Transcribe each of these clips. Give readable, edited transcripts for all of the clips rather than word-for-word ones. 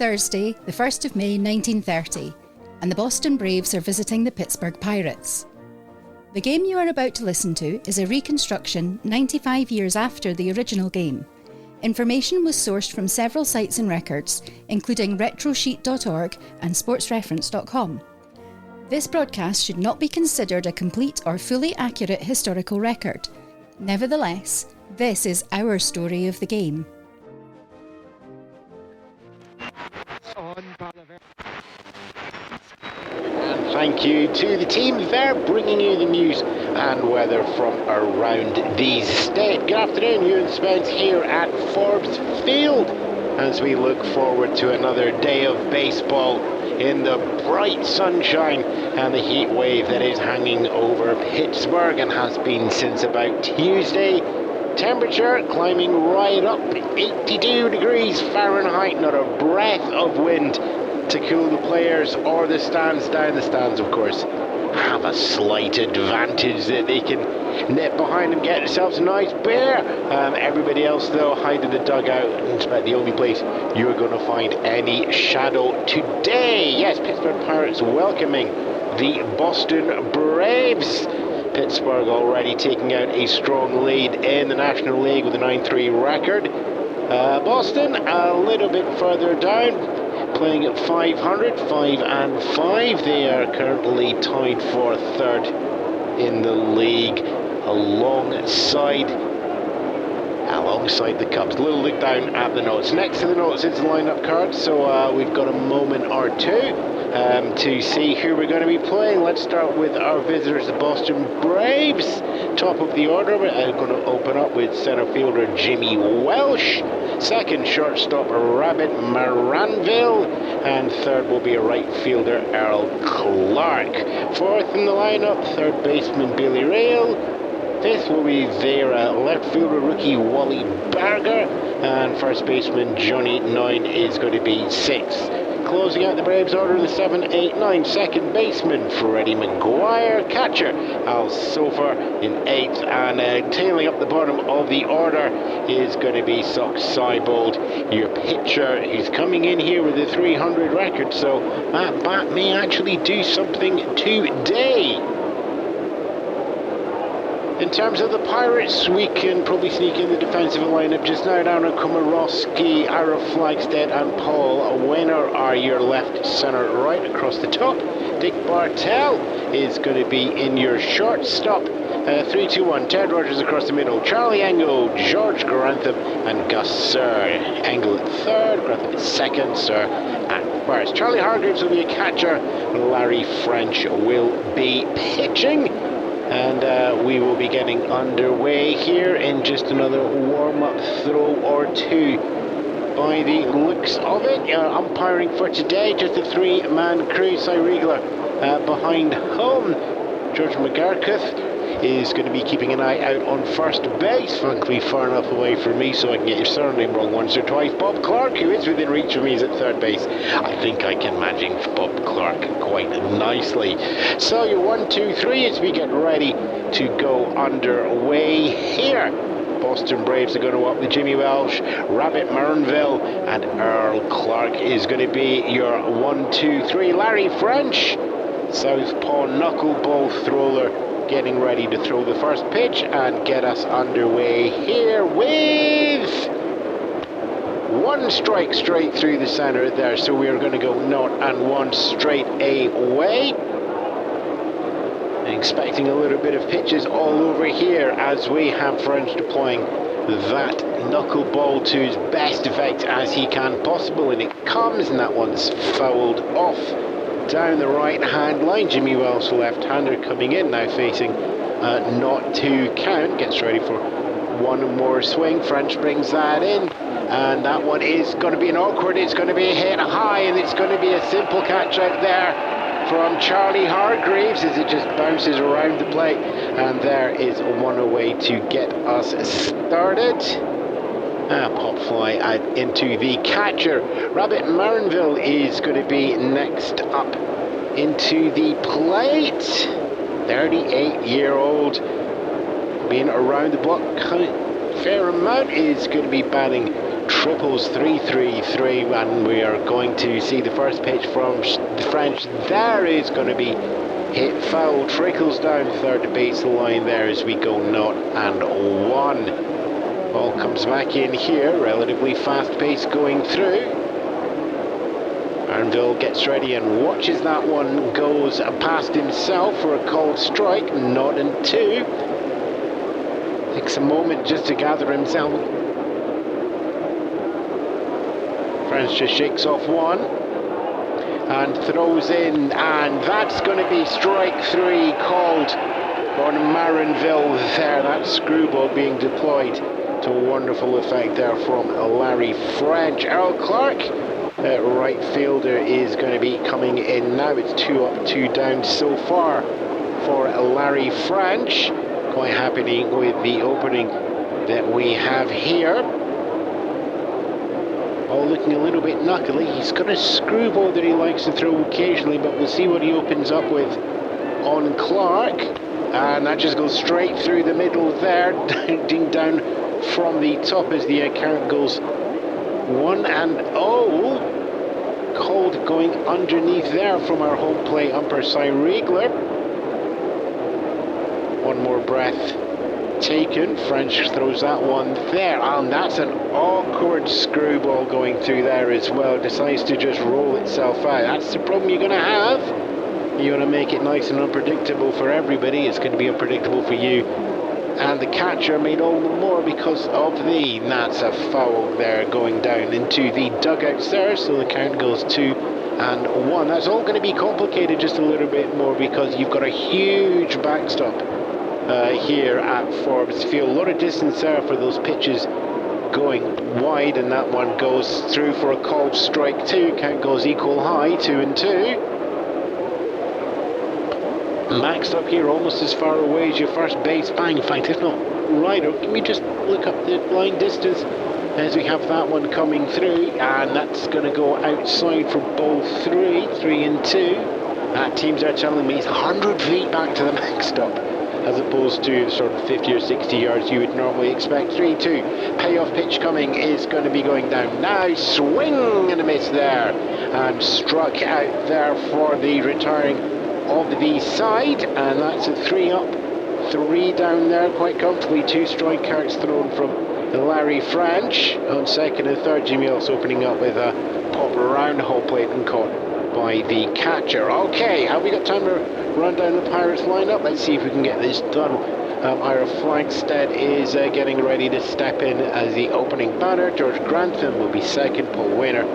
Thursday, the 1st of May 1930, and the Boston Braves are visiting the Pittsburgh Pirates. The game you are about to listen to is a reconstruction 95 years after the original game. Information was sourced from several sites and records, including retrosheet.org and sportsreference.com. This broadcast should not be considered a complete or fully accurate historical record. Nevertheless, this is our story of the game. And thank you to the team there bringing you the news and weather from around the state. Good afternoon, Ewan Spence here at Forbes Field as we look forward to another day of baseball in the bright sunshine and the heat wave that is hanging over Pittsburgh and has been since about Tuesday. Temperature climbing right up 82 degrees Fahrenheit, not a breath of wind to cool the players or the stands down. The stands, of course, have a slight advantage that they can nip behind and get themselves a nice beer. Everybody else, though, hide in the dugout. It's about the only place you're going to find any shadow today. Yes, Pittsburgh Pirates welcoming the Boston Braves. Pittsburgh already taking out a strong lead in the National League with a 9-3 record. Boston a little bit further down, playing at 500, 5-5. They are currently tied for third in the league, alongside the Cubs. A little look down at the notes. Next to the notes is the lineup card, so we've got a moment or two to see who we're going to be playing. Let's start with our visitors, the Boston Braves. Top of the order, we're going to open up with center fielder Jimmy Welsh. Second, shortstop Rabbit Maranville. And third will be a right fielder, Earl Clark. Fourth in the lineup, third baseman Billy Rail. Fifth will be their left fielder rookie Wally Berger, and first baseman Johnny 9 is going to be sixth. Closing out the Braves order in the 7, 8, 9, second baseman Freddie McGuire, catcher Al Sofer in eighth, and tailing up the bottom of the order is going to be Sock Seibold, your pitcher. He's coming in here with a 300 record, so that bat may actually do something today. In terms of the Pirates, we can probably sneak in the defensive lineup just now. Darren Komorowski, Ira Flagstead and Paul Winner are your left, centre, right across the top. Dick Bartell is going to be in your shortstop. 3-2-1, Ted Rogers across the middle, Charlie Engel, George Grantham and Gus Sir. Engel at third, Grantham at second, Sir at first. Charlie Hargreaves will be a catcher, Larry French will be pitching. And we will be getting underway here in just another warm-up throw or two. By the looks of it, umpiring for today, just a three-man crew. Cy Riegler behind home. George McGurketh is going to be keeping an eye out on first base, frankly far enough away from me so I can get your surname wrong once or twice. Bob Clark, who is within reach of me, is at third base. I think I can manage Bob Clark quite nicely. So your 1, 2, 3 as we get ready to go underway here. Boston Braves are going to up with Jimmy Welsh, Rabbit Maranville, and Earl Clark is going to be your 1, 2, 3. Larry French, southpaw knuckleball thrower, getting ready to throw the first pitch and get us underway here with one strike straight through the center there. So we are going to go 0-1 straight away. Expecting a little bit of pitches all over here as we have French deploying that knuckleball to his best effect as he can possible, and it comes, and that one's fouled off down the right hand line. Jimmy Welsh, left-hander, coming in now, facing not to count, gets ready for one more swing. French brings that in, and that one is going to be an awkward, it's going to be a hit high, and it's going to be a simple catch out there from Charlie Hargreaves as it just bounces around the plate, and there is one away to get us started. Pop fly out into the catcher. Rabbit Maranville is going to be next up into the plate. 38-year-old, been around the block fair amount, is going to be batting triples 3-3-3, and we are going to see the first pitch from the French. There is going to be hit foul, trickles down third base line there as we go 0-1. Ball comes back in here, relatively fast pace going through. Arnville gets ready and watches that one, goes past himself for a called strike, 0-2. Takes a moment just to gather himself. France just shakes off one and throws in, and that's going to be strike 3 called on Marinville there. That screwball being deployed to wonderful effect there from Larry French. Earl Clark, right fielder, is going to be coming in now. It's 2 up, 2 down so far for Larry French. Quite happy with the opening that we have here. All looking a little bit knuckly. He's got a screwball that he likes to throw occasionally, but we'll see what he opens up with on Clark. And that just goes straight through the middle there, ding down from the top as the count goes 1-0. Called going underneath there from our home plate umpire, Cy Riegler. One more breath taken. French throws that one there, and that's an awkward screwball going through there as well. Decides to just roll itself out. That's the problem you're going to have. You want to make it nice and unpredictable for everybody. It's going to be unpredictable for you. And the catcher made all the more because of that's a foul there going down into the dugouts there. So the count goes 2-1. That's all going to be complicated just a little bit more because you've got a huge backstop here at Forbes Field. A lot of distance there for those pitches going wide, and that one goes through for a called strike 2. Count goes equal high, 2-2. Maxed up here, almost as far away as your first base bang. In fact, if not right, or can we just look up the line distance as we have that one coming through, and that's going to go outside for ball 3-2. Teams are telling me it's 100 feet back to the max stop, as opposed to sort of 50 or 60 yards you would normally expect. 3-2. Payoff pitch coming is going to be going down now. Swing and a miss there, and struck out there for the retiring of the side, and that's a 3 up, 3 down there quite comfortably. 2 strikeouts thrown from Larry French on second and third. Jimmy also opening up with a pop around the whole plate and caught by the catcher. Okay, have we got time to run down the Pirates lineup? Let's see if we can get this done. Ira Flagstead is getting ready to step in as the opening batter. George Grantham will be second. Paul Wainer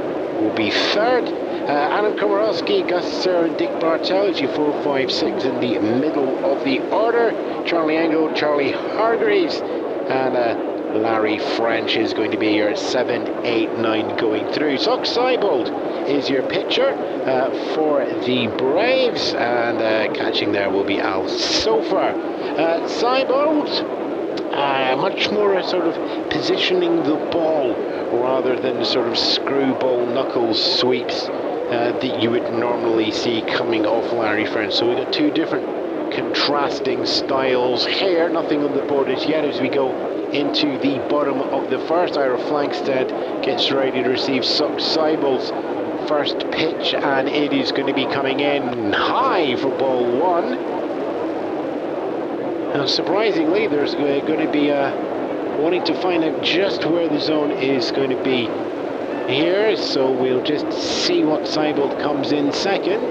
will be third. Adam Komorowski, Gus Sir, and Dick Bartell is your 4, 5, 6 in the middle of the order. Charlie Engel, Charlie Hargreaves, and Larry French is going to be your 7, 8, 9 going through. Sox Seibold is your pitcher for the Braves, and catching there will be Al Sofer. Seibold, much more sort of positioning the ball rather than sort of screwball knuckles sweeps that you would normally see coming off Larry French. So we've got 2 different contrasting styles here. Nothing on the board as yet as we go into the bottom of the first. Ira Flagstead gets ready to receive Sox Seibold's first pitch, and it is going to be coming in high for ball 1. Now surprisingly, there's going to be wanting to find out just where the zone is going to be here, so we'll just see what Seibold comes in second,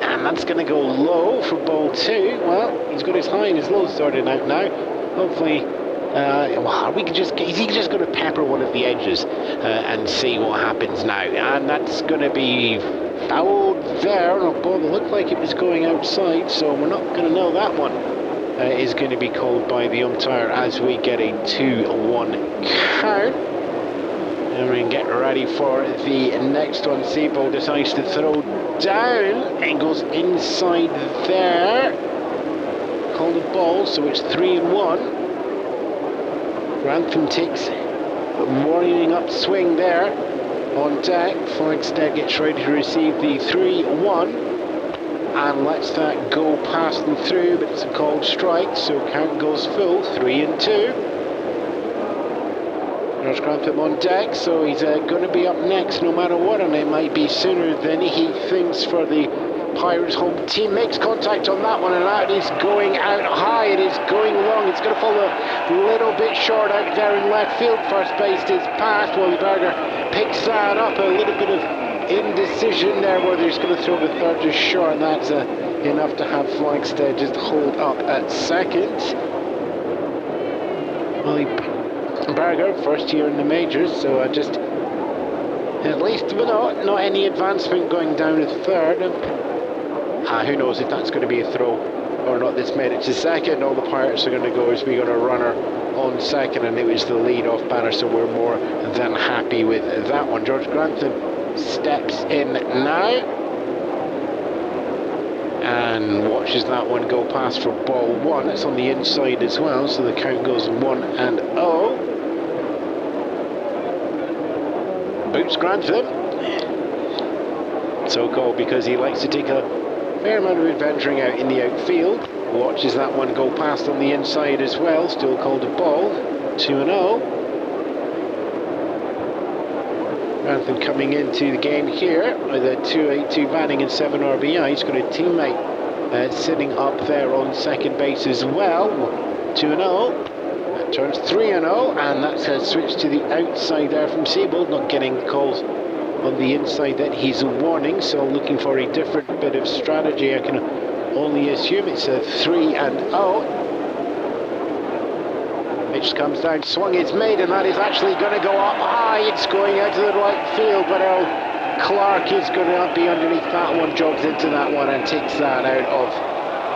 and that's going to go low for ball 2. Well, he's got his high and his low sorted out now. Hopefully, is he just going to pepper one of the edges and see what happens now? And that's going to be fouled there on a ball that looked like it was going outside, so we're not going to know that one is going to be called by the umpire as we get a 2-1 count. And we can get ready for the next one. Seibold decides to throw down and goes inside there. Called a ball, so it's 3-1. Grantham takes a warning up swing there on deck. Flagstead gets ready to receive the 3-1 and lets that go past and through, but it's a called strike, so count goes full, 3-2. George Grantham on deck, so he's going to be up next no matter what, and it might be sooner than he thinks for the Pirates home team. Makes contact on that one, and that is going out high. It is going long. It's going to fall a little bit short out there in left field. First base is past. Wally Berger picks that up. A little bit of indecision there, whether he's going to throw the third just short, and that's enough to have Flagstead just hold up at second. Wally Berger, first year in the majors, so just at least not any advancement going down to third. Who knows if that's going to be a throw or not. This made it to second. All the Pirates are going to go is we got a runner on second, and it was the lead-off batter, so we're more than happy with that one. George Grantham steps in now and watches that one go past for ball one. It's on the inside as well, so the count goes 1-0. Boots Grantham, so called because he likes to take a fair amount of adventuring out in the outfield. Watches that one go past on the inside as well, still called a ball. 2-0. Grantham coming into the game here with a 282 batting and 7 RBI. He's got a teammate sitting up there on second base as well. 2-0. That turns 3-0, and that's a switch to the outside there from Siebold, not getting calls on the inside that he's warning, so looking for a different bit of strategy. I can only assume it's a 3-0. Pitch comes down, swung is made, and that is actually going to go up high. It's going out to the right field, but Clark is going to be underneath that one, jogs into that one and takes that out of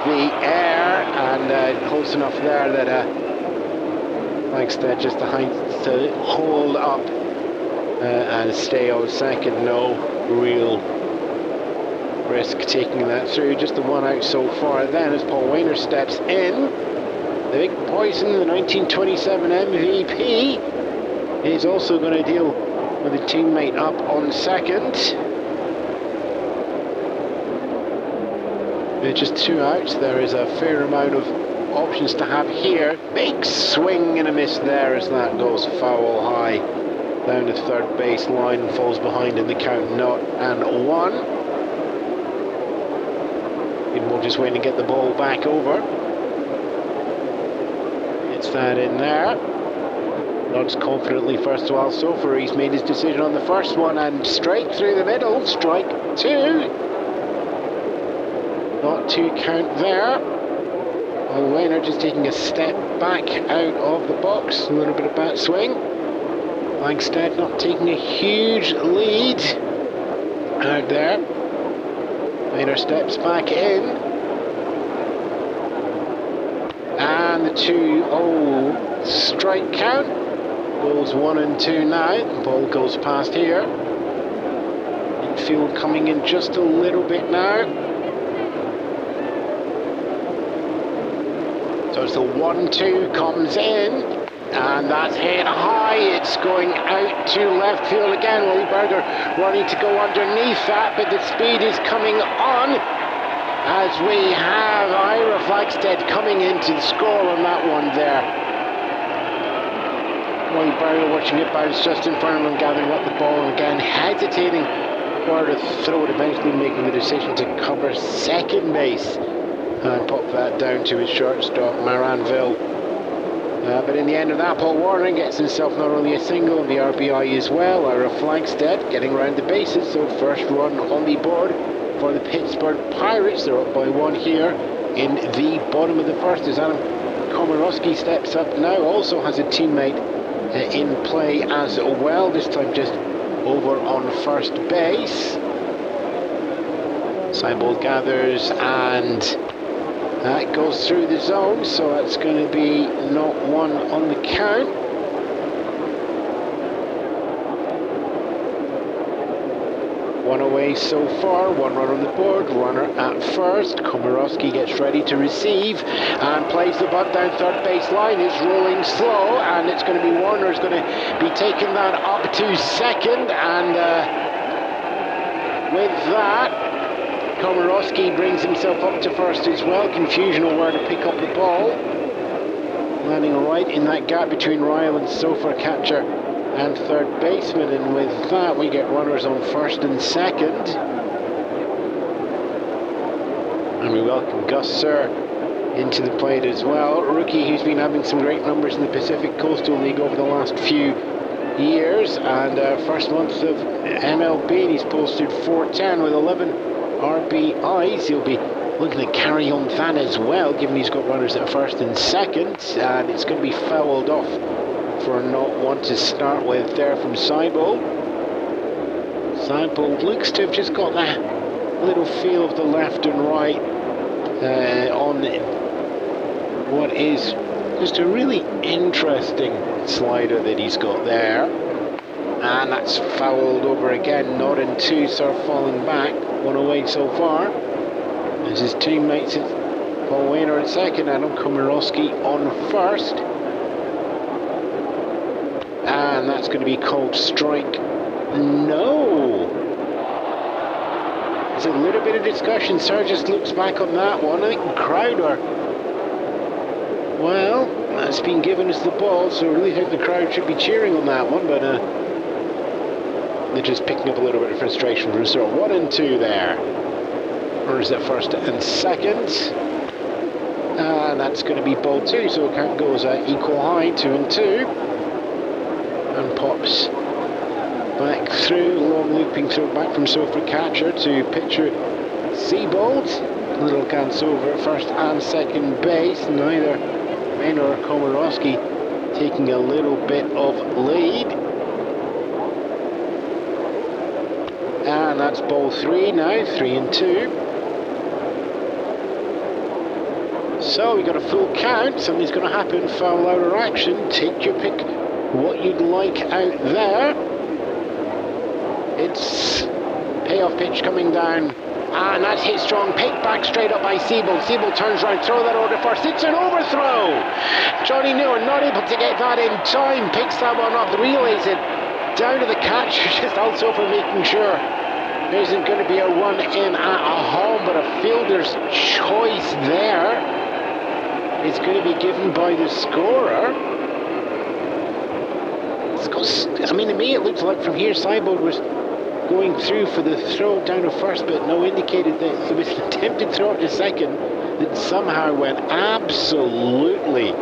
the air, and close enough there that Flagstead just to hold up and stay on second. No real risk taking that through. Just the one out so far then as Paul Wainer steps in. The big poison, the 1927 MVP, is also going to deal with a teammate up on second. With just two outs, there is a fair amount of options to have here. Big swing and a miss there as that goes foul high down the third base line and falls behind in the count, 0-1. We'll just wait and get the ball back over. It's that in there. Nods confidently first to Al Sofer. He's made his decision on the first one, and straight through the middle, strike two. Not to count there. Wainer just taking a step back out of the box, a little bit of bat swing. Flagstead not taking a huge lead out there. Wainer steps back in, and the 2-0 strike count goes 1-2 now. The ball goes past here. Infield coming in just a little bit now. So as the 1-2 comes in, and that's hit high. It's going out to left field again. Wally Berger running to go underneath that, but the speed is coming on as we have Ira Flagstead coming in to score on that one there. Wally Berger watching it bounce just in front of him, gathering up the ball, and again hesitating for the throw, eventually making the decision to cover second base and pop that down to his shortstop, Maranville. But in the end of that, Paul Warner gets himself not only a single and the RBI as well. Ira Flagstead getting around the bases, so first run on the board for the Pittsburgh Pirates. They're up by one here in the bottom of the first as Adam Komorowski steps up now. Also has a teammate in play as well, this time just over on first base. Siebold gathers, and that goes through the zone, so that's going to be 0-1 on the count. One away so far, one run on the board, runner at first. Komorowski gets ready to receive and plays the bunt down third base line. It's rolling slow, and it's going to be Warner's going to be taking that up to second, and with that, Komorowski brings himself up to first as well. Confusion on where to pick up the ball. Landing right in that gap between Ryle and Sofer catcher and third baseman, and with that we get runners on first and second. And we welcome Gus Sir into the plate as well. Rookie who's been having some great numbers in the Pacific Coastal League over the last few years, and first month of MLB, and he's posted .410 with 11 RBIs. He'll be looking to carry on that as well, given he's got runners at first and second, and it's going to be fouled off for not one to start with there from Seibold. Seibold looks to have just got that little feel of the left and right on what is just a really interesting slider that he's got there, and that's fouled over again. Not in two, so falling back, one away so far, as his teammates Paul Wainer at second, Adam Komorowski on first, and that's going to be called strike. No, there's a little bit of discussion. Sir just looks back on that one. I think the crowd are, well, that's been given as the ball, so I really think the crowd should be cheering on that one, but they're just picking up a little bit of frustration from Rousseau. 1 and 2 there. Runners at first and second, and that's going to be ball 2, so count goes at equal high, 2 and 2, and pops back through, long looping throw back from Sofa catcher to pitcher Seibold. Little glance over at first and second base, neither Maynor or Komorowski taking a little bit of lead. And that's ball 3 now, 3 and 2. So we got a full count, something's going to happen, foul out or action, take your pick what you'd like out there. It's payoff pitch coming down, and that's hit strong, picked back straight up by Seibold. Seibold turns around, throw that over first, it's an overthrow. Johnny Newer not able to get that in time, picks that one up, relays it down to the catcher, just also for making sure there isn't going to be a run in at a home, but a fielder's choice there is going to be given by the scorer. I mean, to me it looked like from here Seibold was going through for the throw down to first, but no indicated that it was an attempted throw to second that somehow went absolutely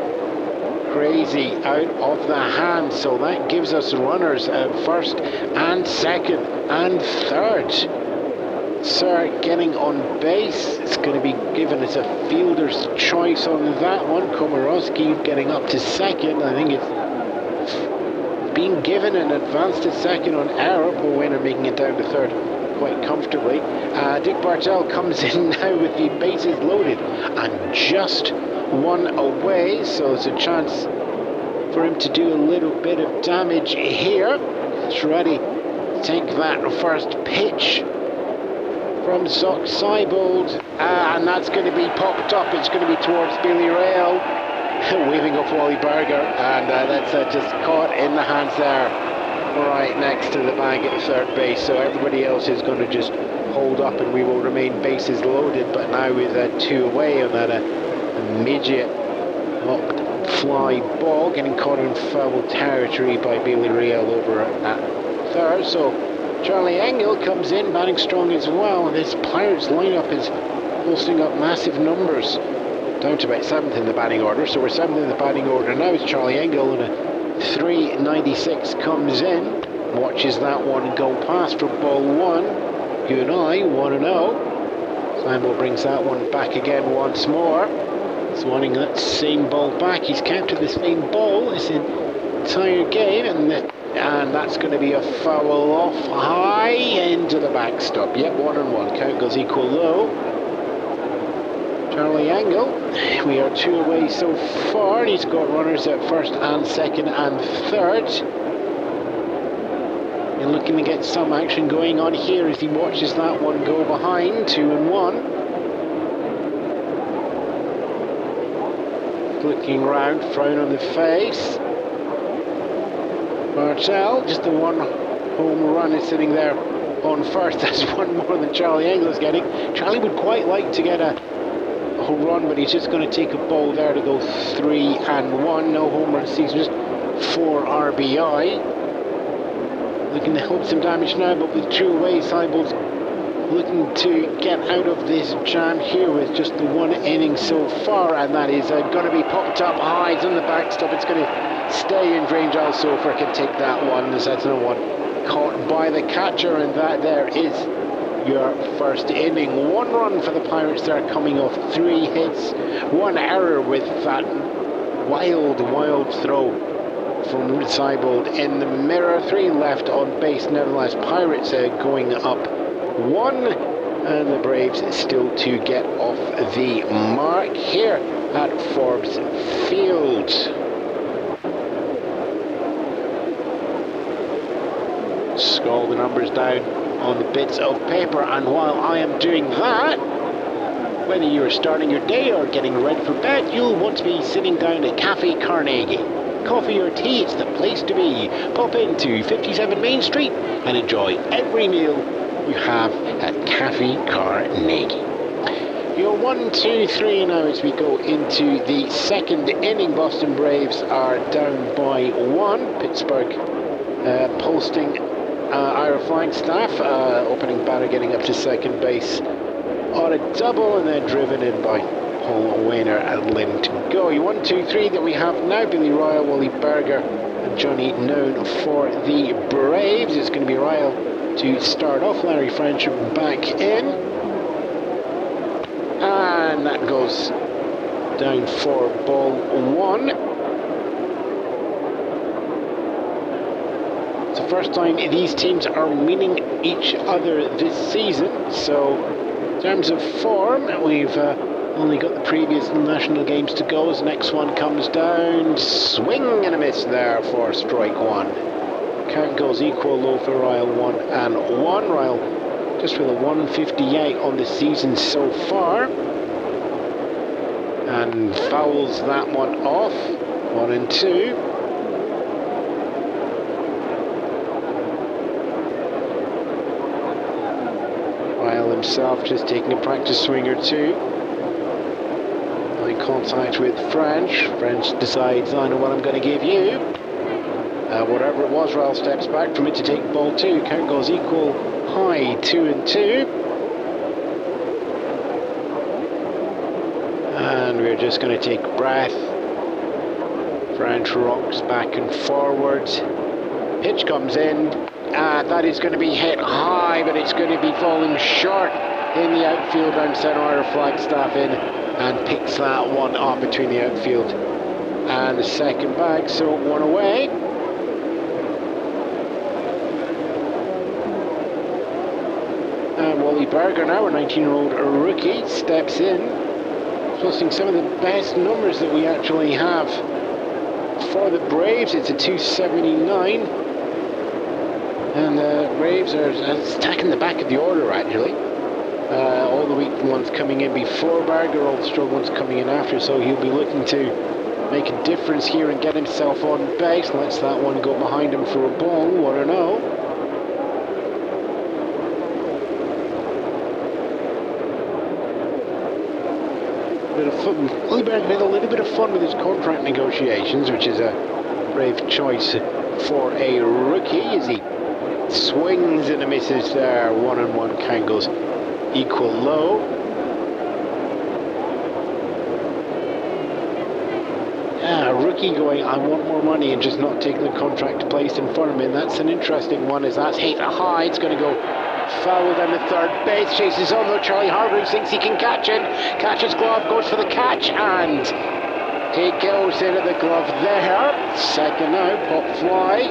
crazy out of the hand. So that gives us runners at first and second and third. Sir getting on base, it's going to be given as a fielder's choice on that one. Komorowski getting up to second. I think it's being given an advance to second on error. Paul Wainer making it down to third quite comfortably. Dick Bartel comes in now with the bases loaded and just one away, so it's a chance for him to do a little bit of damage here. It's ready to take that first pitch from Seibold, and that's going to be popped up. It's going to be towards Billy Rail, waving off Wally Berger, and that's just caught in the hands there, right next to the bag at third base. So everybody else is going to just hold up, and we will remain bases loaded. But now with 2 away on that immediate knocked fly ball, getting caught in foul territory by Billy Rail over at third. So Charlie Engel comes in batting strong as well. This Pirates lineup is posting up massive numbers, down to about 7th in the batting order. So we're 7th in the batting order now. It's Charlie Engel, and a 396 comes in, watches that one go past for ball 1. You and I 1-0. Simon brings that one back again once more. He's wanting that same ball back. He's kept to the same ball this entire game, and that's going to be a foul off high into the backstop. Yep, 1-1. Count goes equal low. Charlie Engel, we are 2 away so far, and he's got runners at first and second and third. And looking to get some action going on here as he watches that one go behind. 2-1. Looking round, frown on the face. Bartel, just the one home run is sitting there on first. That's one more than Charlie Engel is getting. Charlie would quite like to get a home run, but he's just going to take a ball there to go 3-1. No home run season, just 4 RBI. looking to help some damage now, but with two away, Seibel's looking to get out of this jam here with just the one inning so far, and that is going to be popped up high. It's on the backstop. It's going to stay in range. Also, if I can take that one, as that's another one caught by the catcher, and that there is your first inning. 1 run for the Pirates there, coming off 3 hits, 1 error with that wild throw from Seibel in the mirror. 3 left on base. Nevertheless, Pirates going up 1, and the Braves still to get off the mark here at Forbes Field. Scroll the numbers down on the bits of paper, and while I am doing that, whether you're starting your day or getting ready for bed, you'll want to be sitting down at Cafe Carnegie. Coffee or tea, it's the place to be. Pop into 57 Main Street and enjoy every meal you have at Cafe Carnegie. Your 1, 2, 3 now as we go into the second inning. Boston Braves are down by 1. Pittsburgh posting Ira Flagstaff, opening batter, getting up to second base on a double, and then driven in by Paul Wainer at limb to go. Your 1, 2, 3 that we have now: Billy Ryle, Wally Berger, and Johnny Noon for the Braves. It's going to be Ryle to start off. Larry French back in, and that goes down for ball 1. It's the first time these teams are meeting each other this season, so in terms of form, we've only got the previous national games to go. As the next one comes down, swing and a miss there for strike 1. Count goes equal low for Ryle, 1 and 1. Ryle just with a 158 on the season so far, and fouls that one off. 1 and 2. Ryle himself just taking a practice swing or two. Eye contact with French. French decides, I know what I'm going to give you. Whatever it was, Ryle steps back from it to take ball 2. Count goes equal high, 2 and 2. And we're just going to take a breath. French rocks back and forward. Pitch comes in. That is going to be hit high, but it's going to be falling short in the outfield. And Ira Flagstaff in and picks that one up between the outfield and the second bag. So 1 away. And Wally Berger, now a 19-year-old rookie, steps in, posting some of the best numbers that we actually have for the Braves. It's a 279. And the Braves are attacking the back of the order, actually. All the weak ones coming in before Berger, all the strong ones coming in after, so he'll be looking to make a difference here and get himself on base. Lets that one go behind him for a ball, 1-0. Wally Berger had a little bit of fun with his contract negotiations, which is a brave choice for a rookie, as he swings and a misses there. 1-1. Count goes equal low. Rookie going, I want more money, and just not taking the contract placed in front of him. That's an interesting one, as that's hit high. It's going to go foul down the third base. Chases on though. Charlie Hargrave thinks he can catch it. Catches glove, goes for the catch, and it goes into the glove there. Second now, pop fly.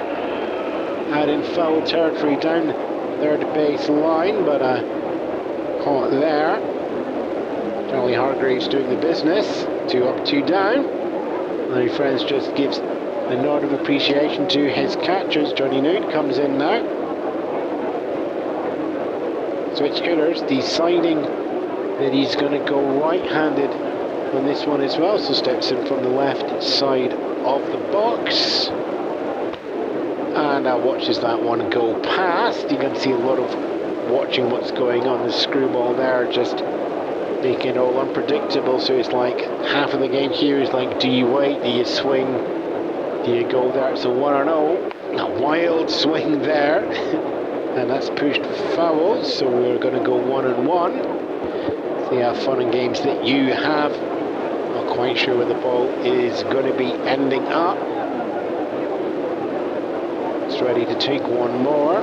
Out in foul territory down third base line, but caught there. Charlie Hargrave's doing the business. 2 up, 2 down. Larry Friends just gives a nod of appreciation to his catchers. Johnny Noon comes in now. Switch hitters deciding that he's going to go right-handed on this one as well, so steps in from the left side of the box. And watches that one go past. You can see a lot of watching what's going on. The screwball there just making it all unpredictable. So it's like half of the game here is like, do you wait, do you swing, do you go there? So 1-0. A wild swing there, and that's pushed foul, so we're going to go 1-1. See how fun and games that you have. Not quite sure where the ball is going to be ending up. It's ready to take one more.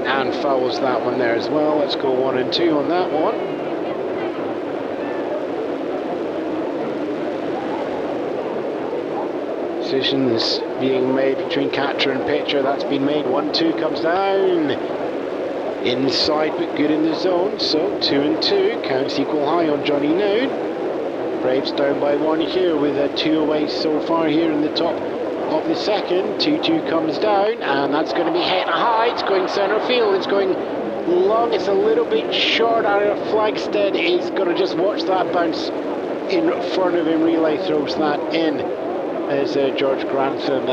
And fouls that one there as well. Let's go 1-2 on that one. Decisions being made between catcher and pitcher. That's been made. 1-2 comes down. Inside but good in the zone. So 2-2. Counts equal high on Johnny Noon. Braves down by one here with a 2 away so far here in the top of the second. 2-2 comes down, and that's going to be hit high. It's going center field. It's going long. It's a little bit short. Ira Flagstead is going to just watch that bounce in front of him. Relay throws that in. As George Grantham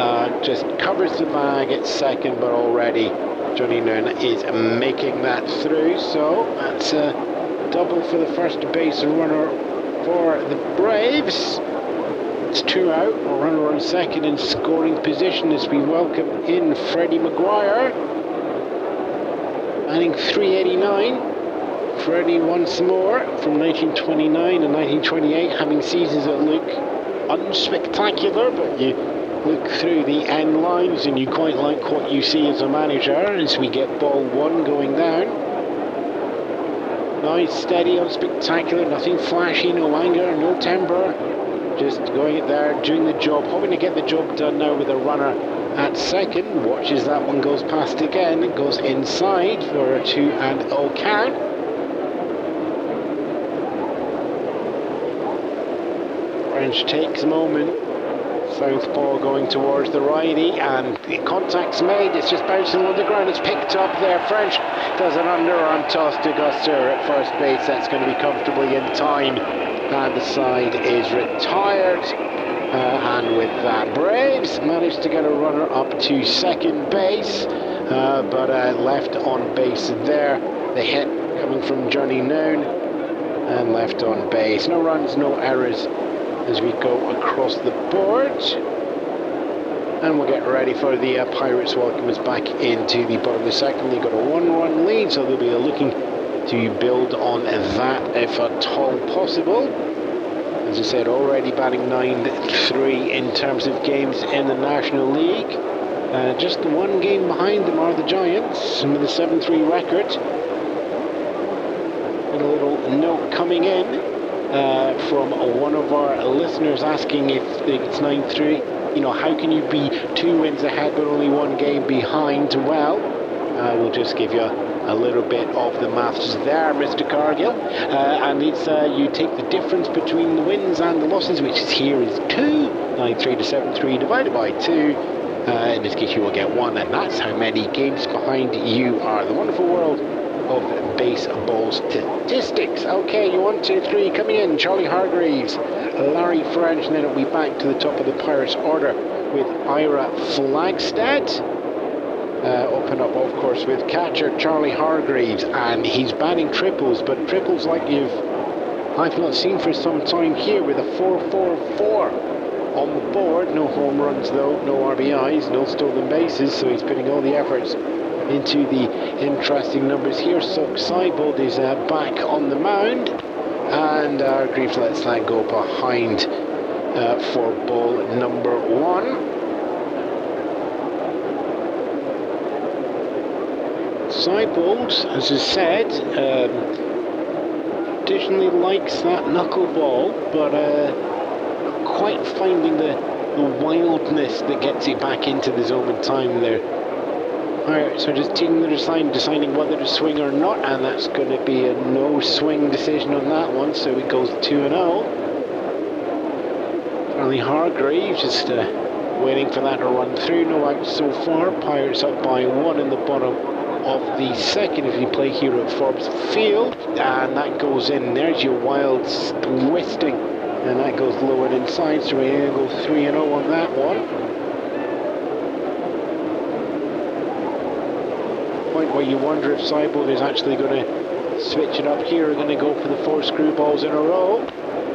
just covers the bag at second, but already Johnny Noon is making that through. So that's a double for the first base runner for the Braves. It's 2 out, a runner on second in scoring position as we welcome in Freddie Maguire. Batting .389. Freddie once more from 1929 and 1928, having seasons that look unspectacular, but you look through the end lines and you quite like what you see as a manager as we get ball one going down. Nice, steady, unspectacular, nothing flashy, no anger, no temper, just going it there, doing the job, hoping to get the job done now with a runner at second. Watches that one goes past again, it goes inside for a 2-0 count. French takes a moment. Southpaw going towards the righty, and the contact's made. It's just bouncing on the ground. It's picked up there. French does an underarm toss to Guster at first base. That's going to be comfortably in time, and the side is retired. And with that, Braves managed to get a runner up to second base, but left on base there. The hit coming from Johnny Noon, and left on base. No runs, no errors as we go across the board. And we'll get ready for the Pirates welcome us back into the bottom of the second. They've got a 1-run lead, so they'll be looking to build on that if at all possible. As I said, already batting .9-3 in terms of games in the National League. Just one game behind them are the Giants with a 7-3 record. And a little note coming in from one of our listeners asking if it's 9-3, you know, how can you be 2 wins ahead but only 1 game behind? Well, we'll just give you a little bit of the maths there, Mr. Cargill, and it's you take the difference between the wins and the losses, which is here is 2, 9-3 to 7-3 divided by 2. In this case you will get 1, and that's how many games behind you are. The wonderful world of baseball statistics. Okay, you 1, 2, 3 coming in. Charlie Hargreaves, Larry French, and then it'll be back to the top of the Pirates order with Ira Flagstead. Open up, of course, with catcher Charlie Hargreaves, and he's batting triples, but triples like I've not seen for some time here, with a 4-4-4 on the board. No home runs though, no RBIs, no stolen bases, so he's putting all the efforts into the interesting numbers here. So Seibold is back on the mound, and Hargreaves lets that go behind for ball number 1. Seibold, as I said, traditionally likes that knuckleball, but not quite finding the wildness that gets it back into the zone in time there. Alright, so just taking the deciding whether to swing or not, and that's going to be a no swing decision on that one, so it goes 2-0. Charlie Hargreaves just waiting for that to run through. No outs so far. Pirates up by 1 in the bottom of the second if you play here at Forbes Field, and that goes in. There's your wild twisting, and that goes low and inside, so we're going to go 3-0 on that one. Point where you wonder if Seibold is actually going to switch it up here. We're going to go for the 4 screw balls in a row.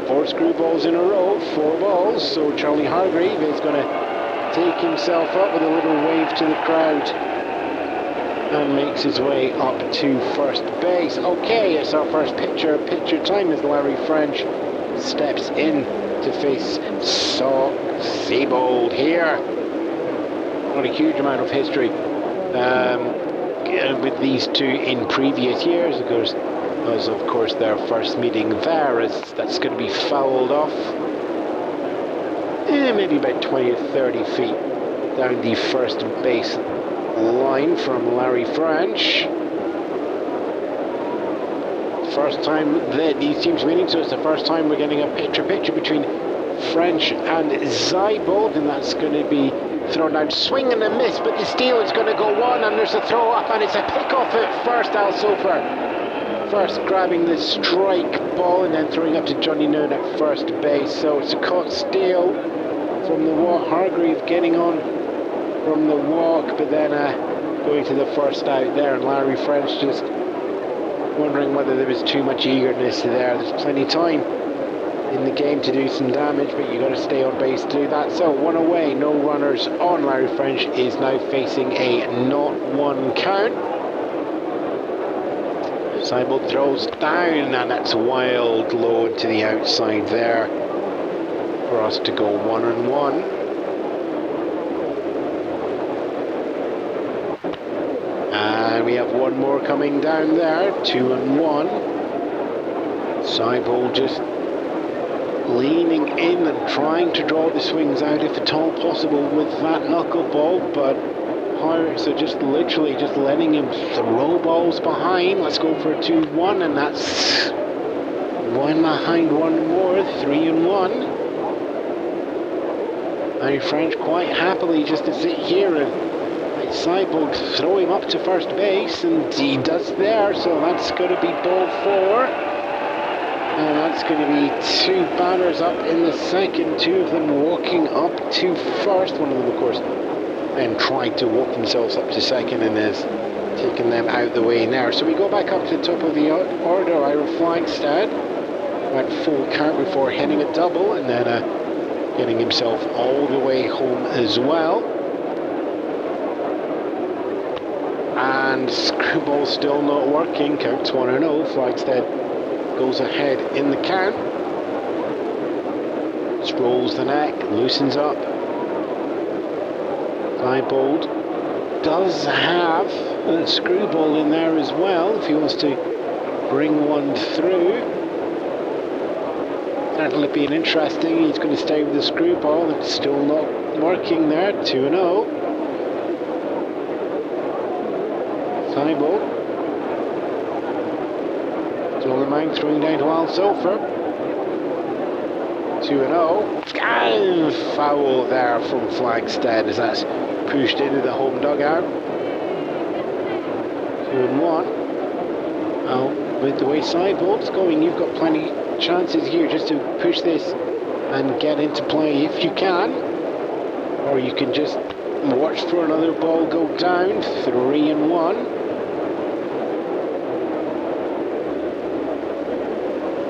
4 screw balls in a row, 4 balls. So Charlie Hargreaves is going to take himself up with a little wave to the crowd and makes his way up to first base. Okay, it's our first picture time as Larry French steps in to face Seabold here. Not a huge amount of history with these two in previous years, of course. Was of course their first meeting there, as that's going to be fouled off maybe about 20 or 30 feet down the first base line from Larry French. First time that these teams meeting, so it's the first time we're getting a picture between French and Seabold, and that's going to be thrown out, swing and a miss, but the steal is going to go on, and there's a throw up, and it's a pick off at first. Al Sofer first grabbing the strike ball and then throwing up to Johnny Noon at first base. So it's a caught steal from the walk. Hargreave getting on from the walk, but then going to the first out there, and Larry French just wondering whether there was too much eagerness there. There's plenty of time in the game to do some damage, but you got to stay on base to do that. So one away, no runners on. Larry French is now facing a 0-1 count. Seabold throws down, and that's wild low to the outside there for us to go 1-1. And we have one more coming down there, 2-1. Seabold just leaning in and trying to draw the swings out if at all possible with that knuckleball, but Pirates are just literally just letting him throw balls behind. Let's go for a 2-1, and that's one behind, one more, 3-1. Larry French quite happily just to sit here and Seabold throw him up to first base, and he does there, so that's going to be ball 4. And that's going to be two batters up in the second, two of them walking up to first. One of them, of course, then tried to walk themselves up to second and has taken them out the way now. So we go back up to the top of the order. Ira Flagstad went full count before hitting a double and then getting himself all the way home as well. And screwball still not working. Counts 1-0. Flagstad goes ahead in the count. Just rolls the neck, loosens up. Seabold does have a screwball in there as well if he wants to bring one through. That'll be an interesting. He's going to stay with the screwball. It's still not working there. 2-0. Seabold. On the mound, throwing down to Al Sofer. 2-0. And foul there from Flagstad as that's pushed into the home dugout. 2-1. Well, with the way Seabold's going, you've got plenty of chances here just to push this and get into play if you can. Or you can just watch for another ball go down. 3-1.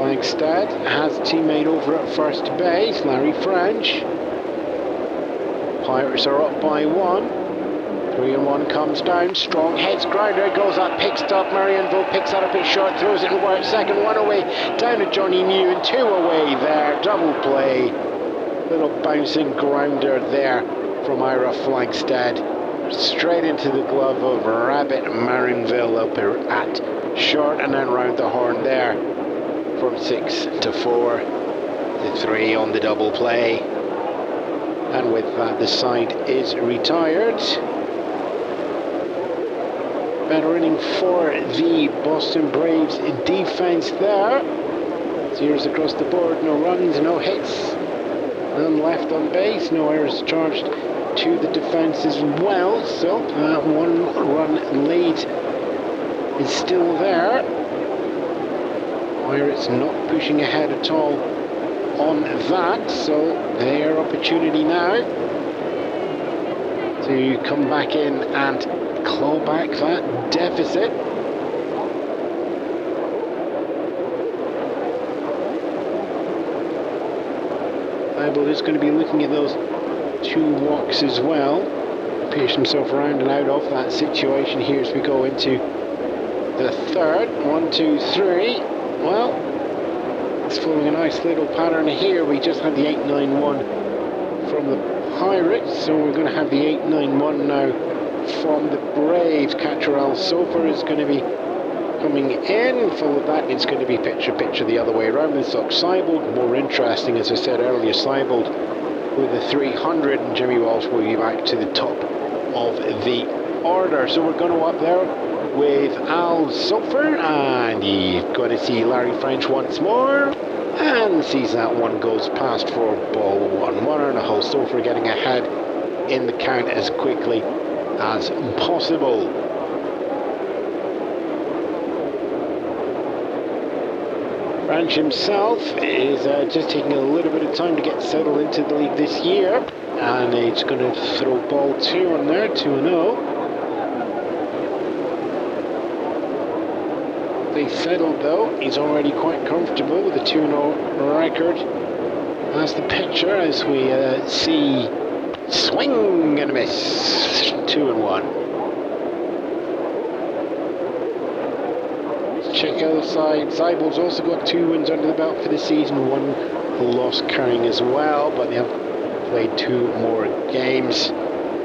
Flagstad has a teammate over at first base, Larry French. Pirates are up by 1. 3-1 comes down, strong heads grounder, goes up, picks up, Marianville picks that up, it's short, throws it away at second, 1 away, down to Johnny New, and 2 away there, double play. Little bouncing grounder there from Ira Flagstad, straight into the glove of Rabbit Marianville up at short, and then round the horn there. From 6-4 to 3 on the double play, and with that the side is retired. Better inning for the Boston Braves defense there. Zeros across the board, no runs, no hits, none left on base, no errors charged to the defense as well. So 1 run lead is still there. Pirates not pushing ahead at all on that, so their opportunity now to come back in and claw back that deficit. Seabold is going to be looking at those 2 walks as well. Pace himself around and out of that situation here as we go into the third. 1, 2, 3. Well, it's following a nice little pattern here. We just had the 8-9-1 from the Pirates, so we're going to have the 8-9-1 now from the Braves. Catcher Al Sofer is going to be coming in. Followed that, it's going to be pitcher the other way around with Seibold. More interesting, as I said earlier, Seibold with a 300, and Jimmy Walsh will be back to the top of the order. So we're going to up there with Al Sofer, and you've got to see Larry French once more, and sees that one goes past for ball 1. 1 and a whole. Sofer getting ahead in the count as quickly as possible. French himself is just taking a little bit of time to get settled into the league this year, and he's going to throw ball 2 on there, 2-0. They settled though. He's already quite comfortable with a 2-0 record as the pitcher, as we see swing and a miss. 2-1. Check out the side. Seibold's also got 2 wins under the belt for the season, 1 loss carrying as well, but they have played 2 more games,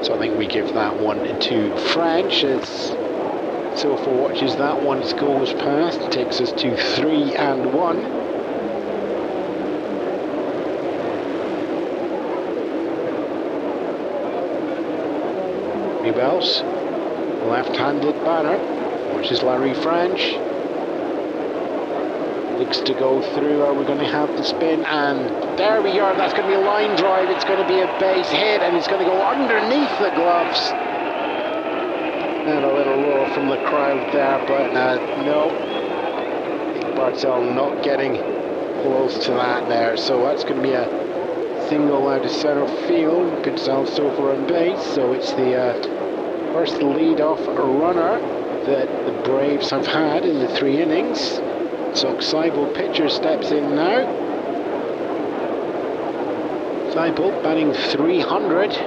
so I think we give that one to French as Sofer watches that one goes past. It takes us to 3-1. Rebels, left-handed batter, watches Larry French. Looks to go through. Are we going to have the spin? And there we are. That's going to be a line drive. It's going to be a base hit, and it's going to go underneath the gloves. And a little roar from the crowd there, but no. Bartel not getting close to that there. So that's going to be a single out of center field. Puts Al Sofer on base. So it's the first lead-off runner that the Braves have had in the 3 innings. So Seibold pitcher steps in now. Seibold batting 300.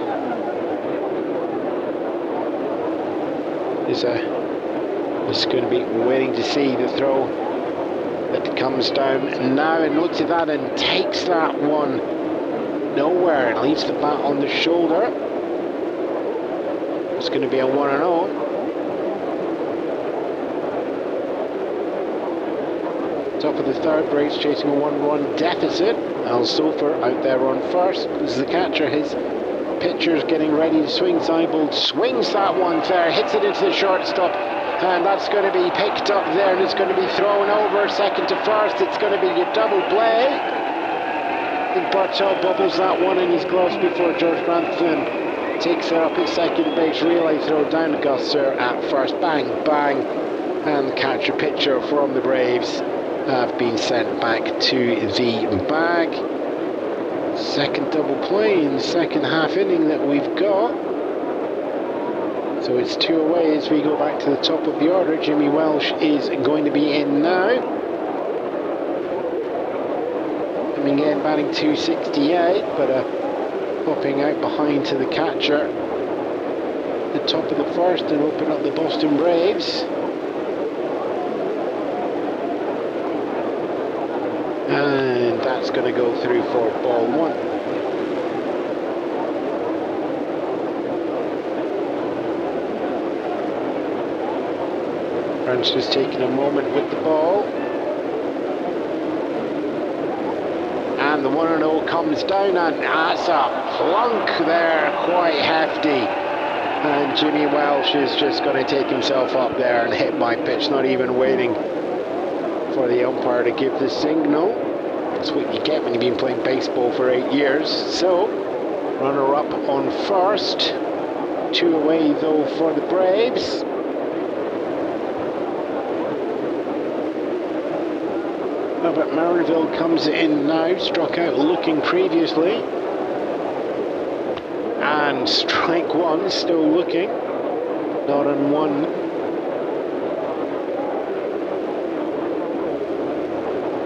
Is going to be waiting to see the throw that comes down now, and looks at that and takes that one nowhere and leaves the bat on the shoulder. It's going to be a 1-0. Top of the third, Braves chasing a 1-run deficit. Al Sofer out there on first. This is the catcher. His pitcher's getting ready to swing. Seibold swings that one fair, hits it into the shortstop, and that's going to be picked up there, and it's going to be thrown over second to first. It's going to be a double play. I think Bartel bubbles that one in his gloves before George Grantham takes it up at second base. Relay throw down to Gusser at first. Bang, bang, and the catcher pitcher from the Braves have been sent back to the bag. Second double play in the second half inning that we've got. So it's 2 away as we go back to the top of the order. Jimmy Welsh is going to be in now. Coming in, batting 268, but popping out behind to the catcher. The top of the first and open up the Boston Braves. And that's going to go through for ball 1. French just taking a moment with the ball. And the 1-0 comes down, and that's a plunk there, quite hefty. And Jimmy Welsh is just going to take himself up there and hit my pitch, not even waiting for the umpire to give the signal. That's what you get when you've been playing baseball for 8 years. So, runner up on first. 2 away though for the Braves. Robert Marinville comes in now, struck out looking previously. And strike 1, still looking. Not on 1.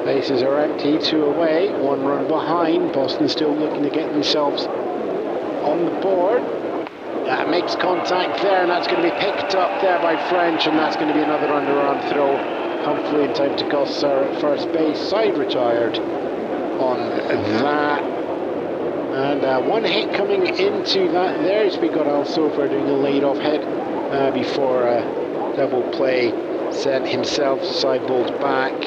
Bases are empty, 2 away, 1 run behind. Boston still looking to get themselves on the board. Makes contact there, and that's going to be picked up there by French, and that's going to be another underarm throw. Comfortably in time to Gosser at first base. Side retired on that. And one hit coming into that there as we got Al Sofer doing a laid-off hit before double play sent himself sideballed back.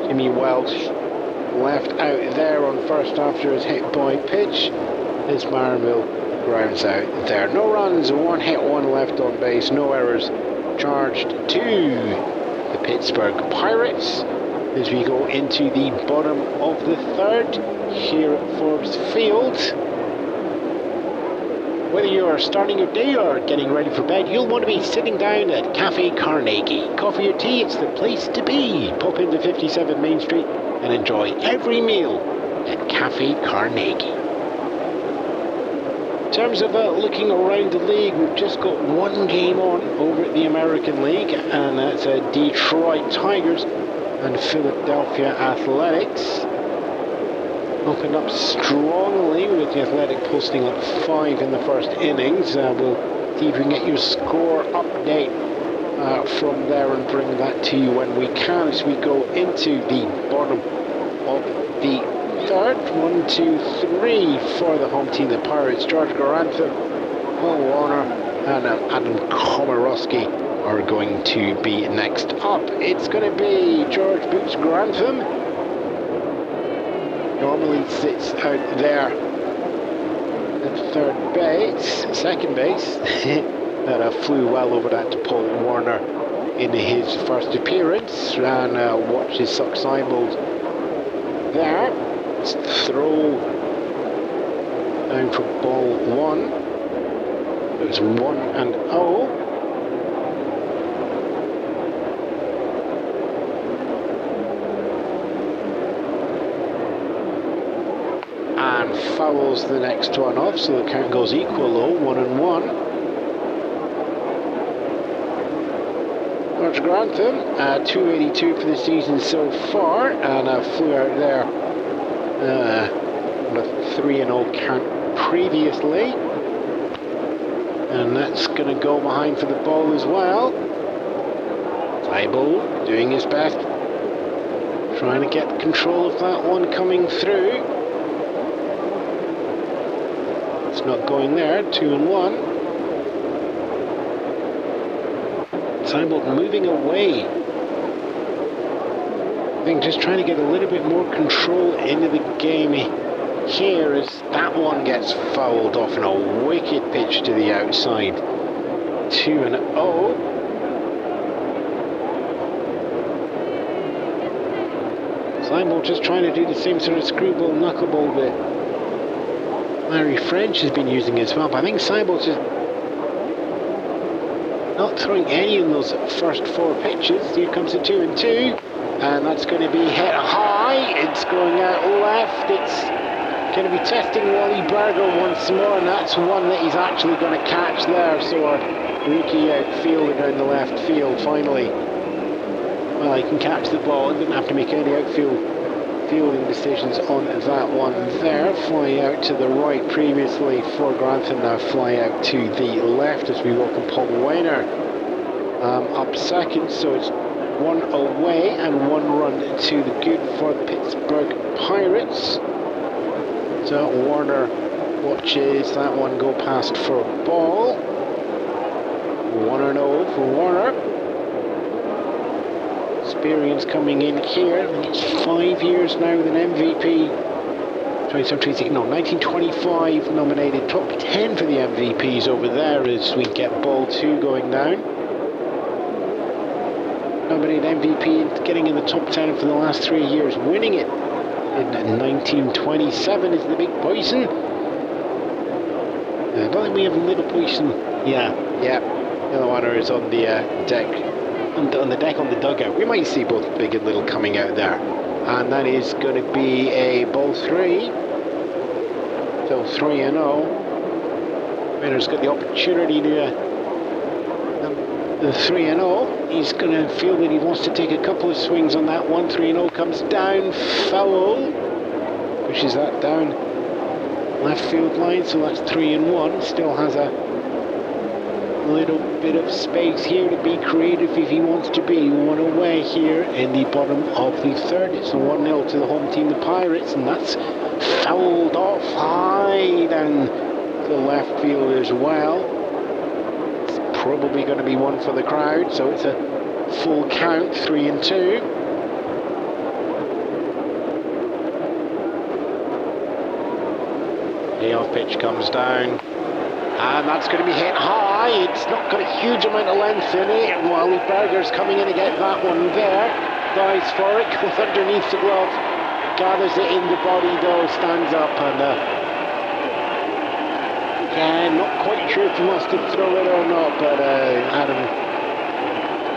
Jimmy Welch left out there on first after his hit by pitch. This Marinville grounds out there. No runs, one hit, one left on base, no errors charged to the Pittsburgh Pirates as we go into the bottom of the third here at Forbes Field. Whether you are starting your day or getting ready for bed, you'll want to be sitting down at Cafe Carnegie. Coffee or tea, it's the place to be. Pop into 57 Main Street and enjoy every meal at Cafe Carnegie. In terms of looking around the league, we've just got one game on over at the American League, and that's Detroit Tigers and Philadelphia Athletics. Opened up strongly with the Athletic posting up 5 in the first innings. We'll see if we can get your score update from there and bring that to you when we can as we go into the bottom of the third. 1, 2, 3 for the home team, the Pirates. George Grantham, Paul Warner, and Adam Komorowski are going to be next up. It's going to be George Boots Grantham. Normally sits out there at second base, and flew well over that to Paul Warner in his first appearance, and watched his suck cycled there. Let's throw down for ball 1. It was 1-0. Fouls the next one off, so the count goes equal 1-1. George Grantham, 282 for the season so far, and flew out there on a 3-0 count previously. And that's going to go behind for the ball as well. Thibault doing his best, trying to get control of that one coming through. It's not going there, 2-1. Thibault moving away. I think just trying to get a little bit more control into the game here as that one gets fouled off in a wicked pitch to the outside. 2-0. Thibault just trying to do the same sort of screwball knuckleball that Larry French has been using as well, but I think Thibault's just not throwing any of those first 4 pitches. Here comes the 2-2, and that's going to be hit high. It's going out left. It's going to be testing Wally Berger once more, and that's one that he's actually going to catch there. So our rookie outfielder down the left field finally, well, he can catch the ball and didn't have to make any fielding decisions on that one there. Fly out to the right previously for Grantham, now fly out to the left as we welcome Paul Weiner up second. So it's 1 away and 1 run to the good for the Pittsburgh Pirates. So Warner watches that one go past for a ball. 1-0 for Warner. Experience coming in here. It's 5 years now with an MVP. 1925 nominated, top 10 for the MVPs over there as we get ball 2 going down. Nominated MVP, getting in the top 10 for the last 3 years, winning it in 1927 is the Big Poison. I don't think we have Little Poison. Yeah. The other one is on the deck. On the deck on the dugout. We might see both Big and Little coming out there. And that is going to be a ball 3. So 3-0. Rainer's got the opportunity to the 3-0. He's going to feel that he wants to take a couple of swings on that one. 3-0 comes down. Foul. Pushes that down left field line, so that's 3-1. Still has a little bit of space here to be creative if he wants to be. One away here in the bottom of the third. It's a 1-0 to the home team, the Pirates, and that's fouled off high down the left field as well. It's probably going to be one for the crowd, so it's a full count, 3-2. The off pitch comes down, and that's going to be hit high. It's not got a huge amount of length in it. Wally Berger's coming in to get that one there. Dives for it, goes underneath the glove, gathers it in the body though, stands up, and yeah, not quite sure if he wants to throw it or not, but Adam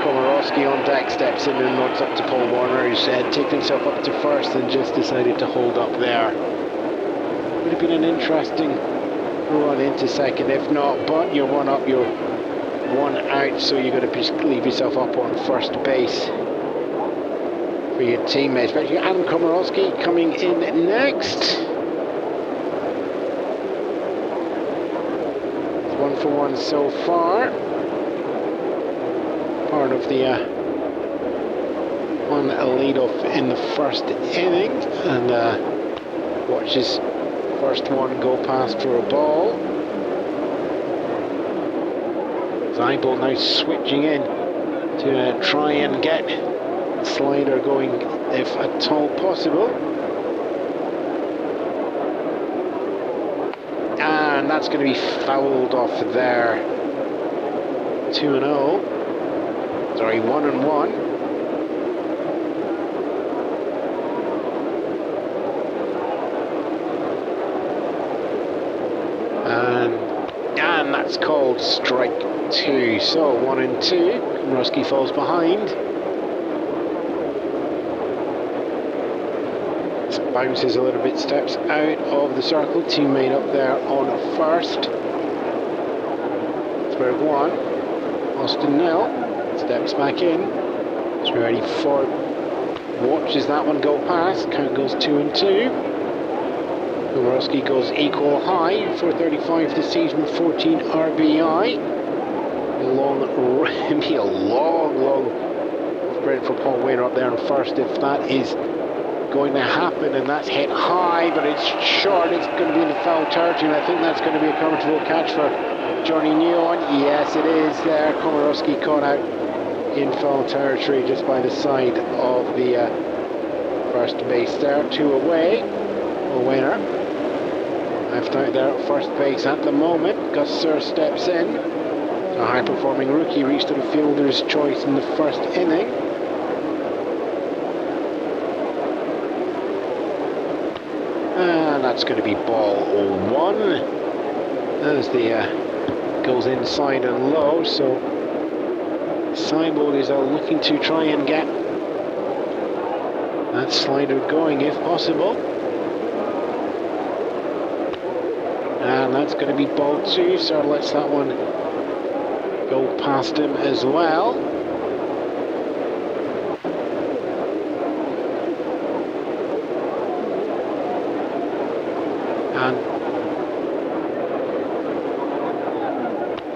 Komorowski on deck steps in and nods up to Paul Warner, who's taken himself up to first and just decided to hold up there. Would have been an interesting run into second if not, but you're one up, you're one out, so you've got to leave yourself up on first base for your teammates. Especially Adam Komorowski coming in next. It's 1 for 1 so far. Part of the one lead-off in the first inning, and watches first one go past for a ball. Zeibel now switching in to try and get slider going if at all possible. And that's going to be fouled off there. 2-0. Sorry, 1-1. And that's called strike 2. So 1-2. Komorowski falls behind. Bounces a little bit, steps out of the circle. Teammate up there on first. Pittsburgh 1. Austin 0. Steps back in. Is ready for. Watches that one go past. Count goes 2-2. Komorowski goes equal high, 435 this season, 14 RBI. Be a long sprint for Paul Wainer up there on first if that is going to happen, and that's hit high, but it's short. It's going to be in the foul territory, and I think that's going to be a comfortable catch for Johnny Ewan. Yes, it is there. Komorowski caught out in foul territory just by the side of the first base there. 2 away. Wainer left out there at first base at the moment. Gus Sir steps in. A high-performing rookie reached the fielder's choice in the first inning. And that's going to be ball 1. As the goes inside and low, so Seibel is looking to try and get that slider going if possible. And that's going to be ball 2, so lets that one go past him as well.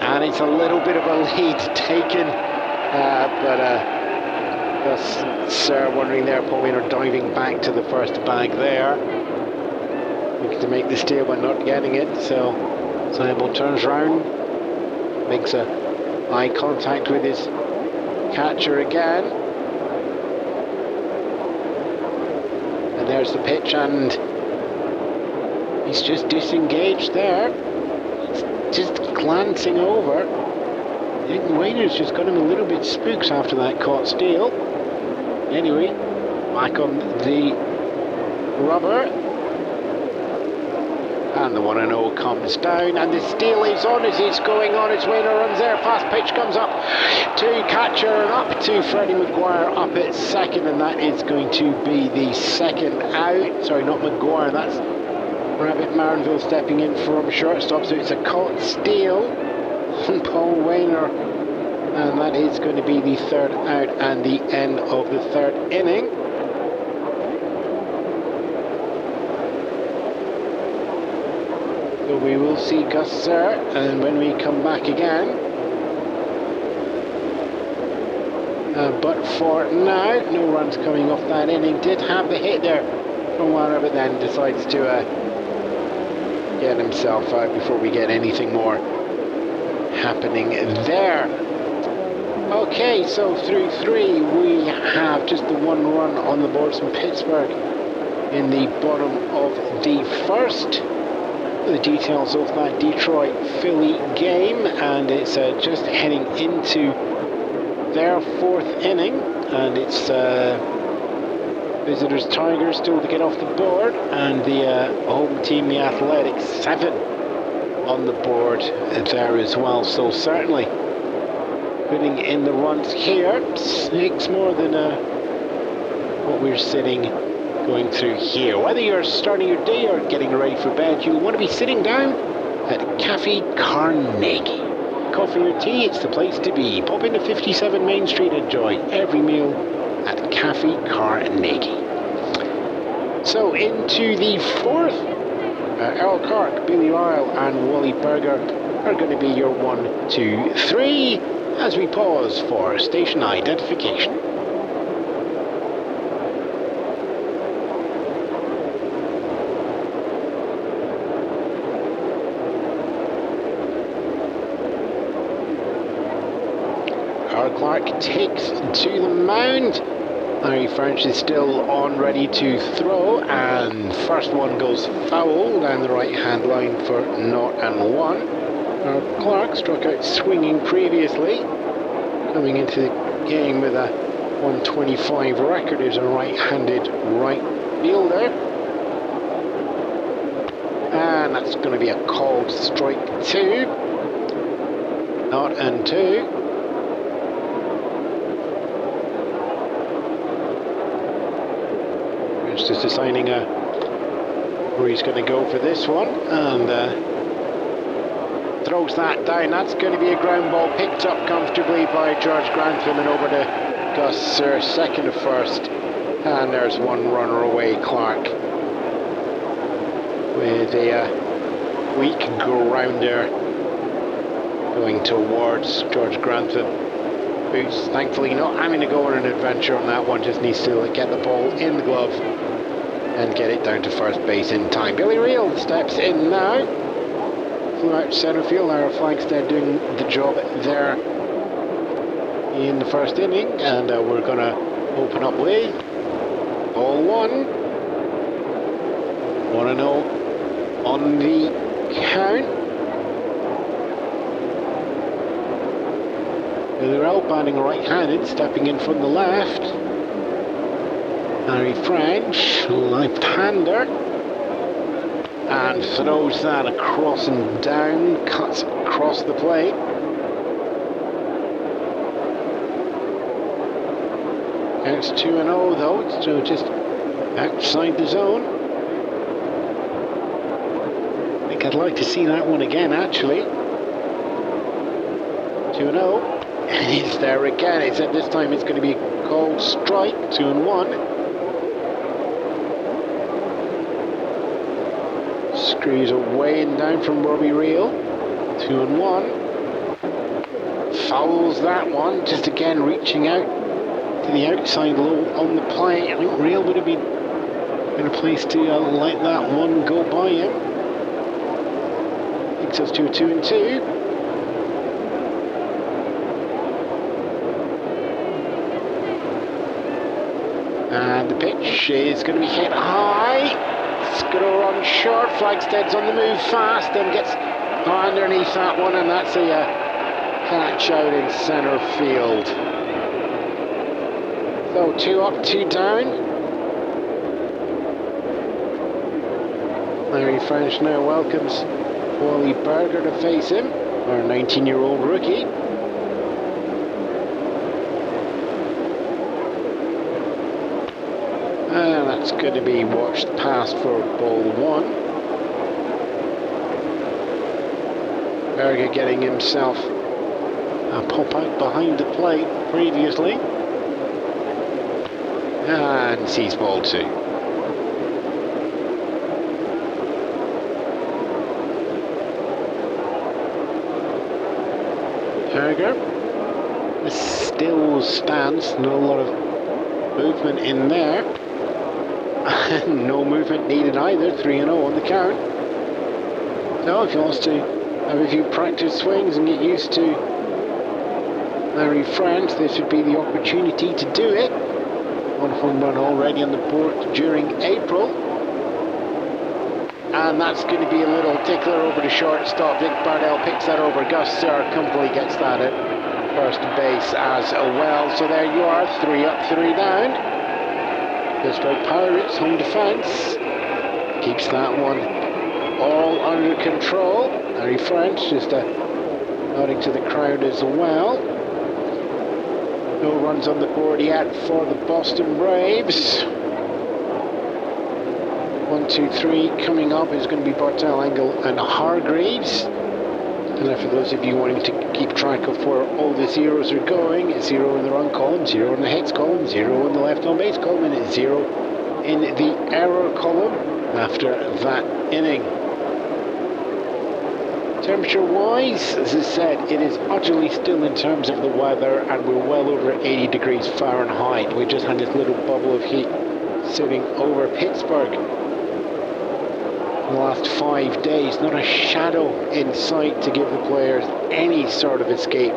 And it's a little bit of a lead taken, but Gus Sir wondering there, Paul Wainer diving back to the first bag there. Looking to make the steal but not getting it, so Seibel turns round, makes eye contact with his catcher again. And there's the pitch, and he's just disengaged there. It's just glancing over. I think Wainer's just got him a little bit spooks after that caught steal. Anyway, back on the rubber. And the 1-0 comes down, and the steal is on as it's going on. As Wainer runs there, fast pitch comes up to catcher and up to Freddie Maguire up at second, and that is going to be the second out. Sorry, not Maguire, that's Rabbit Marinville stepping in from shortstop, so it's a caught steal on Paul Wainer, and that is going to be the third out and the end of the third inning. So we will see gusts there, and when we come back again. But for now, no runs coming off that inning. Did have the hit there from Warner, but then decides to get himself out before we get anything more happening there. Okay, so through 3 we have just the 1 run on the boards from Pittsburgh in the bottom of the first. The details of that Detroit-Philly game, and it's just heading into their 4th inning, and it's visitors Tigers still to get off the board, and the home team, the Athletics, 7 on the board there as well. So certainly putting in the runs here, 6 more than what we're sitting going through here. Whether you're starting your day or getting ready for bed, you'll want to be sitting down at Cafe Carnegie. Coffee or tea, it's the place to be. Pop into 57 Main Street and enjoy every meal at Cafe Carnegie. So into the 4th, Earl Clark, Billy Lyle and Wally Berger are going to be your 1, 2, 3 as we pause for station identification. Clark takes to the mound. Larry French is still on, ready to throw, and first one goes foul down the right hand line for 0-1. Clark struck out swinging previously, coming into the game with a 125 record as a right-handed right fielder, and that's going to be a called strike 2. 0-2. Just deciding where he's going to go for this one, and throws that down. That's going to be a ground ball picked up comfortably by George Grantham, and over to Gus Sir, second to first, and there's 1 runner away. Clark with a weak grounder going towards George Grantham, who's thankfully not having to go on an adventure on that one, just needs to get the ball in the glove and get it down to first base in time. Billy Reel steps in now. Flew out centre field. Lara Flagstead doing the job there in the first inning, and we're going to open up with ball 1. 1-0 on the count. Billy Reel batting right-handed, stepping in from the left. Harry French, left-hander, and throws that across and down, cuts across the plate. It's 2-0 though, so just outside the zone. I think I'd like to see that one again, actually. 2-0, and it's there again, except this time it's going to be a called strike, 2-1. Screws away and down from Robbie Reel. 2-1. Fouls that one, just again reaching out to the outside low on the plate. I think Reel would have been in a place to let that one go by him. Takes us to a 2-2. And the pitch is going to be hit high. It's going to run short. Flagstead's on the move fast and gets underneath that one, and that's a catch out in centre field. So 2 up, 2 down. Larry French now welcomes Wally Berger to face him, our 19-year-old rookie. And that's going to be watched past for ball 1. Berger getting himself a pop out behind the plate previously. And sees ball 2. Herger. The still stance, not a lot of movement in there. No movement needed either, 3-0 on the count. So if he wants to have a few practice swings and get used to Larry France, this would be the opportunity to do it. One home run already on the board during April. And that's going to be a little tickler over the shortstop. Dick Bardell picks that over. Gus Sir comfortably gets that at first base as well. So there you are, 3 up, 3 down. Pittsburgh Pirates home defense keeps that one all under control. Larry French just nodding to the crowd as well. No runs on the board yet for the Boston Braves. 1, 2, 3 coming up is going to be Bartel, Engel and Hargreaves. And for those of you wanting to keep track of where all the zeros are going, it's 0 in the run column, 0 in the hits column, 0 in the left on base column, and it's 0 in the error column after that inning. Temperature wise, as I said, it is utterly still in terms of the weather, and we're well over 80 degrees Fahrenheit. We just had this little bubble of heat sitting over Pittsburgh in the last 5 days. Not a shadow in sight to give the players any sort of escape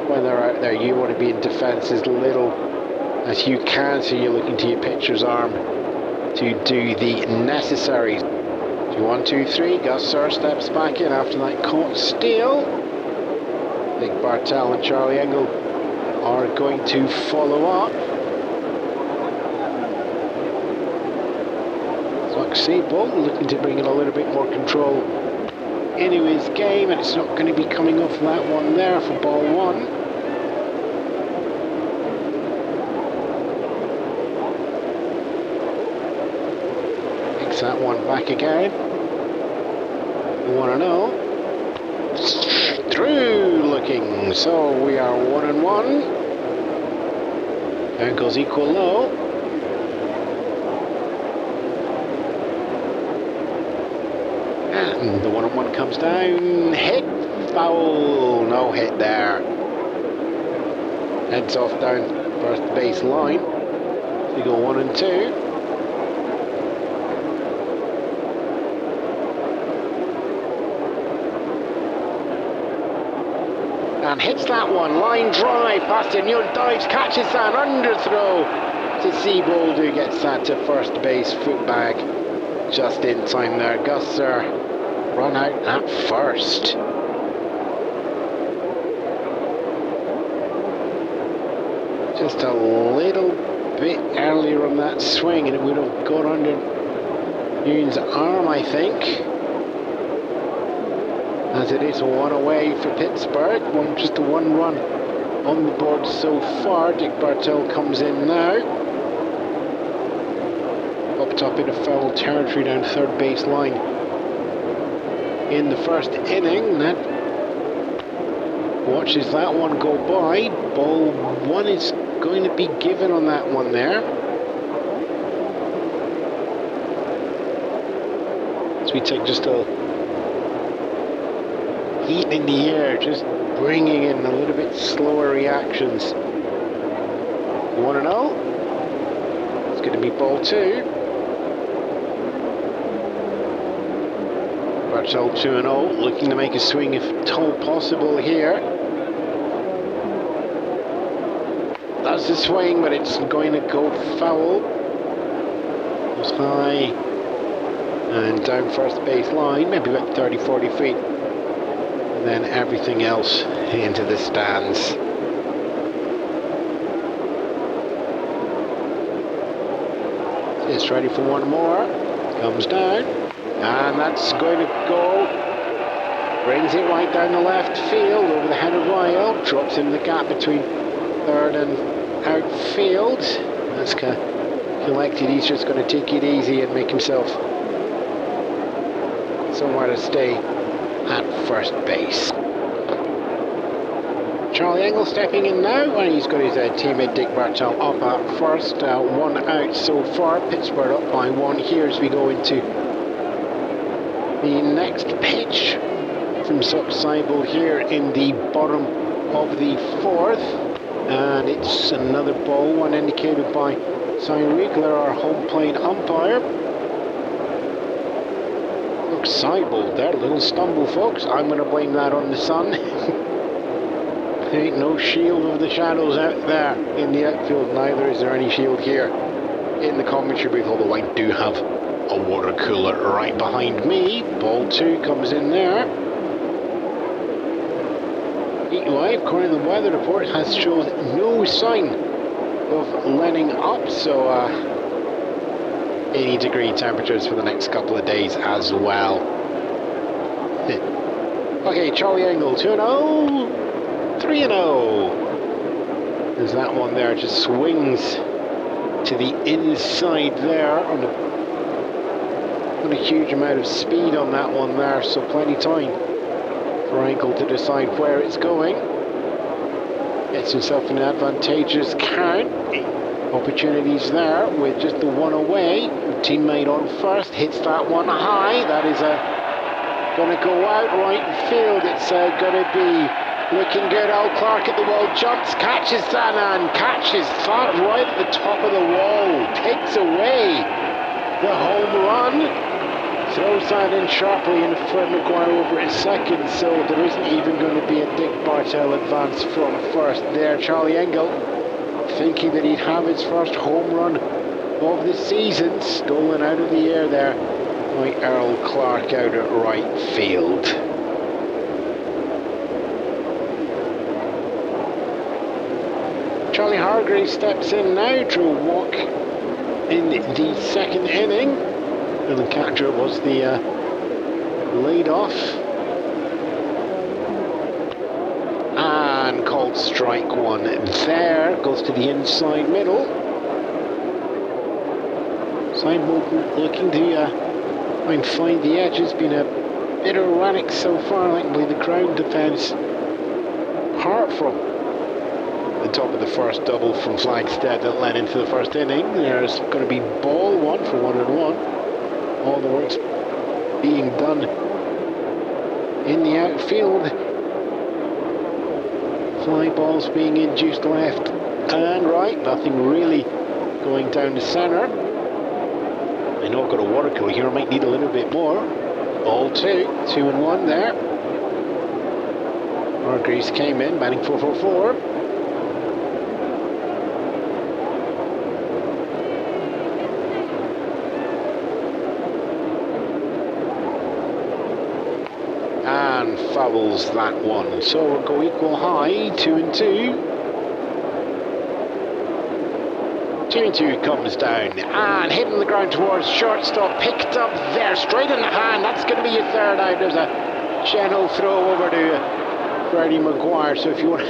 when they're out there. You want to be in defense as little as you can, so you're looking to your pitcher's arm to do the necessaries. 1, 2, 3, Gus Sir steps back in after that caught steal. Big Bartel and Charlie Engel are going to follow up. Zuck Sable looking to bring in a little bit more control into his game, and it's not going to be coming off that one there for ball 1. That one back again. 1-0. Through looking. So we are 1-1. Ankles equal low. And the 1-1 comes down. Hit. Foul. No hit there. Heads off down first base line. We go 1 and 2. And hits that one, line drive past him. Ewan dives, catches that underthrow to Seabold, who gets that to first base, foot bag just in time there. Gusser run out at first. Just a little bit earlier on that swing, and it would have gone under Ewan's arm, I think. As it is 1 away for Pittsburgh, just the 1 run on the board so far. Dick Bartel comes in now. Up top into foul territory down third base line in the first inning. That watches that one go by. Ball 1 is going to be given on that one there. As we take just a heat in the air, just bringing in a little bit slower reactions. 1-0. It's going to be ball 2. Bartel 2-0, looking to make a swing if at all possible here. That's the swing, but it's going to go foul. Goes high and down first base line, maybe about 30-40 feet. And then everything else into the stands. It's ready for one more. Comes down. And that's going to go. Brings it right down the left field over the head of Ryle. Drops in the gap between third and outfield. That's collected. He's just going to take it easy and make himself somewhere to stay at first base. Charlie Engel stepping in now, and he's got his teammate Dick Bartel up at first. 1 out so far. Pittsburgh up by 1 here as we go into the next pitch from Zuck Seibel here in the bottom of the fourth, and it's another ball one indicated by Simon Wiegler, our home plate umpire. Looks sideball there, a little stumble, folks. I'm going to blame that on the sun. There ain't no shield of the shadows out there in the outfield, neither is there any shield here in the commentary booth, although I do have a water cooler right behind me. Ball two comes in there. Heat wave, according to the weather report, has showed no sign of letting up, so 80-degree temperatures for the next couple of days as well. Okay, Charlie Engel, 2-0, 3-0. There's that one there, just swings to the inside there on a huge amount of speed on that one there, so plenty time for Engel to decide where it's going. Gets himself an advantageous count. Opportunities there with just the one away. Teammate on first, hits that one high. That is going to go out right in field. It's going to be looking good. Al Clark at the wall, jumps, catches that, and catches that right at the top of the wall. Takes away the home run. Throws that in sharply, and Fred McGuire over at second, so there isn't even going to be a Dick Bartell advance from first there. Charlie Engel, thinking that he'd have his first home run of the season, stolen out of the air there by Earl Clark out at right field. Charlie Hargrave steps in now, drew a walk in the second inning. And the catcher was the lead-off. And called strike one there. Goes to the inside middle. Sideball looking to find the edge. It's been a bit erratic so far. Likely the ground defence. Apart from the top of the first double from Flagstead that led into the first inning, there's going to be ball one for 1-1. All the work's being done in the outfield. Fly balls being induced left and right. Nothing really going down the centre. I know I've got a water cooler here. I might need a little bit more. Ball two. 2-1 there. Hargreaves came in, batting 4-4-4. And fouls that one, so we'll go equal high, 2-2. 2-2 comes down and hitting the ground towards shortstop, picked up there, straight in the hand. That's going to be your third out. There's a gentle throw over to Freddie McGuire, so if you want,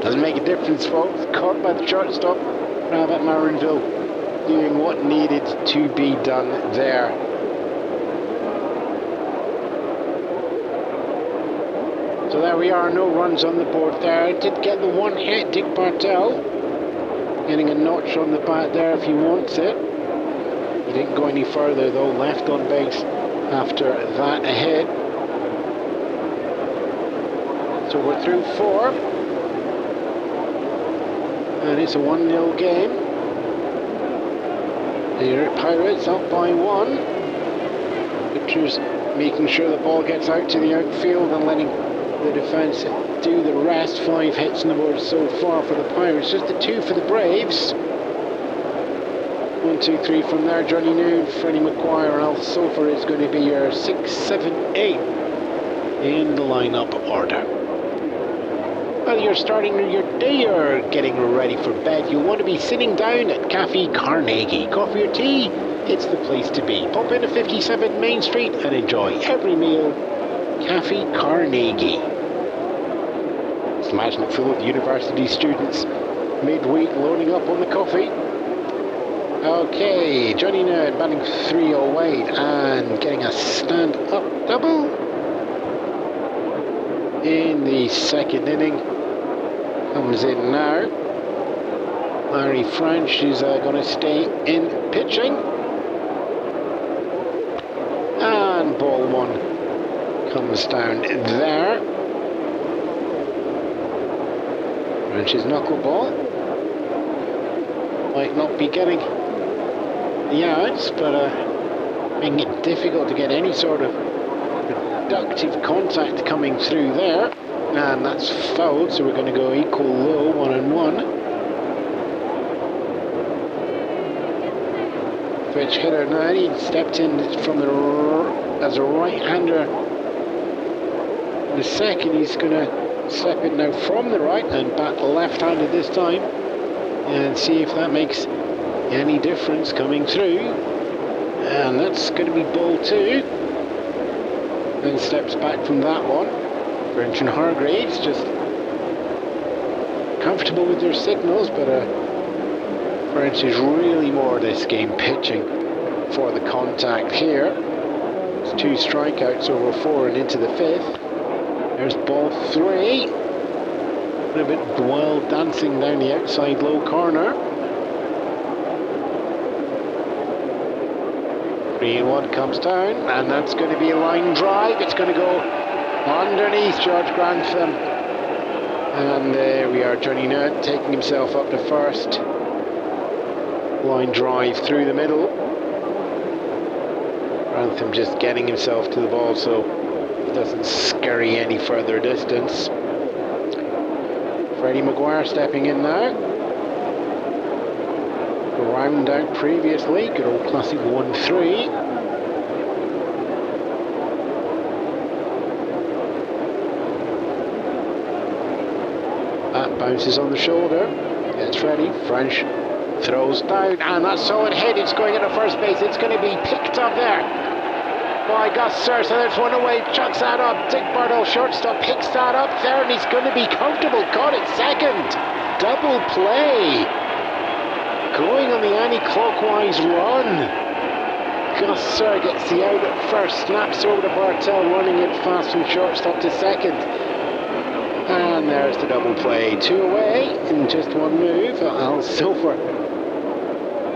doesn't make a difference, folks. Caught by the shortstop, Rabbit Marinville doing what needed to be done there. So there we are, no runs on the board there. Did get the one hit, Dick Bartell. Getting a notch on the bat there if he wants it. He didn't go any further though, left on base after that hit. So we're through 4. And it's a 1-0 game. The Pirates up by 1. Pitchers making sure the ball gets out to the outfield and letting the defence do the rest. 5 hits on the board so far for the Pirates, just the 2 for the Braves. 1, 2, 3 from there. Johnny Noon, Freddie McGuire, Al Sofer is going to be your 6, 7, 8 in the lineup order. Whether you're starting your day or getting ready for bed, you want to be sitting down at Cafe Carnegie. Coffee or tea, it's the place to be. Pop into 57 Main Street and enjoy every meal. Cafe Carnegie. Imagine it full of university students midweek loading up on the coffee. Okay, Johnny Nerd batting 3-0 and getting a stand-up double in the second inning. Comes in now. Larry French is going to stay in pitching. And ball one comes down there. French's knuckleball. Might not be getting the outs, but making it difficult to get any sort of productive contact coming through there. And that's fouled, so we're going to go equal low, 1-1. Switch hitter now, he stepped in from as a right-hander. In a second, he's going to step in now from the right and bat left-handed this time. And see if that makes any difference coming through. And that's going to be ball 2. Then steps back from that one. French and Hargreaves just comfortable with their signals, but French is really more this game pitching for the contact here. It's 2 strikeouts over 4 and into the 5th. There's ball 3. A little bit wild dancing down the outside low corner. 3-1 comes down, and that's going to be a line drive. It's going to go underneath George Grantham. And there we are, Johnny Nutt taking himself up to first. Line drive through the middle. Grantham just getting himself to the ball so it doesn't scurry any further distance. Freddie Maguire stepping in now. Round out previously, good old classic 1-3. That bounces on the shoulder. Gets ready. French throws down, and that's solid hit. It's going into first base. It's going to be picked up there by Gus Sir. So there's one away. Chucks that up. Dick Bartle, shortstop, picks that up there, and he's going to be comfortable. Caught it second. Double play. Going on the anti-clockwise run. Gus Sir gets the out at first, snaps over to Bartel, running it fast from shortstop to second. And there's the double play. 2 away in just 1 move. Al Silver.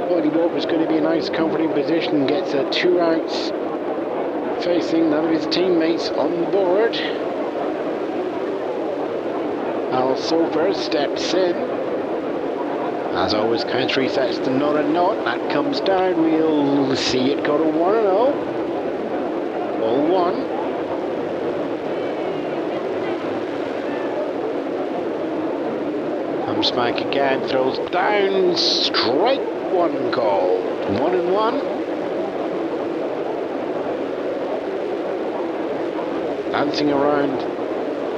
Body Bob is going to be a nice comforting position. Gets 2 outs, facing none of his teammates on the board. Al Silver steps in. As always, counts resets to 0-0. That comes down. We'll see it go to 1-0. 0-1. Comes back again, throws down. Strike 1 called. 1-1. Dancing around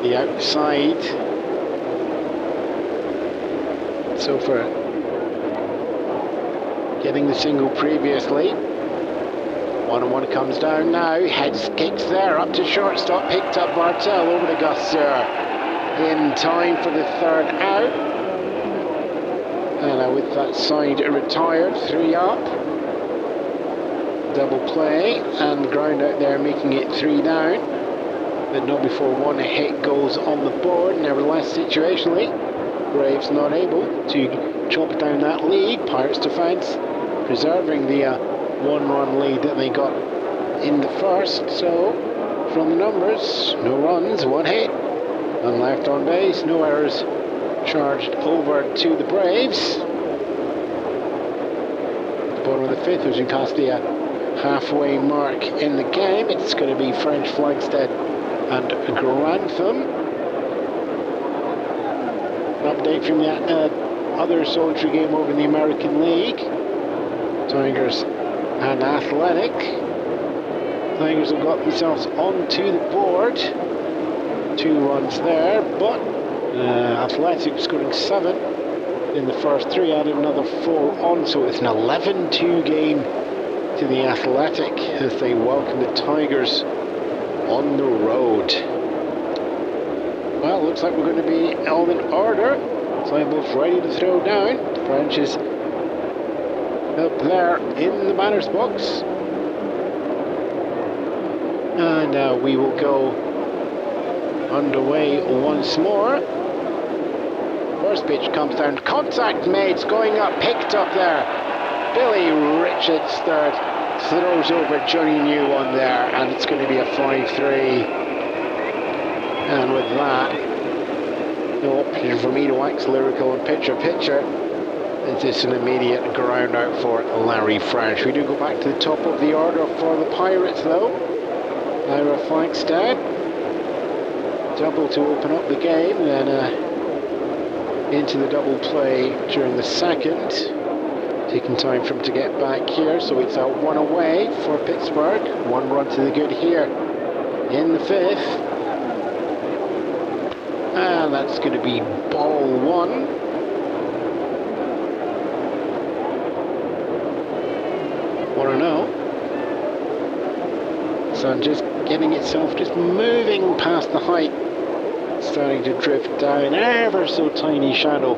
the outside. So for getting the single previously. 1-1 comes down now. Heads kicks there up to shortstop. Picked up Bartel over to Gus Sir. In time for the 3rd out. And with that side retired, 3 up. Double play and ground out there, making it 3 down. But not before 1 hit goes on the board. Nevertheless, situationally, Braves not able to chop down that lead. Pirates defence preserving the 1-run lead that they got in the first. So, from the numbers, no runs, 1 hit, and left on base, no errors charged over to the Braves. At the bottom of the 5th, as we pass the halfway mark in the game, it's going to be French, Flagstead and Grantham. An update from the other solitary game over in the American League. Tigers and Athletic. Tigers have got themselves onto the board. 2 runs there, but Athletic scoring 7 in the first 3, added another 4 on, so it's an 11-2 game to the Athletic as they welcome the Tigers on the road. Well, looks like we're going to be all in order. Both ready to throw down. French is up there in the batter's box. And now we will go underway once more. First pitch comes down. Contact made. It's going up. Picked up there. Billy Richards third. Throws over Johnny Ewan there. And it's going to be a 5-3. And with that, No option for me to wax lyrical and picture. It's just an immediate ground out for Larry French. We do go back to the top of the order for the Pirates though. Ira Flagstad. Double to open up the game, then into the double play during the second. Taking time for him to get back here, so it's out one away for Pittsburgh. 1 run to the good here in the 5th. And that's going to be ball 1. What a no. Sun just getting itself, just moving past the height. Starting to drift down, ever so tiny shadow.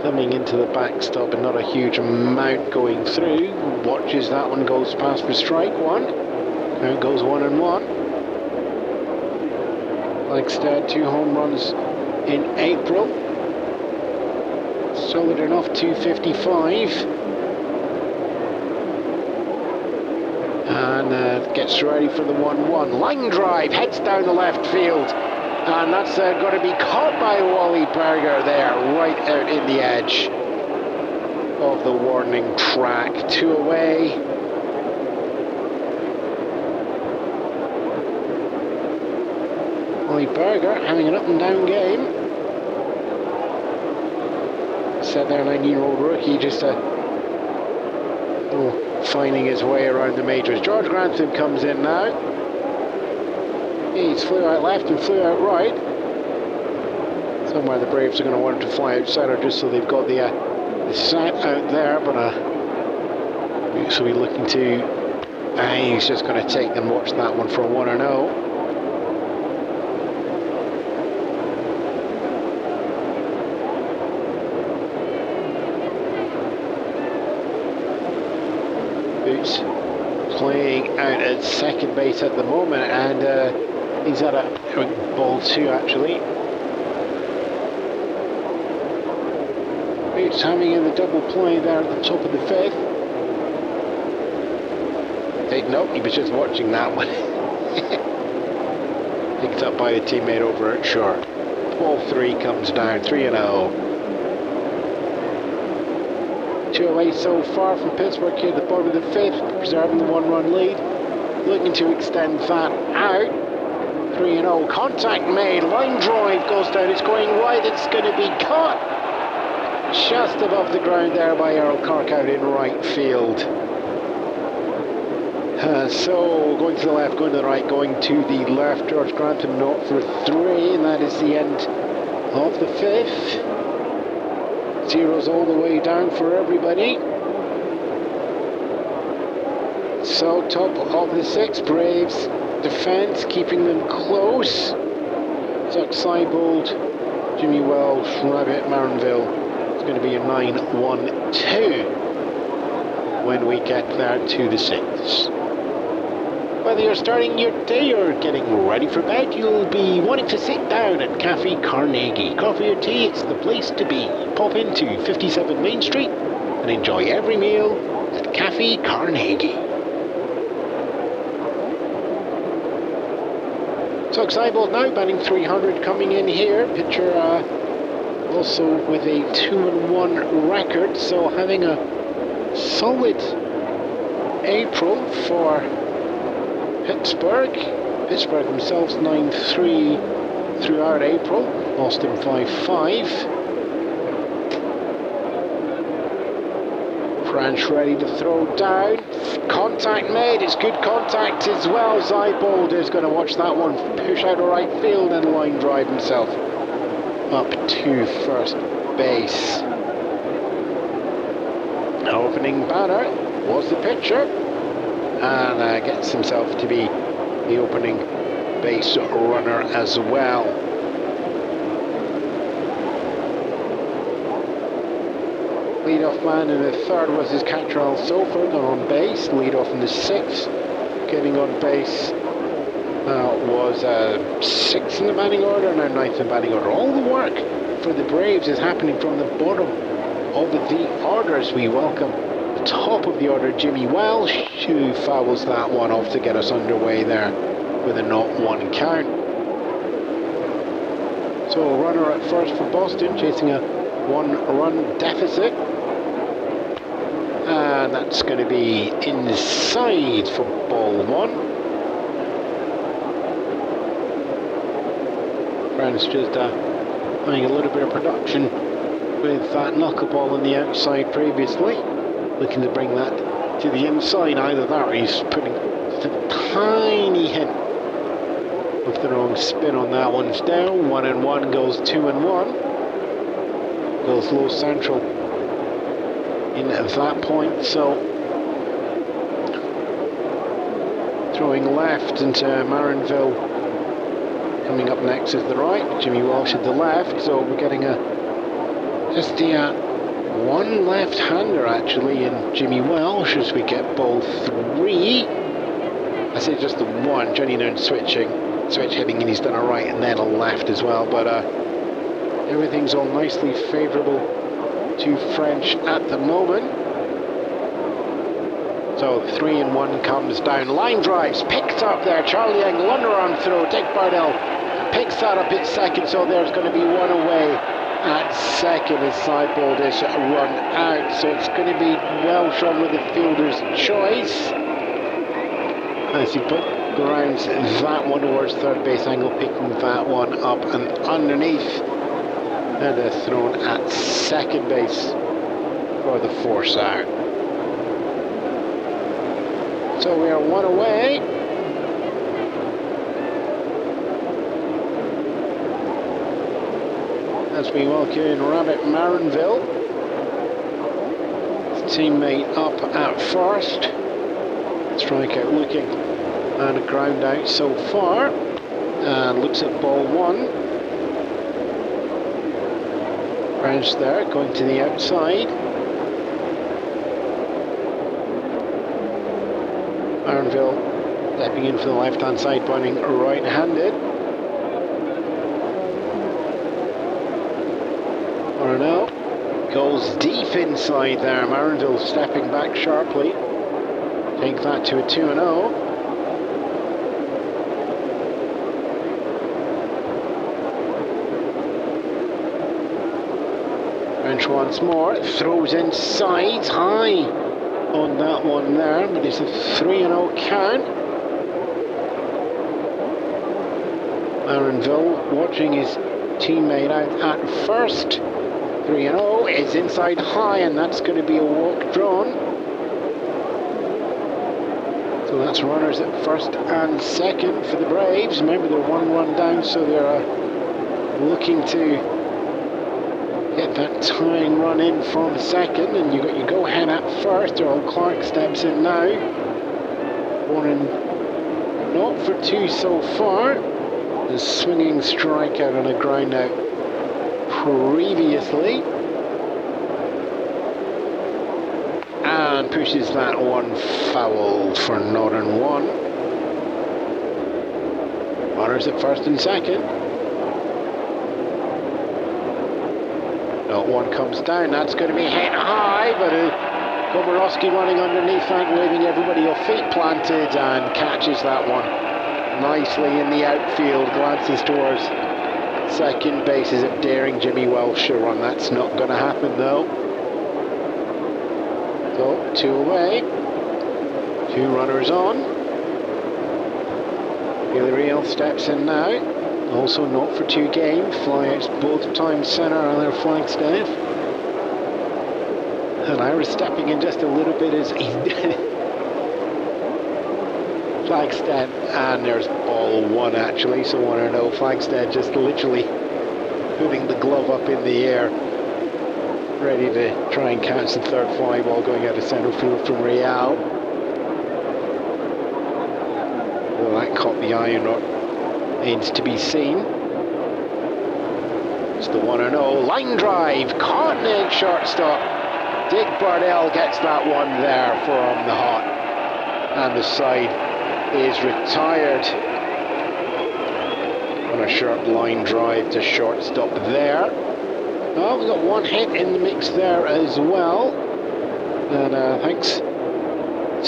Coming into the backstop and not a huge amount going through. Watches that one goes past for strike 1. Now it goes 1-1. Flagstad 2 home runs in April. Solid enough, 255. And gets ready for the 1-1. Line drive, heads down the left field. And that's going to be caught by Wally Berger there, right out in the edge of the warning track. 2 away. Wally Berger having an up and down game. Said there, 19-year-old rookie, just finding his way around the majors. George Grantham comes in now. He's flew out left and flew out right. Somewhere the Braves are going to want him to fly outside, or just so they've got the set out there. But so we're looking to. He's just going to take and watch that one for a 1-0. Boots playing out at second base at the moment, and he's at a ball 2 actually. Boots having in the double play there at the top of the 5th. Nope, he was just watching that one. Picked up by the teammate over at short. Ball 3 comes down, 3-0. 2 away so far from Pittsburgh here at the bottom of the 5th, preserving the 1-run lead. Looking to extend that out. 3-0, contact made, line drive goes down, it's going right, it's going to be caught just above the ground there by Earl Carkout in right field. So going to the left, going to the right, going to the left. George Grantham not for 3, and that is the end of the 5th. Zeros all the way down for everybody. So top of the 6th, Braves defense, keeping them close. Zuck Seibold, Jimmy Wells, Rabbit Marinville. It's going to be a 9-1-2 when we get there to the 6th. Whether you're starting your day or getting ready for bed, you'll be wanting to sit down at Cafe Carnegie. Coffee or tea, it's the place to be. Pop into 57 Main Street and enjoy every meal at Cafe Carnegie. So Seibold now batting 300 coming in here. Pitcher also with a 2-1 record, so having a solid April for Pittsburgh. Pittsburgh themselves 9-3 throughout April. Lost him 5-5. French ready to throw down. Contact made. It's good contact as well. Seibold is going to watch that one push out to right field and line drive himself up to first base. Opening batter was the pitcher, and gets himself to be the opening base runner as well. Leadoff man in the 3rd was his catcher Al Silford on base. Leadoff in the 6th. Getting on base was 6th in the batting order, now 9th in the batting order. All the work for the Braves is happening from the bottom of the orders. We welcome the top of the order, Jimmy Welsh, who fouls that one off to get us underway there with a 0-1 count. So a runner at first for Boston, chasing a 1-run deficit. And that's going to be inside for ball 1. Brown's just having a little bit of production with that knuckleball on the outside previously. Looking to bring that to the inside. Either that or he's putting just a tiny hint of the wrong spin on that. One's down, 1-1, goes 2-1. Goes low central in at that point, so throwing left into Marinville. Coming up next is the right, Jimmy Walsh at the left, so we're getting just the one left-hander actually in Jimmy Welsh as we get ball 3. I say just the one. Johnny Noon switch hitting, and he's done a right and then a left as well, but everything's all nicely favourable to French at the moment. So 3-1 comes down. Line drives picked up there. Charlie Engle under on throw. Dick Bardell picks that up at second, so there's going to be one away at second as sideball dish run out. So it's going to be Welsh on with the fielder's choice as he grounds that one towards third base. Engle picking that one up and underneath, and thrown at second base for the force out. So we are one away. As we welcome in Rabbit Marinville, his teammate up at first. Strikeout looking and a ground out so far, and looks at ball 1. Branch there, going to the outside. Marinville stepping in for the left-hand side, pointing right-handed. Arnell goes deep inside there. Marinville stepping back sharply. Take that to a 2-0. French once more, throws inside, high on that one there, but it's a 3-0 count. Marinville watching his teammate out at first. 3-0 is inside high, and that's going to be a walk drawn. So that's runners at first and second for the Braves. Remember, they're 1-run down, so they're looking to get that tying run in from second, and you got your go ahead at first. Earl Clark steps in now. 1-0 for 2 so far. The swinging strikeout on a ground out previously, and pushes that one foul for 0-1. Runners at first and second. 0-1 comes down, that's going to be hit high, but Komorowski running underneath that, waving everybody off, feet planted, and catches that one nicely in the outfield. Glances towards second base as if daring Jimmy Welsh a run. That's not going to happen though. So 2 away, 2 runners on. Villarreal steps in now. Also 0 for 2 game. Flyouts both times center on their Flagstaff. And Ira stepping in just a little bit as he Flagstead, and there's ball 1 actually, so 1-0. Flagstead just literally putting the glove up in the air, ready to try and catch the third fly ball going out of centre field from Real. Well, that caught the eye or not needs to be seen. It's the 1-0 line drive, caught in shortstop. Dick Bardell gets that one there from the hot, and the side is retired on a sharp line drive to shortstop there. Well, we've got 1 hit in the mix there as well, and thanks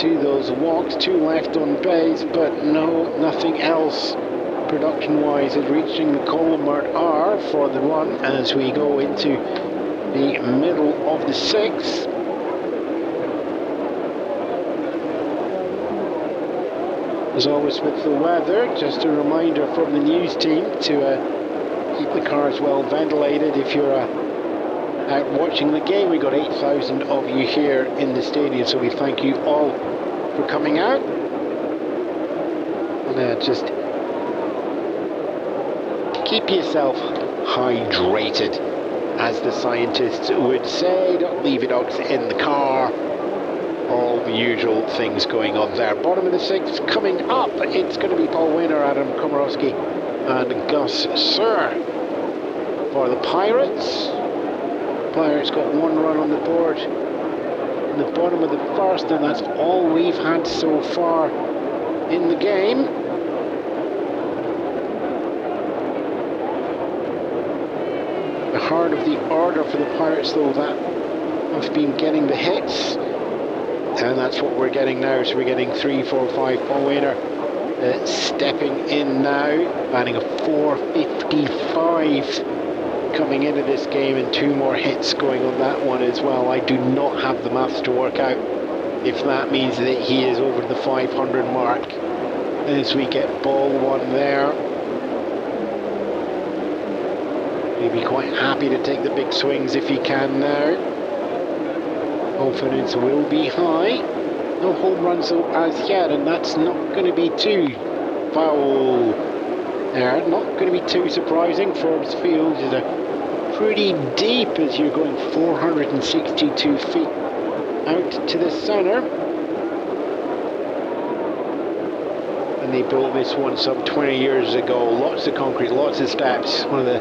to those walks, 2 left on base, but nothing else production-wise is reaching the column mark R for the run as we go into the middle of the 6th. As always with the weather, just a reminder from the news team to keep the cars well ventilated if you're out watching the game. We got 8,000 of you here in the stadium, so we thank you all for coming out. And just keep yourself hydrated, as the scientists would say. Don't leave your dogs in the car. All the usual things going on there. Bottom of the 6th coming up. It's going to be Paul Wainer, Adam Komorowski and Gus Sir for the Pirates. Pirates got 1 run on the board in the bottom of the 1st, and that's all we've had so far in the game. The heart of the order for the Pirates, though, that have been getting the hits, and that's what we're getting now. So we're getting 3, 4, 5. Paul Wainer stepping in now, batting a .455 coming into this game, and 2 more hits going on that one as well. I do not have the maths to work out if that means that he is over the 500 mark as we get ball 1 there. He'll be quite happy to take the big swings if he can now. Confidence will be high. No home runs though as yet, and that's not going to be too foul there. Not going to be too surprising. Forbes Field is pretty deep as you're going 462 feet out to the centre. And they built this one some 20 years ago. Lots of concrete, lots of steps. One of the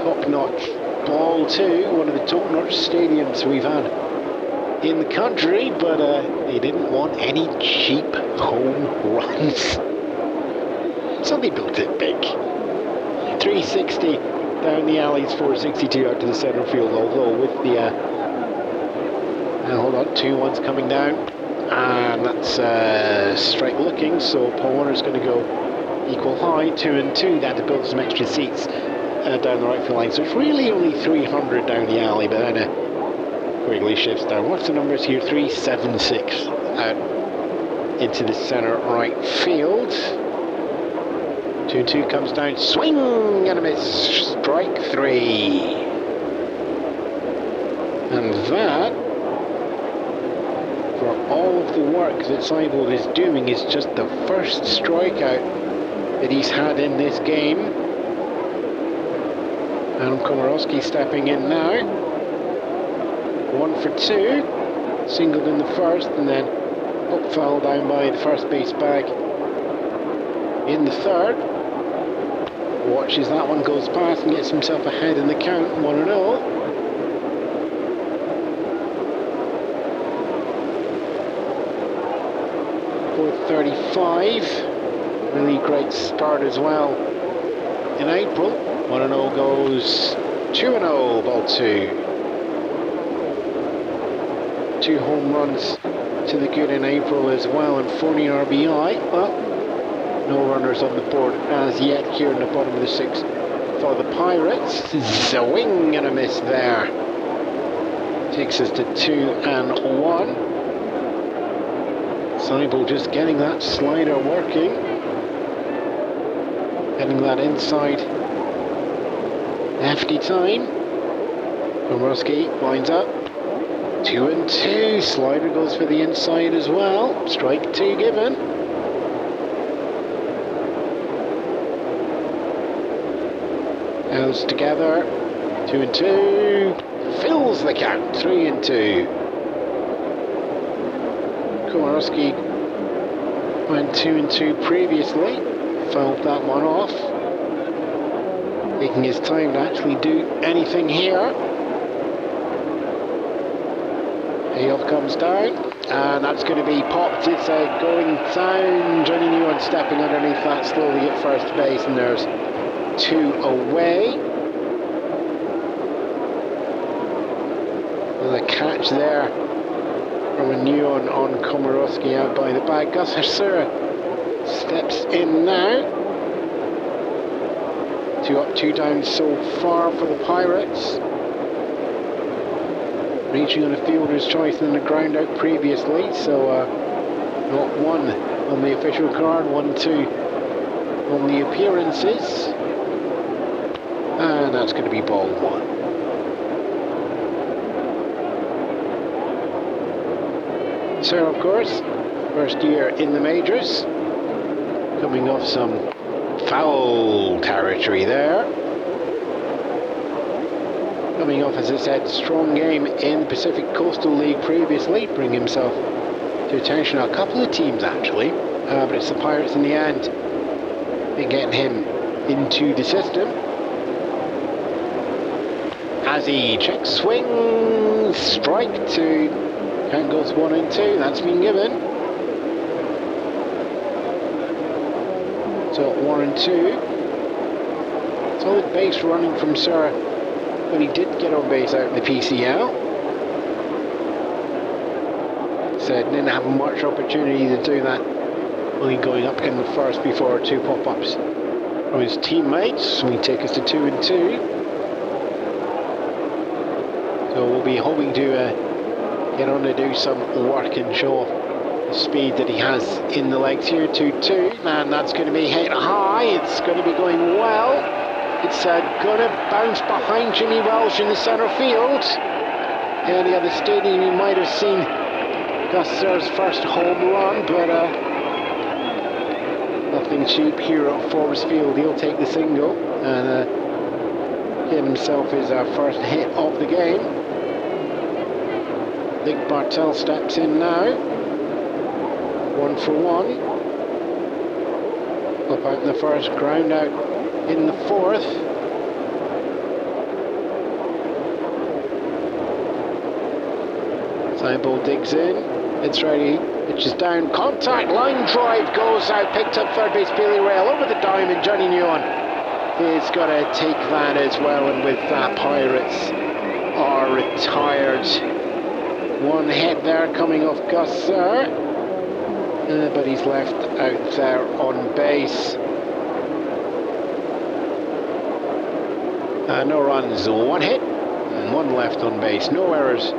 top-notch ball too. One of the top-notch stadiums we've had in the country, but they didn't want any cheap home runs. So they built it big. 360 down the alleys, 462 out to the centre field, although with the hold on, 2-1's coming down, and that's strike looking, so Paul Warner's going to go equal high, 2-2. That to build some extra seats down the right field line, so it's really only 300 down the alley, but then quickly shifts down. What's the numbers here? 376 out into the centre right field. 2-2 comes down, swing and a miss, strike 3. And that, for all of the work that Seibold is doing, is just the first strikeout that he's had in this game. Adam Komorowski stepping in now. 1 for 2, singled in the 1st, and then up foul down by the first base bag in the 3rd. Watches that one, goes past and gets himself ahead in the count, 1-0. .435, really great start as well in April. 1-0 goes 2-0, ball 2. 2 home runs to the good in April as well, and 40 RBI. Well, no runners on the board as yet here in the bottom of the 6th for the Pirates. Swing and a miss there. Takes us to 2-1. Seibold just getting that slider working. Getting that inside lefty time. Komorowski lines up. 2-2, slider goes for the inside as well. Strike 2 given. Hands together. 2-2. Fills the count. 3-2. Komorowski went 2-2 previously. Fouled that one off. Taking his time to actually do anything here. Payoff comes down, and that's going to be popped. It's going down. Johnny Ewan stepping underneath that slowly at first base, and there's 2 away. And a catch there from a Ewan on Komorowski out by the bag. Gus Hasura steps in now. 2 up, 2 down so far for the Pirates. Reaching on a fielder's choice and a ground out previously, so not 1 on the official card, 1-2 on the appearances. And that's going to be ball 1. Sir, of course, first year in the majors, coming off some foul territory there. Coming off, as I said, strong game in the Pacific Coastal League previously, bring himself to attention a couple of teams actually, but it's the Pirates in the end in getting him into the system. As he checks swing, strike 2, count goes 1 and 2, that's been given. So 1 and 2. Solid base running from Sir when he did get on base out in the PCL. Said didn't have much opportunity to do that, only going up in the first before 2 pop-ups from his teammates. We take us to 2 and 2. So we'll be hoping to get on to do some work and show the speed that he has in the legs here. 2-2, and that's going to be hit high. It's going to be going well. It's going to bounce behind Jimmy Welsh in the centre field. Any other stadium you might have seen Gus Sir's first home run, but nothing cheap here at Forbes Field. He'll take the single and get himself his first hit of the game. Nick Bartel steps in now. 1 for 1. Up out in the first, ground out in the fourth. Sideball digs in. It's ready. Pitches down. Contact. Line drive goes out. Picked up third base Billy Rail over the diamond. Johnny Ewan is going to take that as well. And with that, Pirates are retired. 1 hit there coming off Gus Sir. But he's left out there on base. No runs, 1 hit, and 1 left on base. No errors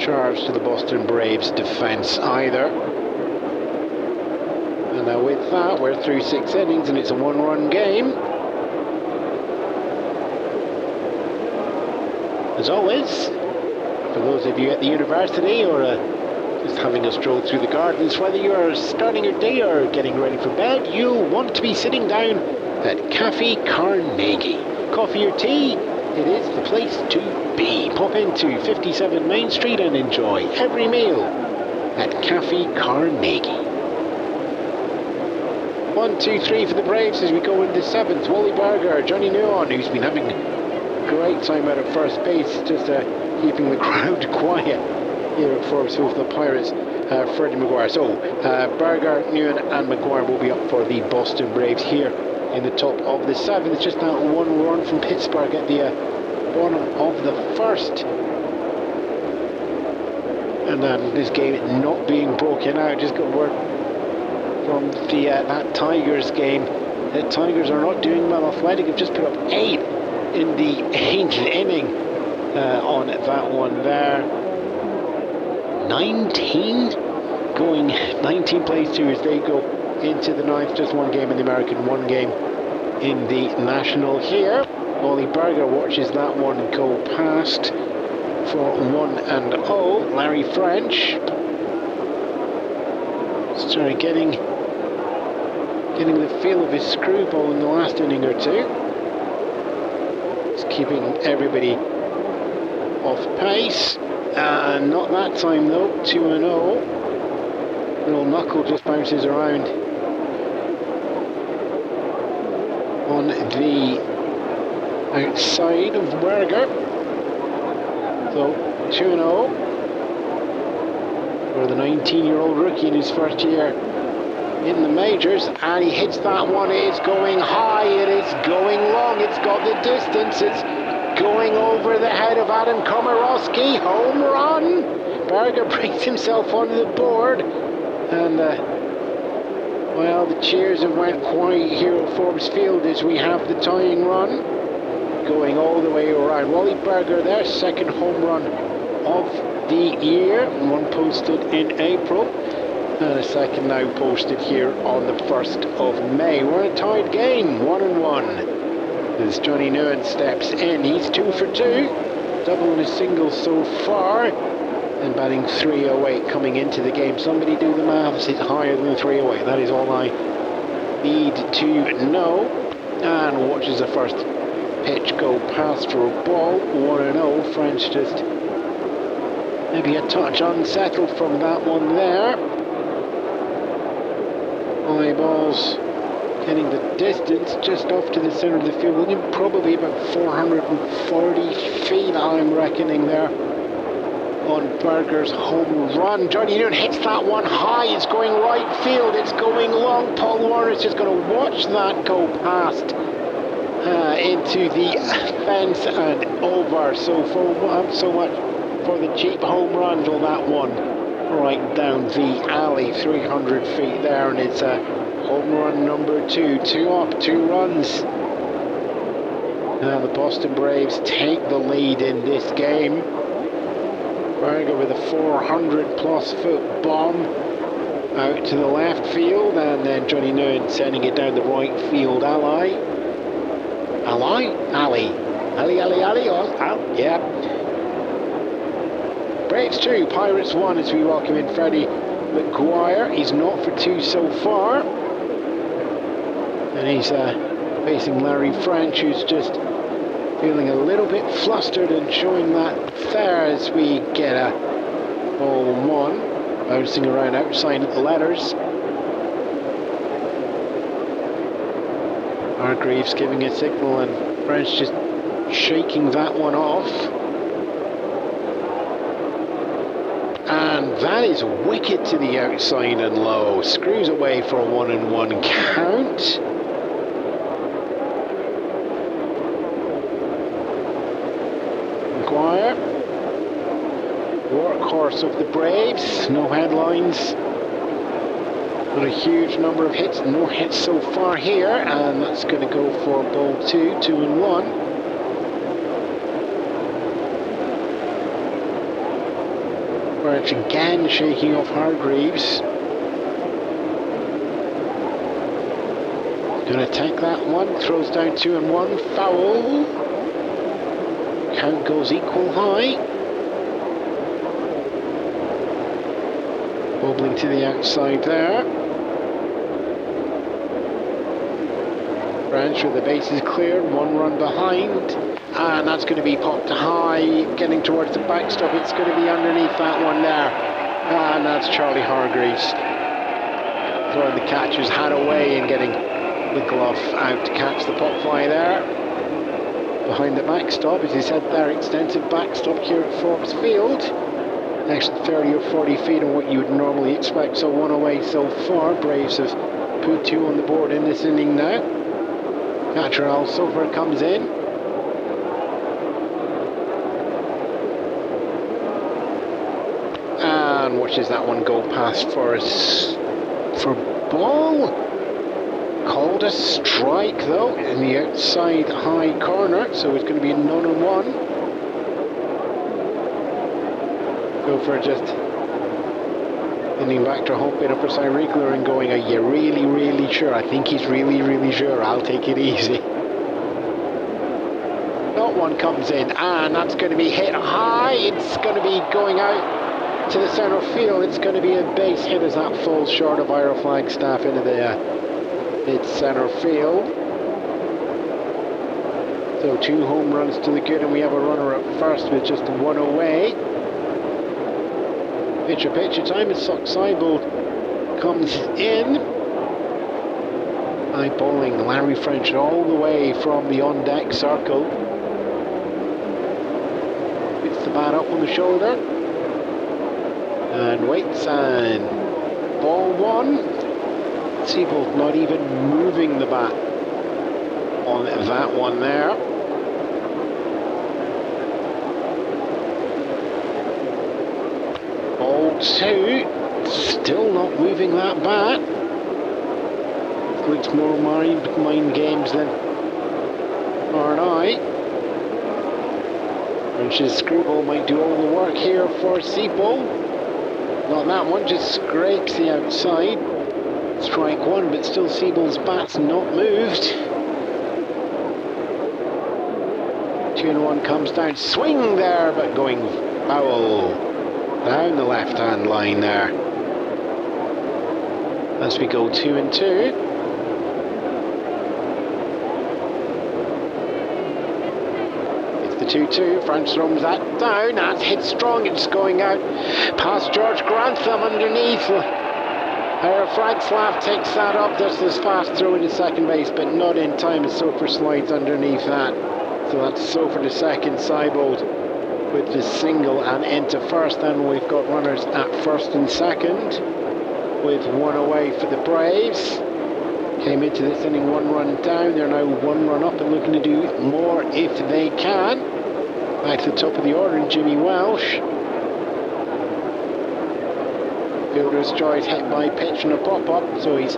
charged to the Boston Braves defense either. And now with that, we're through 6 innings, and it's a 1-run game. As always, for those of you at the university or just having a stroll through the gardens, whether you're starting your day or getting ready for bed, you'll want to be sitting down at Cafe Carnegie. Coffee or tea, it is the place to be. Pop into 57 Main Street and enjoy every meal at Cafe Carnegie. 1, 2, 3 for the Braves as we go into the 7th. Wally Berger, Johnny Ewan, who's been having a great time out at first base, just keeping the crowd quiet here at Forbes Field for the Pirates. Freddie Maguire. So Berger, Ewan and Maguire will be up for the Boston Braves here in the top of the 7th. Just now 1 run from Pittsburgh at the bottom of the first. And this game not being broken out. Just got word from the that Tigers game. The Tigers are not doing well. Athletic have just put up 8 in the 8th inning on that one there. 19 plays 2 as they go into the 9th. Just 1 game in the American, 1 game in the National here. Wally Berger watches that one go past for 1-0. Larry French started getting the feel of his screwball in the last inning or 2. It's keeping everybody off pace. Not that time though. 2-0. Little knuckle just bounces around on the outside of Berger. So 2-0 for the 19-year-old rookie in his first year in the majors, and he hits that one. It is going high, it is going long, it's got the distance, it's going over the head of Adam Komorowski. Home run! Berger brings himself onto the board, and Well, the cheers have went quiet here at Forbes Field as we have the tying run going all the way around. Wally Berger, their second home run of the year, one posted in April and a second now posted here on the 1st of May. We're in a tied game, 1-1. As Johnny Ewan steps in, he's 2 for 2, double and a single so far, and batting 308 coming into the game. Somebody do the maths, it's higher than 308, that is all I need to know. And watches the first pitch go past for a ball, 1-0. French just maybe a touch unsettled from that one there. High balls getting the distance just off to the centre of the field, within probably about 440 feet, I'm reckoning there, on Berger's home run. Johnny Ewan hits that one high, it's going right field, it's going long. Paul Warner's just going to watch that go past into the fence and over. So much for the cheap home runs on that one, right down the alley, 300 feet there, and it's a home run number 2, 2 up, 2 runs. Now the Boston Braves take the lead in this game. Berger with a 400 plus foot bomb out to the left field, and then Johnny Ewan sending it down the right field alley. Yeah. Braves 2, Pirates 1 as we welcome in Freddie McGuire. He's 0 for 2 so far. And he's facing Larry French, who's just feeling a little bit flustered and showing that there as we get a ball 1, bouncing around outside of the letters. Hargreaves giving a signal and French just shaking that one off. And that is wicked to the outside and low. Screws away for a 1-1 count. McGuire, workhorse of the Braves, no headlines. Not a huge number of hits, no hits so far here, and that's going to go for ball 2, 2-1. French again shaking off Hargreaves. Going to take that one, throws down 2-1, foul. Count goes equal high. Wobbling to the outside there. French with the bases cleared, 1 run behind. And that's going to be popped high, getting towards the backstop. It's going to be underneath that one there. And that's Charlie Hargreaves throwing the catcher's hat away and getting the glove out to catch the pop fly there. Behind the backstop, as he said there, extensive backstop here at Forbes Field. Next 30 or 40 feet on what you would normally expect. So 1 away so far. Braves have put 2 on the board in this inning now. Catcher Al Sofer comes in. And watches that one go past for ball. Called a strike though in the outside high corner, so it's going to be a 0-1. Go for just leaning back to Hope in upper side Riegler and going, are you really, really sure? I think he's really, really sure. I'll take it easy. That one comes in, and that's going to be hit high. It's going to be going out to the centre field. It's going to be a base hit as that falls short of Ira Flagstaff into the mid-centre field. So 2 home runs to the good, and we have a runner at first with just 1 away. Pitcher time as Seibold comes in. High bowling Larry French all the way from the on-deck circle. Puts the bat up on the shoulder and waits, and ball 1. Seibold not even moving the bat on that one there. Ball 2, still not moving that bat. looks more mind games than R&I. French's screwball might do all the work here for Seabull. Not that one, just scrapes the outside. Strike one, but still Seabull's bat's not moved. 2-1 comes down, swing there, but going foul. Down the left-hand line there. As we go 2-2. It's the 2-2. French throws that down. That's hit strong. It's going out past George Grantham underneath. Flagstaff takes that up. That's this fast throw into second base, but not in time as Sofer slides underneath that. So that's Sofer to second, Seibold with the single and into first. And we've got runners at first and second with one away for the Braves. Came into this inning 1 run down. They're now 1 run up and looking to do more if they can. Back to the top of the order in Jimmy Welsh. Fielder's choice, hit by pitch and a pop-up, so he's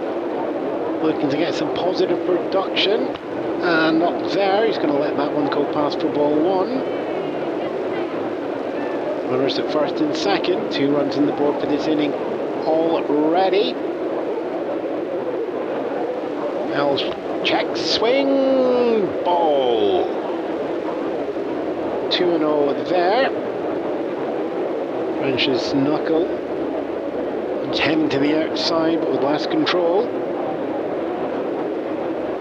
looking to get some positive production. And not there, he's going to let that one go past for ball 1. Runners at first and second, 2 runs on the board for this inning already. Welsh check, swing, ball. 2-0 there. French's knuckle. It's hemmed to the outside, but with less control.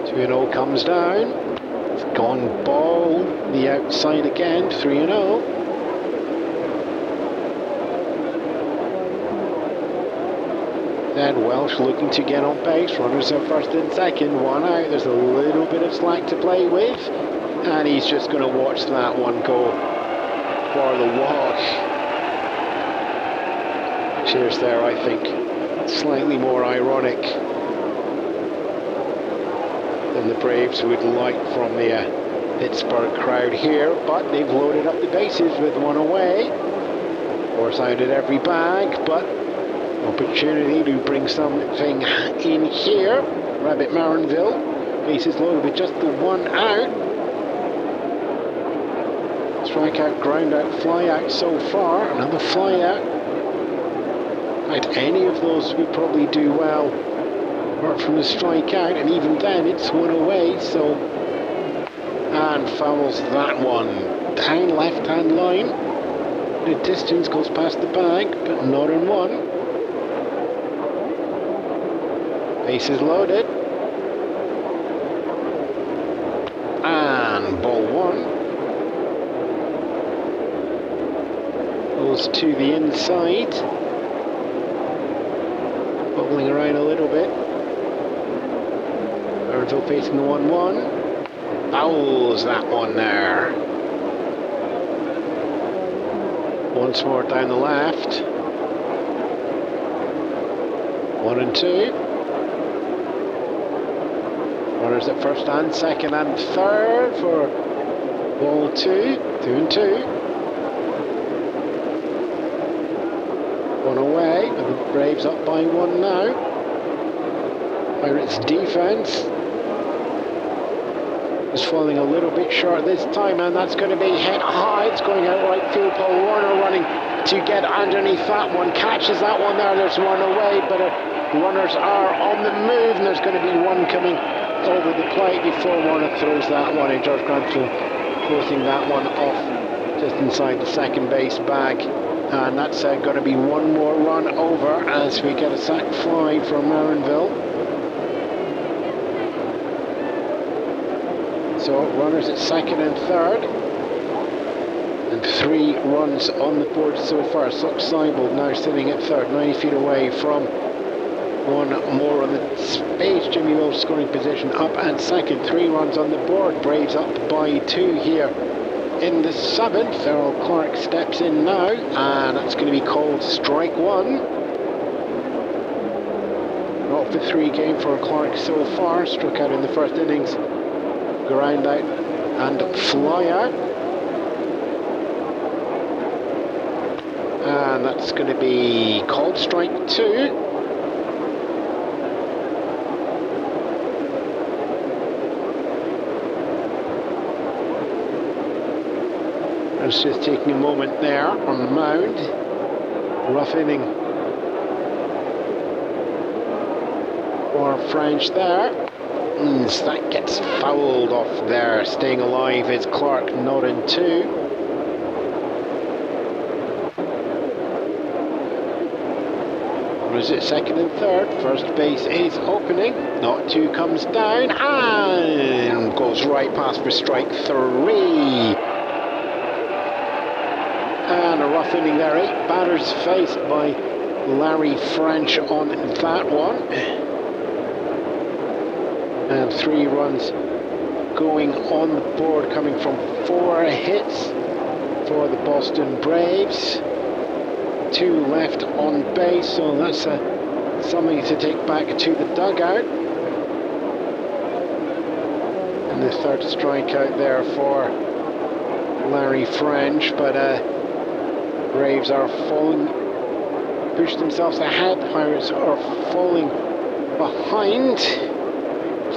2-0 comes down. It's gone ball. The outside again, 3-0. Then Welsh looking to get on base. Runners are first and second, 1 out. There's a little bit of slack to play with. And he's just going to watch that one go for the walk. Cheers there, I think. Slightly more ironic than the Braves would like from the Pittsburgh crowd here, but they've loaded up the bases with 1 away. Force out at every bag, but opportunity to bring something in here. Rabbit Marinville, bases loaded with just the 1 out. Strikeout, ground out, fly out so far. Another fly out. Any of those would probably do well apart from the strikeout, and even then it's 1 away, so and fouls that one down left hand line. The distance goes past the bag, but not in 1. Bases loaded, and ball 1 goes to the inside. Bubbling around a little bit. Marinville facing the 1-1. Fouls that one there. Once more down the left. 1-2. Runners at first and second and third for ball 2. 2-2. 1 away, and the Braves up by 1 now. Pirates defense is falling a little bit short this time, and that's going to be hit high. It's going out right field. Paul Warner running to get underneath that one. Catches that one there. There's 1 away, but runners are on the move, and there's going to be 1 coming over the plate before Warner throws that one in. George Grantham closing that one off just inside the second base bag. And that's going to be 1 more run over as we get a sac fly from Marinville. So runners at second and third. And 3 runs on the board so far. Seibold now sitting at third, 90 feet away from 1 more on the space. Jimmy Welsh scoring position up at second. 3 runs on the board. Braves up by 2 here. In the 7th, Errol Clark steps in now, and that's going to be called strike 1. Off the 3 game for Clark so far, struck out in the first innings, ground out and fly out. And that's going to be called strike 2. was just taking a moment there on the mound. Rough inning for French there. That gets fouled off there. Staying alive is Clark, not in two. Or is it second and third? First base is opening. Not two comes down and goes right past for strike three. And a rough inning there. 8 batters faced by Larry French on that one. And 3 runs going on the board, coming from 4 hits for the Boston Braves. 2 left on base, so that's something to take back to the dugout. And the third strikeout there for Larry French, but Braves are falling, pushed themselves ahead. Pirates are falling behind.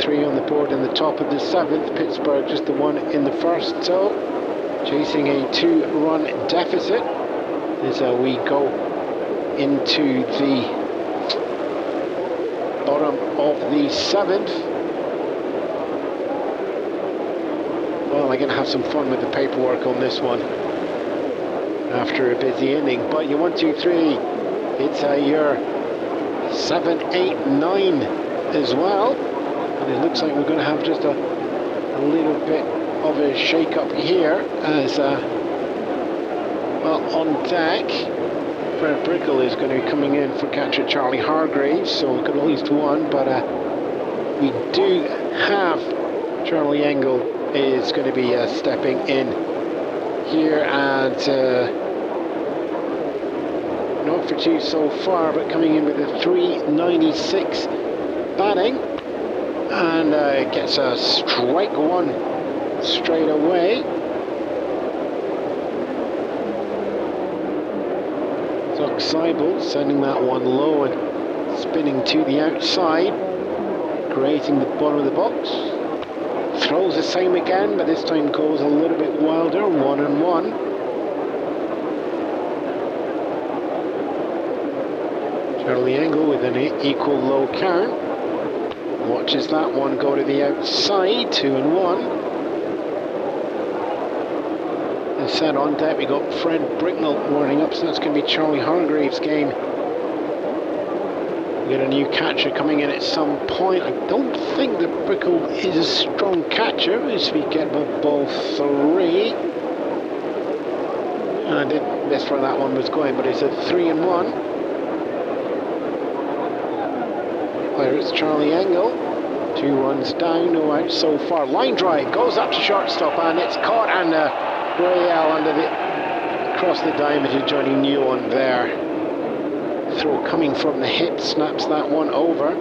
3 on the board in the top of the 7th. Pittsburgh just the 1 in the first, so chasing a 2-run deficit as we go into the bottom of the 7th. Well, I'm going to have some fun with the paperwork on this one after a busy inning, but you 1, 2, 3, it's your 7, 8, 9 as well. And it looks like we're going to have just a little bit of a shake-up here as, well, on deck, Fred Brickell is going to be coming in for catcher Charlie Hargreaves, so we've got at least 1, but we do have Charlie Engel is going to be stepping in here, and not for 2 so far, but coming in with a .396 batting. And gets a strike 1 straight away. Doug Seibel sending that one low and spinning to the outside, creating the bottom of the box. Throws the same again, but this time goes a little bit wilder. 1-1. Charlie Engel with an equal low count. Watches that one go to the outside, 2-1. And set on deck, we got Fred Brickell warming up, so that's going to be Charlie Hargreaves' game. We get a new catcher coming in at some point. I don't think that Brickell is a strong catcher as we get above ball 3. And I did miss where that one was going, but it's a 3-1. Pirates Charlie Engel, 2 runs down, no out so far. Line drive goes up to shortstop and it's caught, and Royale under across the diamond, joining Ewan there. Throw coming from the hip, snaps that one over,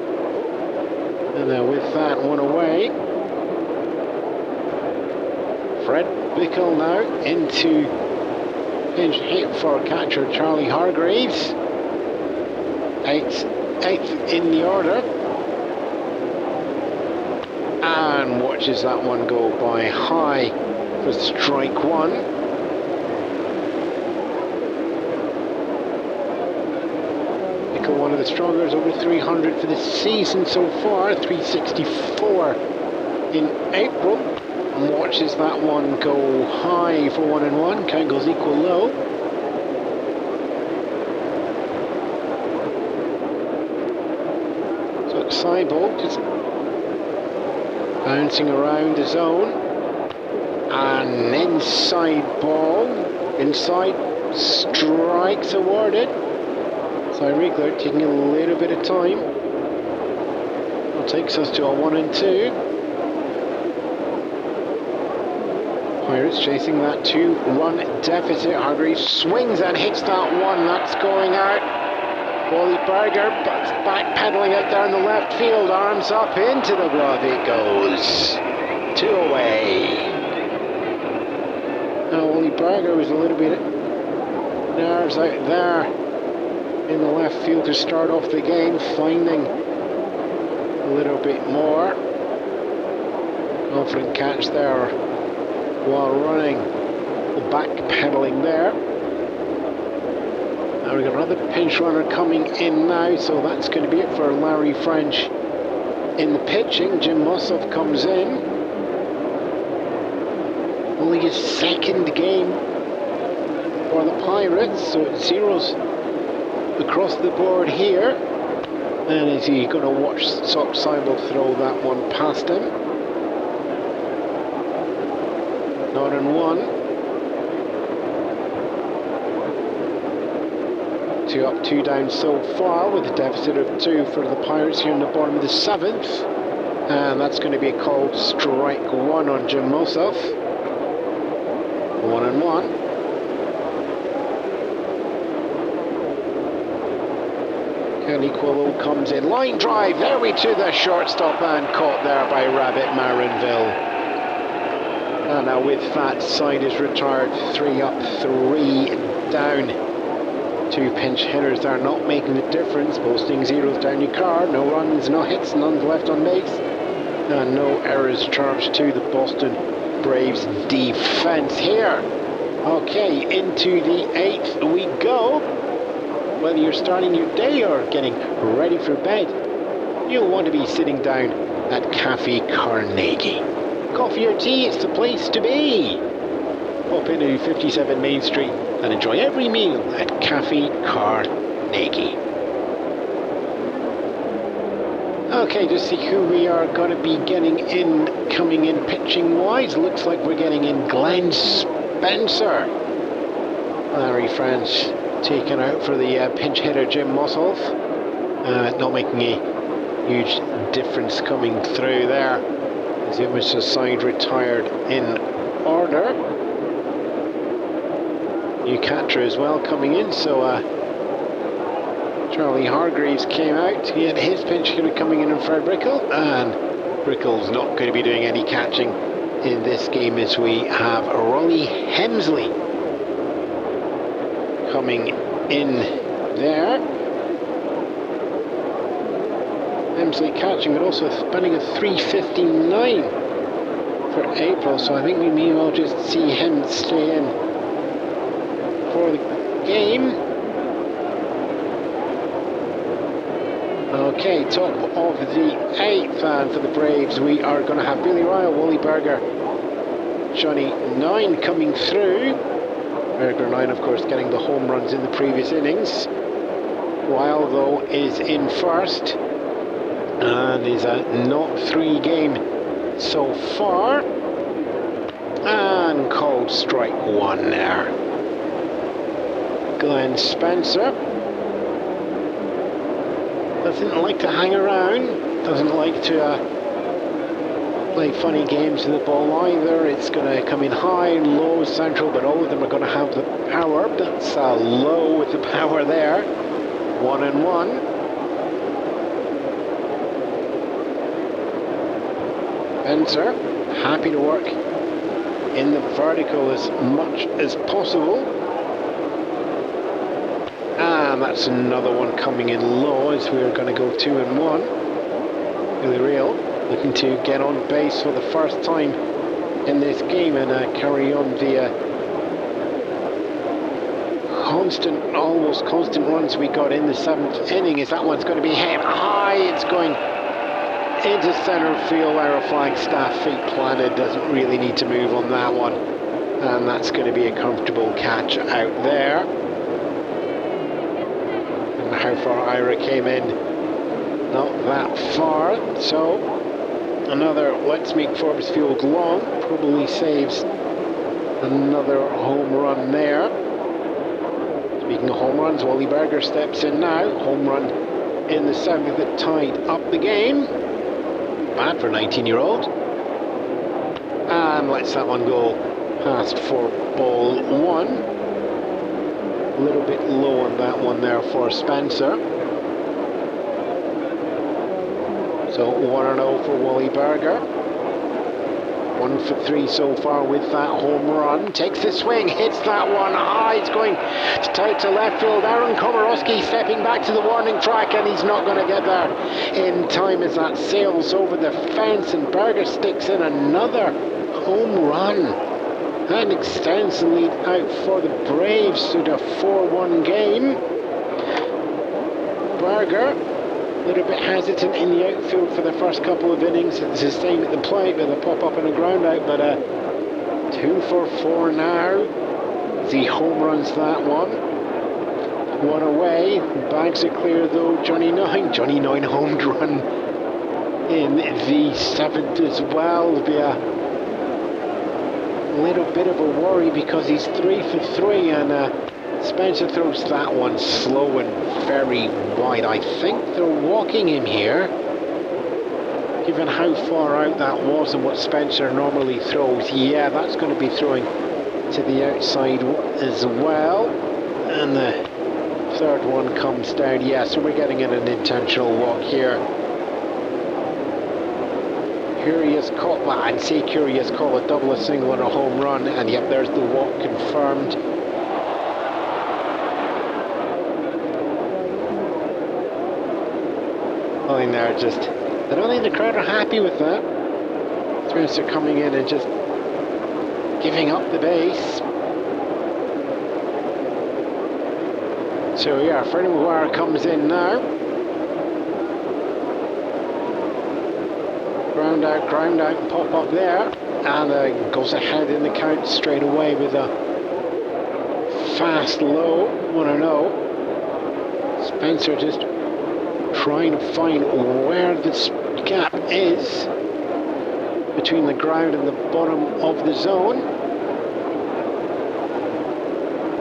and with that one away. Fred Brickell now into pinch hit for catcher Charlie Hargreaves. 8th in the order, and watches that one go by high for strike 1. Brickell, one of the strongest, over 300 for the season so far, 364 in April, and watches that one go high for 1-1. Count goes equal low. Seibel just bouncing around the zone, and inside ball, inside strikes awarded. So Riegler taking a little bit of time. That takes us to a 1-2. Pirates chasing that 2-run deficit. Hargreaves swings and hits that one. That's going out. Wally Berger backpedaling out there in the left field, arms up into the glove it goes. 2 away. Now Wally Berger was a little bit nerves out there in the left field to start off the game, finding a little bit more. Confident catch there while running little backpedaling there. Now we've got another pinch runner coming in now, so that's going to be it for Larry French in the pitching. Jim Mossoff comes in. Only his second game for the Pirates, so it's zeros across the board here. And is he going to watch Seibel throw that one past him? Not in one. 2 up, 2 down so far, with a deficit of 2 for the Pirates here in the bottom of the 7th. And that's going to be a called strike 1 on Jim Mossoff. 1 and 1. Kelly Quillo comes in, line drive, there we to the shortstop, and caught there by Rabbit Marinville. And now with that, side is retired, 3 up, 3 down. 2 pinch hitters are not making the difference, posting zeros down your card. No runs, no hits, none left on base, and no errors charged to the Boston Braves defense here. Okay, into the 8th we go. Whether you're starting your day or getting ready for bed, you'll want to be sitting down at Cafe Carnegie. Coffee or tea, it's the place to be. Pop into 57 Main Street and enjoy every meal at Cafe Carnegie. Okay, just see who we are going to be getting in, coming in pitching wise. Looks like we're getting in Glenn Spencer. Larry French taken out for the pinch hitter Jim Mossoff. Not making a huge difference coming through there, as it was a side retired in order. New catcher as well coming in, so Charlie Hargreaves came out. He had his pinch hitter coming in Fred Brickell, and Brickell's not going to be doing any catching in this game, as we have Ronnie Hemsley coming in there. Hemsley catching, but also spending a 3:59 for April, so I think we may well just see him stay in for the game. Okay, top of the 8th, and for the Braves we are going to have Billy Ryle, Wally Berger, Johnny 9 coming through. Berger 9, of course, getting the home runs in the previous innings. Ryle, though, is in first, and is a 0-3 game so far. And called strike 1 there. Glenn Spencer doesn't like to hang around, doesn't like to play funny games with the ball either. It's going to come in high and low, central, but all of them are going to have the power. That's low with the power there. 1 and 1. Spencer happy to work in the vertical as much as possible. And that's another one coming in low, as we're going to go 2 and 1. Billy Ryle looking to get on base for the first time in this game and carry on the almost constant runs we got in the 7th inning. As that one's going to be hit high, it's going into center field. Our Flagstaff feet planted, doesn't really need to move on that one, and that's going to be a comfortable catch out there. And how far Ira came in, not that far, so another Let's Make Forbes Field long, probably saves another home run there. Speaking of home runs, Wally Berger steps in now. Home run in the 7th that tied up the game. Bad for a 19-year-old. And lets that one go past for ball 1. A little bit low on that one there for Spencer. So 1-0 for Wally Berger. 1 for 3 so far with that home run. Takes the swing, hits that one high. It's going tight to left field. Aaron Komorowski stepping back to the warning track, and he's not going to get there in time as that sails over the fence, and Berger sticks in another home run. and extends the lead out for the Braves to the 4-1 game. Berger, a little bit hesitant in the outfield for the first couple of innings. It's the same at the plate with a pop-up and a ground-out, but 2 for 4 now. The home runs that one. One away. Bags are clear though. Johnny 9 homed run in the 7th as well. Will be a little bit of a worry because he's 3 for 3, and Spencer throws that one slow and very wide. I think they're walking him here, given how far out that was and what Spencer normally throws. Yeah, that's going to be throwing to the outside as well, and the 3rd one comes down. Yeah, so we're getting an intentional walk here. Curious call, well, I'd say curious call, a double, a single and a home run, and yep, there's the walk confirmed. I think they're just, I don't think the crowd are happy with that. Spencer coming in and just giving up the base. So yeah, Freddie McGuire comes in now. Ground out, pop up there, and goes ahead in the count straight away with a fast low 1-0. Spencer just trying to find where this gap is between the ground and the bottom of the zone.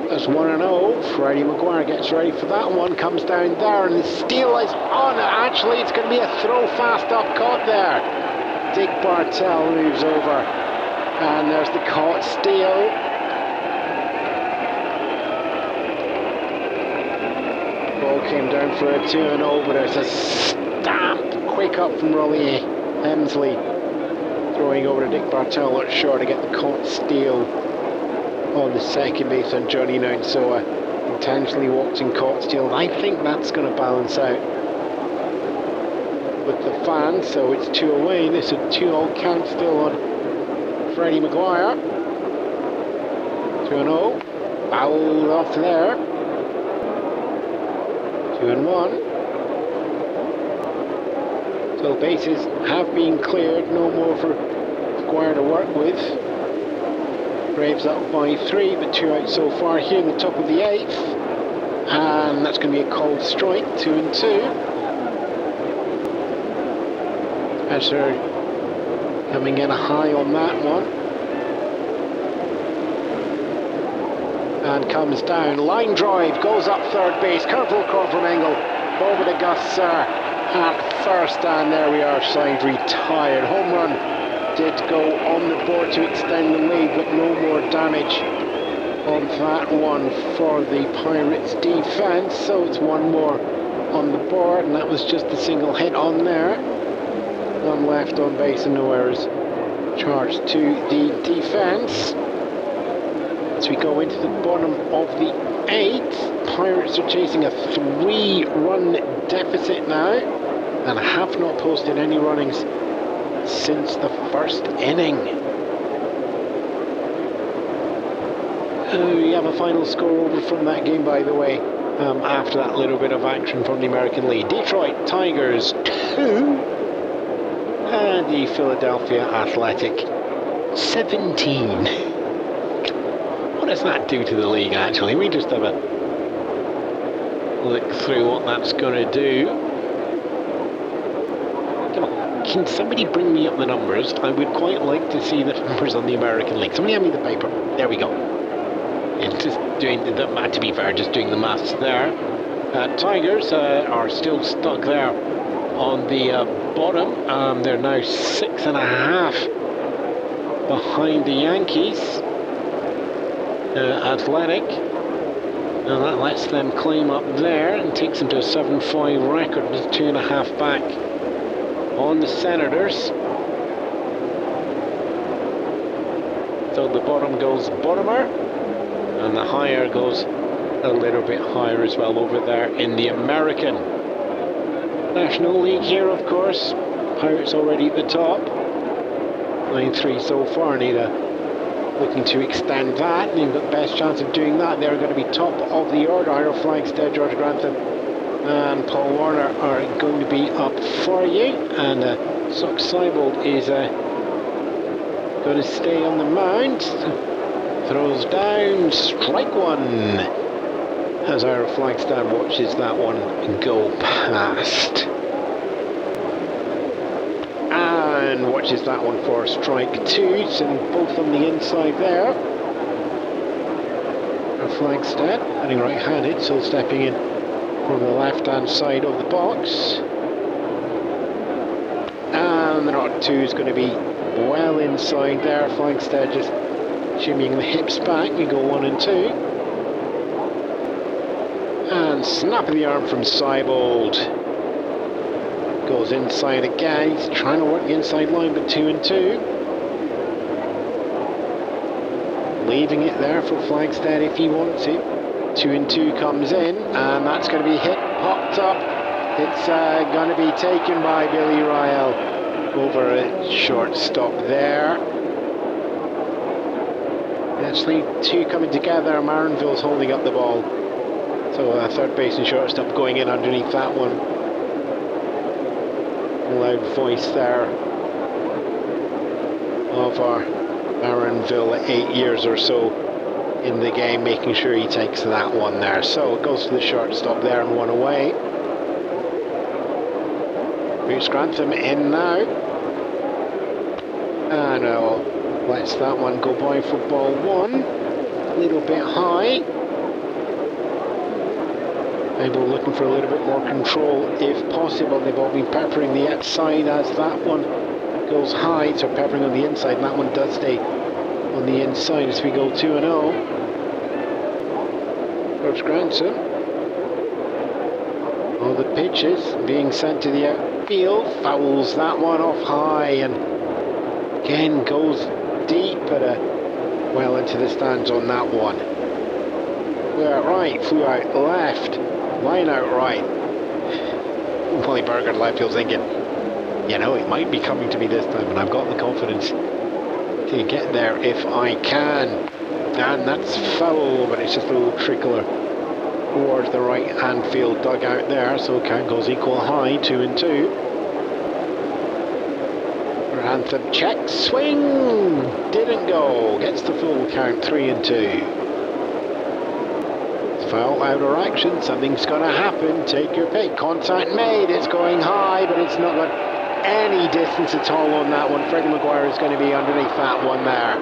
There's 1-0. Freddie McGuire gets ready for that one, comes down there, and the steal is on. Actually, it's going to be a throw fast up caught there. Dick Bartell moves over, and there's the caught steal. Ball came down for a 2-0, but there's a stamp quick up from Rolly Hemsley, throwing over to Dick Bartell, not sure to get the caught steal on the second base on Johnny 9. So intentionally walked and caught steal. I think that's going to balance out with the fans, so it's 2 away. This is a 2-0 count still on Freddie McGuire. 2-0, fouled off there. 2-1. So bases have been cleared, no more for McGuire to work with. Braves up by 3, but 2 out so far here in the top of the 8th, and that's going to be a called strike. 2-2. Spencer coming in high on that one, and comes down. Line drive, goes up third base. Curveball call from Engel. Over to Gus at first, and there we are. Side retired. Home run did go on the board to extend the lead, but no more damage on that one for the Pirates defense. So it's 1 more on the board, and that was just a single hit on there. 1 left on base and no errors charged to the defense. As we go into the bottom of the 8th, Pirates are chasing a 3-run deficit now and have not posted any runnings since the first inning. We have a final score over from that game, by the way, after that little bit of action from the American League. Detroit Tigers 2 and the Philadelphia Athletic 17. What does that do to the league, actually? We just have a look through what that's going to do. Come on, can somebody bring me up the numbers? I would quite like to see the numbers on the American League. Somebody hand me the paper. There we go. It's just doing, to be fair, just doing the maths there. Tigers are still stuck there on the bottom. They're now 6.5 behind the Yankees. Athletic, and that lets them climb up there and takes them to a 7-5 record, just 2.5 back on the Senators. So the bottom goes bottomer, and the higher goes a little bit higher as well over there in the American National League here, of course. Pirates already at the top, 9-3 so far, need a looking to extend that, and you've got the best chance of doing that. They're going to be top of the order. Ira Flagstead, George Grantham and Paul Warner are going to be up for you, and Sock Seibold is going to stay on the mound. Throws down, strike one, as Ira Flagstead watches that one go past. And watches that one for strike two, sitting both on the inside there. Flagstead, heading right-handed, so stepping in from the left-hand side of the box. And the 0-2 is going to be well inside there. Flagstead just shimmying the hips back. We go 1 and 2. And snap of the arm from Seibold. Goes inside again. He's trying to work the inside line, but 2 and 2. Leaving it there for Flagstead if he wants it. 2 and 2 comes in, and that's going to be hit, popped up. It's going to be taken by Billy Ryle over a shortstop there. Actually, two coming together. Marinville's holding up the ball. So third base and shortstop going in underneath that one. Loud voice there of our Marinville, 8 years or so in the game, making sure he takes that one there. So it goes to the shortstop there and 1 away. Bruce Grantham in now. And lets that one go by for ball 1. A little bit high. Maybe looking for a little bit more control if possible. They've all been peppering the outside as that one goes high, so peppering on the inside, and that one does stay on the inside as we go 2 and 0. George Grantham. All the pitches being sent to the outfield, fouls that one off high, and again goes deep, but well into the stands on that one. Flew out right, flew out left, line out right. Wally Berger in left field thinking, you know, it might be coming to me this time, and I've got the confidence to get there if I can. And that's foul, but it's just a little trickler towards the right hand field dugout there, so count goes equal high, 2 and 2. Grantham check, swing, didn't go, gets the full count, 3 and 2. Foul out of action, something's going to happen, take your pick. Contact made, it's going high, but it's not got any distance at all on that one. Freddie Maguire is going to be underneath that one there,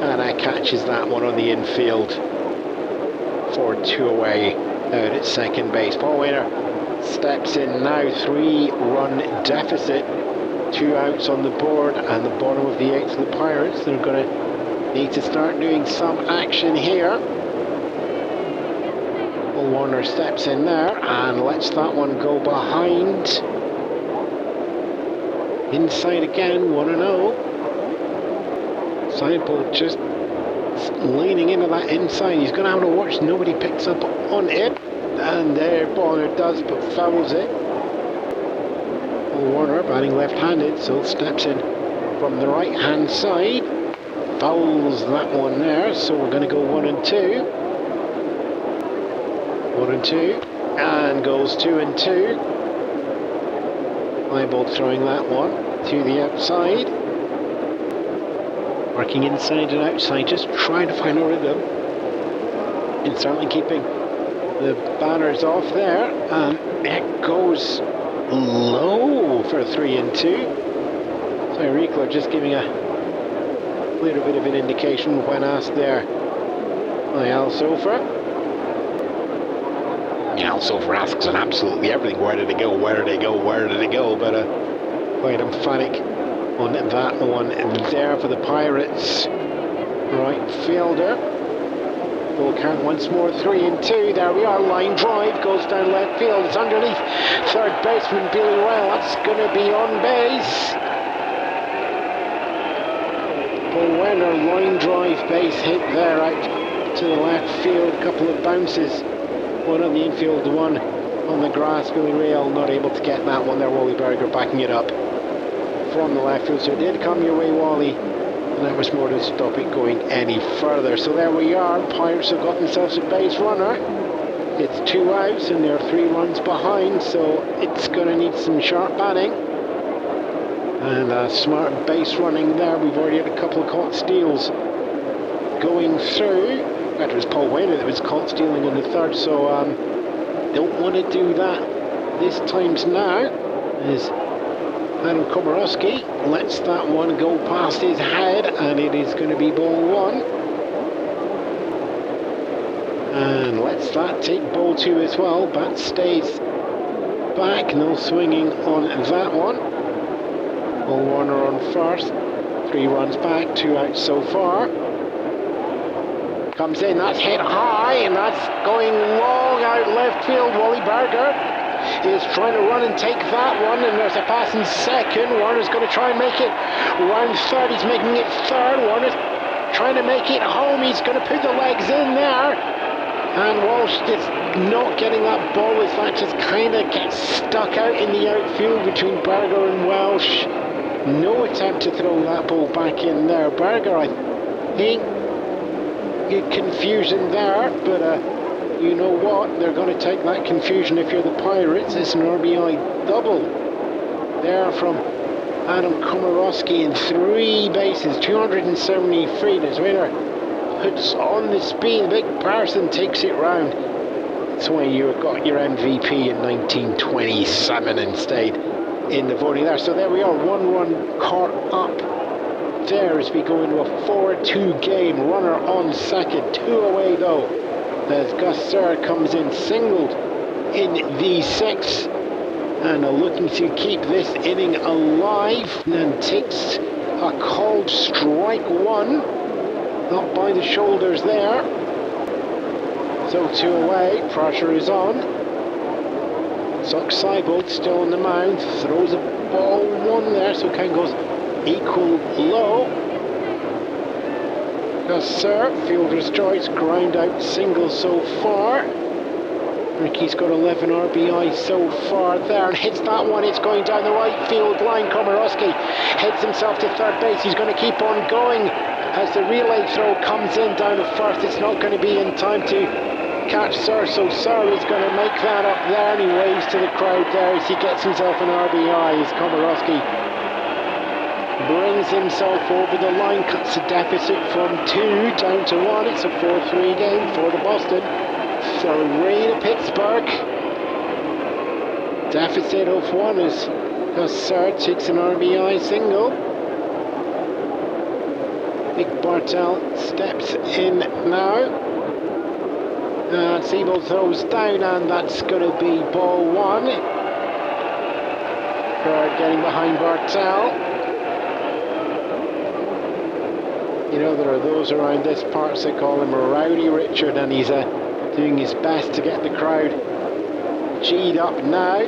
and catches that one on the infield for 2 away out at second base. Paul Wainer steps in now, 3-run deficit, 2 outs on the board, and the bottom of the 8th for the Pirates. They're going to need to start doing some action here. Warner steps in there and lets that one go behind. Inside again, 1 and 0. Seibold just leaning into that inside. He's going to have to watch nobody picks up on it. And there, Bonner does, but fouls it. Warner batting left-handed, so steps in from the right-hand side. Fouls that one there, so we're going to go 1 and 2. 1 and 2, and goes 2 and 2. Seibold throwing that one to the outside. Working inside and outside, just trying to find a rhythm. And certainly keeping the banners off there. And it goes low for 3 and 2. So Riekler just giving a little bit of an indication when asked there by Al Sofer. Al Sofer asks on absolutely everything. Where did it go? Where did it go? Where did it go? But quite emphatic on that one there for the Pirates. Right fielder. Full count once more, 3 and 2. There we are. Line drive goes down left field. It's underneath third baseman Billy Ryle. That's going to be on base. Paul Werner, line drive base hit there out to the left field. A couple of bounces. One on the infield, one on the grass. Billy Ryle not able to get that one there. Wally Berger backing it up from the left field. So it did come your way, Wally. And that was more to stop it going any further. So there we are. Pirates have got themselves a base runner. It's 2 outs and they're 3 runs behind, so it's going to need some sharp batting. And smart base running there. We've already had a couple of caught steals going through. That was Paul Wayner that was caught stealing in the third, so don't want to do that this times now. As Adam Komorowski lets that one go past his head, and it is going to be ball 1. And lets that take ball 2 as well. Bat stays back, no swinging on that one. Paul Warner on first, 3 runs back, 2 outs so far. Comes in, that's hit high, and that's going long out left field. Wally Berger is trying to run and take that one, and there's a pass in second. Warner's going to try and make it round third. He's making it third. Warner's trying to make it home. He's going to put the legs in there. And Walsh is not getting that ball as that just kind of gets stuck out in the outfield between Berger and Welsh. No attempt to throw that ball back in there. Berger, I think, get confusion there, but you know what? They're going to take that confusion if you're the Pirates. It's an RBI double there from Adam Komorowski in 3 bases, 273. This winner puts on the speed. The big person takes it round. That's why you got your MVP in 1927 and stayed in the voting there. So there we are, 1 run caught up there as we go into a 4-2 game. Runner on second, 2 away though, as Gus Serr comes in singled in the 6th and are looking to keep this inning alive, and takes a called strike 1 up by the shoulders there. So 2 away, pressure is on. Sock Seibold still on the mound, throws a ball 1 there, so count goes equal low. Gus Serr, fielder's choice, ground out single so far. Ricky's got 11 RBI so far there, and hits that one. It's going down the right field line. Komorowski hits himself to third base. He's going to keep on going as the relay throw comes in down to first. It's not going to be in time to catch Serr, so Serr is going to make that up there, and he waves to the crowd there as he gets himself an RBI as Komorowski brings himself over the line, cuts the deficit from 2 down to 1. It's a 4-3 game for the Boston. 3 to Pittsburgh. Deficit of 1 as Gus Serr takes an RBI single. Nick Bartel steps in now. And Seibold throws down, and that's going to be ball 1. Bird getting behind Bartel. You know, there are those around this parts that call him a Rowdy Richard, and he's doing his best to get the crowd G'd up now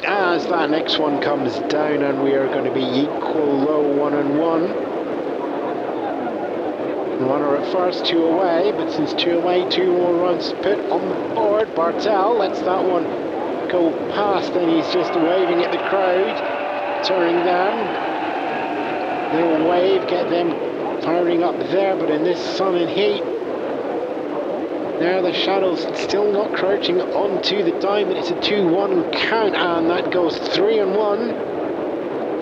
as that next one comes down, and we are going to be equal low, 1-1. Runner at first, 2 away, but since 2 away, 2 more runs put on the board. Bartel lets that one go past, and he's just waving at the crowd, turning them. Little wave, get them firing up there, but in this sun and heat, there the shadows still not crouching onto the diamond. It's a 2-1 count, and that goes 3-1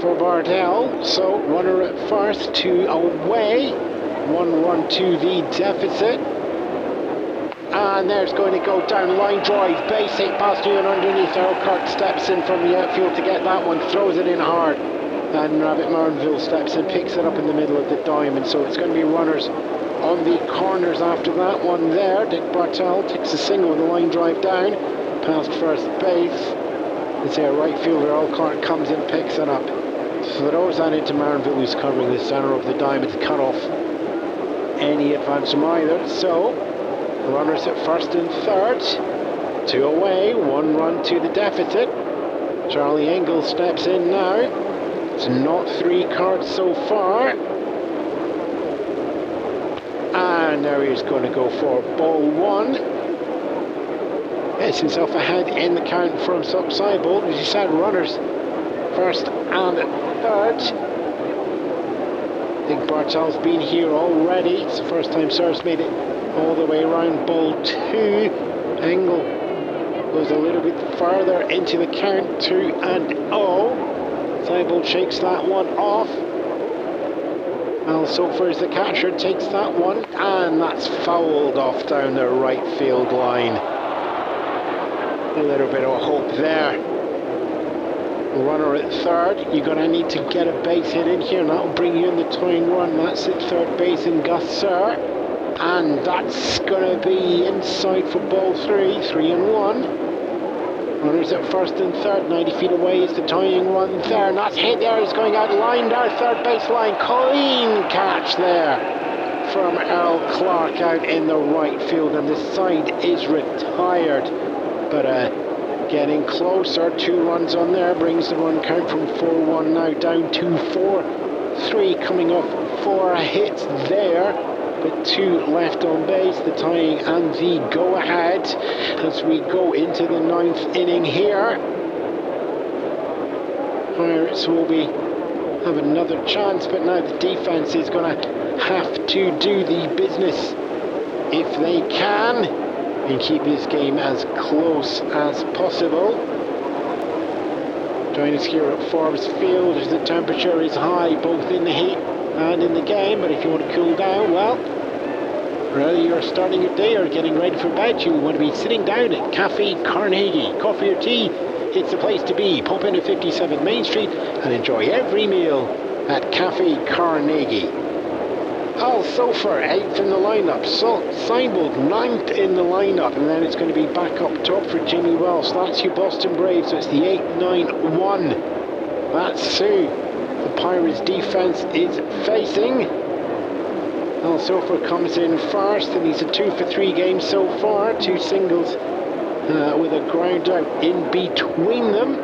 for Bartel. So runner at first, 2 away, 1 run to the deficit, and there's going to go down line drive, base hit past Ewan underneath. Earl Kirk steps in from the outfield to get that one, throws it in hard, and Rabbit Martinville steps in, picks it up in the middle of the diamond. So it's going to be runners on the corners after that one there. Dick Bartel takes a single with a line drive down past first base. It's a right fielder, Earl Clark, comes in, picks it up, throws that into Martinville, who's covering the center of the diamond to cut off any advance from either. So runners at first and third, 2 away, 1 run to the deficit. Charlie Engel steps in now. It's not 3 cards so far. And now he's going to go for ball 1. Gets himself ahead in the count from Sock Seibold. As you said, runners first and third. think Bartel's been here already. It's the first time Sir's made it all the way around. Ball 2. Engel goes a little bit further into the count. 2-0. Seibold shakes that one off. Al Sofer is the catcher, takes that one, and that's fouled off down the right field line. A little bit of hope there. Runner at third, you're going to need to get a base hit in here, and that'll bring you in the tying run. That's at third base in Gus Sir, and that's going to be inside for ball 3, 3-1. Runners at first and third, 90 feet away is the tying run there, and that's hit there. He's going out line down third base line. Clean catch there from Earl Clark out in the right field, and the side is retired. But getting closer, 2 runs on there, brings the run count from 4-1 now down to 4-3, coming off 4 hits there, but 2 left on base, the tying and the go-ahead as we go into the 9th inning here. Pirates will have another chance, but now the defense is going to have to do the business if they can and keep this game as close as possible. Join us here at Forbes Field as the temperature is high both in the heat and in the game, but if you want to cool down, well, whether you're starting your day or getting ready for bed, you want to be sitting down at Cafe Carnegie. Coffee or tea, it's the place to be. Pop in at 57 Main Street and enjoy every meal at Cafe Carnegie. Al Sofer, 8th in the lineup. Seibold, 9th in the lineup. And then it's going to be back up top for Jimmy Welsh. That's your Boston Braves. So it's the 8-9-1. That's who the Pirates defense is facing. Al Sofer comes in first, and he's a 2 for 3 game so far. 2 singles with a ground out in between them.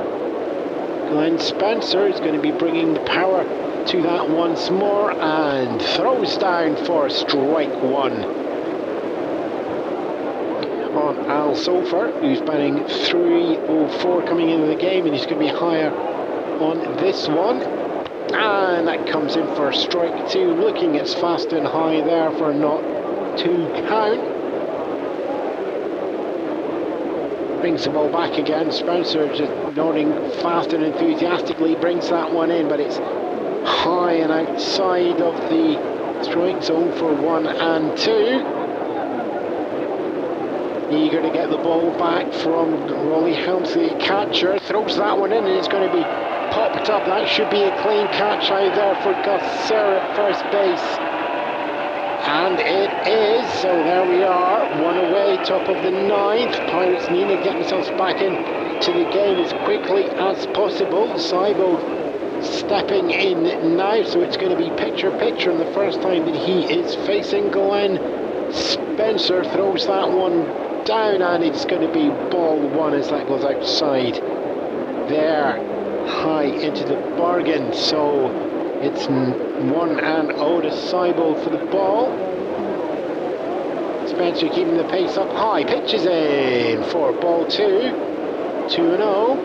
Glenn Spencer is going to be bringing the power to that once more, and throws down for strike 1 on Al Sofer, who's batting .304 coming into the game, and he's going to be higher on this one, and that comes in for strike 2, looking it's fast and high there for not to count. Brings the ball back again. Spencer just nodding fast and enthusiastically, brings that one in, but it's high and outside of the strike zone for 1 and 2. Eager to get the ball back from Rolly Helmsley, catcher, throws that one in, and it's going to be popped up. That should be a clean catch out there for Gus Sir at first base, and it is. So there we are, 1 away, top of the 9th. Pirates need to get themselves back into the game as quickly as possible. Seibold stepping in now, so it's going to be pitcher-pitcher, and the first time that he is facing Glenn Spencer throws that one down, and it's going to be ball 1 as that goes outside there, high into the bargain. So it's 1-0 to Seibold for the ball. Spencer keeping the pace up high, pitches in for ball 2, 2-0.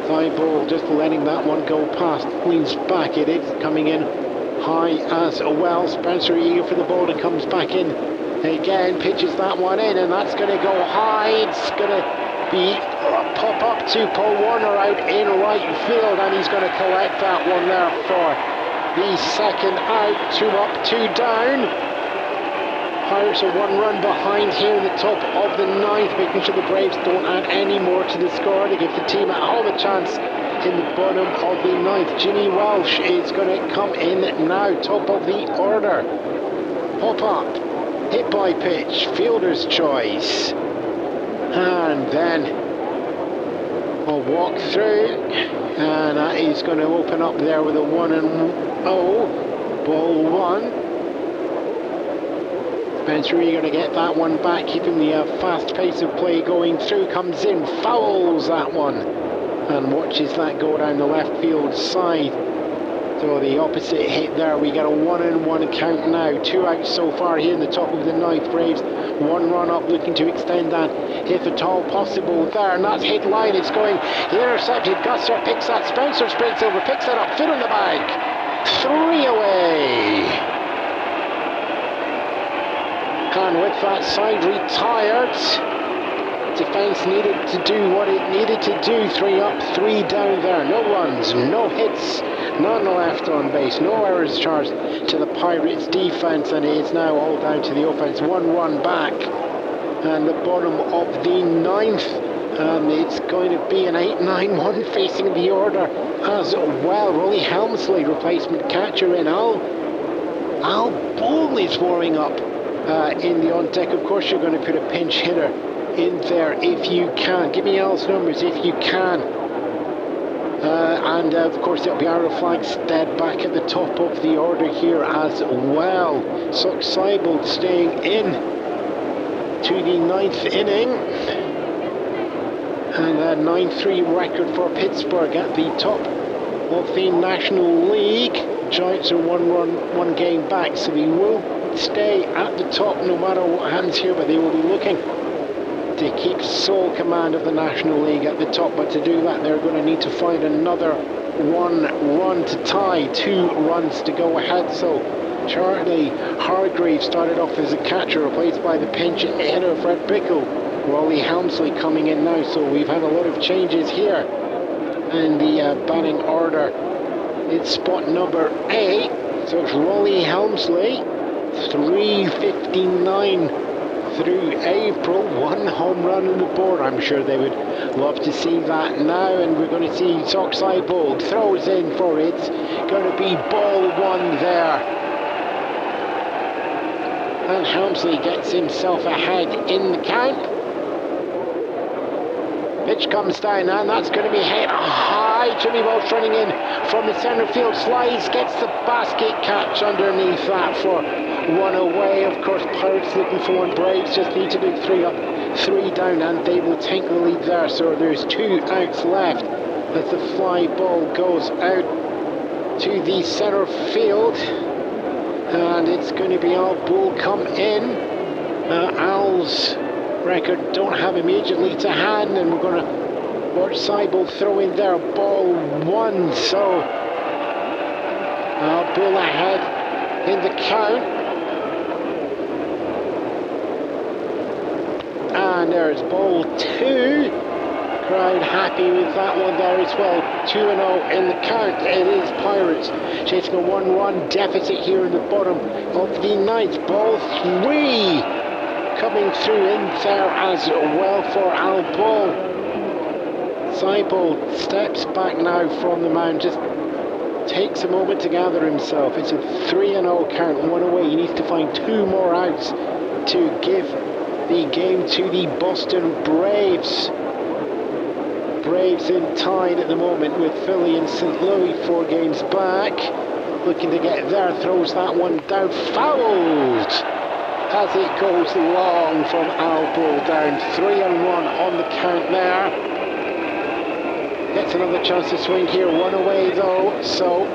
Seibold just letting that one go past. Queen's back, it is coming in high as well. Spencer eager for the ball and comes back in again, pitches that one in, and that's going to go high. It's going to be pop up to Paul Warner out in right field, and he's going to collect that one there for the second out. 2 up, 2 down. Pirates are 1 run behind here in the top of the 9th, making sure the Braves don't add any more to the score to give the team at home a chance in the bottom of the 9th. Jimmy Welsh is going to come in now, top of the order. Pop up, hit by pitch, fielder's choice, and then a walk through, and that is going to open up there with a 1-0, ball 1. Spencer eager to get that one back, keeping the fast pace of play going through, comes in, fouls that one, and watches that go down the left field side. So the opposite hit there. We got a 1-1 count now. 2 outs so far here in the top of the 9th. Braves 1 run up, looking to extend that if at all possible there, and that's hit line. It's going intercepted. Gus Sir picks that. Spencer sprints over, picks that up, foot on the bag, 3 away. And with that side retired, defence needed to do what it needed to do. 3 up, 3 down there. No runs, no hits, none left on base. No errors charged to the Pirates defence, and it's now all down to the offence. 1 run back, and the bottom of the 9th. And it's going to be an 8-9-1 facing the order as well. Rolly Helmsley, replacement catcher in. Al Bull is warming up in the on deck. Of course, you're going to put a pinch hitter in there if you can. Give me Al's numbers if you can. And of course, it'll be Ira Flagstead back at the top of the order here as well. Sock Seibold staying in to the 9th inning. And a 9-3 record for Pittsburgh at the top of the National League. Giants are 1 game back, so they will stay at the top no matter what happens here, but they will be looking to keep sole command of the National League at the top. But to do that, they're going to need to find another 1 run to tie, 2 runs to go ahead. So Charlie Hargreaves started off as a catcher, replaced by the pinch hitter Fred Bickle. Rolly Helmsley coming in now, so we've had a lot of changes here in the batting order. It's spot number 8, so it's Rolly Helmsley, 359 through April, 1 home run on the board. I'm sure they would love to see that now, and we're going to see Sock Seibold throws in for it's going to be ball 1 there. And Helmsley gets himself ahead in the count. Pitch comes down, and that's going to be hit high. Jimmy Walsh running in from the centre field, slides, gets the basket catch underneath that for 1 away. Of course, Pirates looking for 1. Braves just need to do 3 up, 3 down, and they will take the lead there. So there's 2 outs left as the fly ball goes out to the centre field. And it's going to be Al Bull come in. Al's record don't have immediately to hand, and we're going to watch Seibold throw in there, ball 1. So Al Bull ahead in the count. And there's ball 2. Crowd happy with that one there as well. 2-0 in the count. It is Pirates chasing a 1-run deficit here in the bottom of the 9th. Ball 3 coming through in there as well for Al Bull. Seibold steps back now from the mound, just takes a moment to gather himself. It's a 3-0 count, 1 away. He needs to find 2 more outs to give the game to the Boston Braves. Braves in tied at the moment with Philly and St. Louis 4 games back. Looking to get there, throws that one down, fouled as it goes long from Al Bull, down 3-1 on the count there. Gets another chance to swing here, 1 away though, so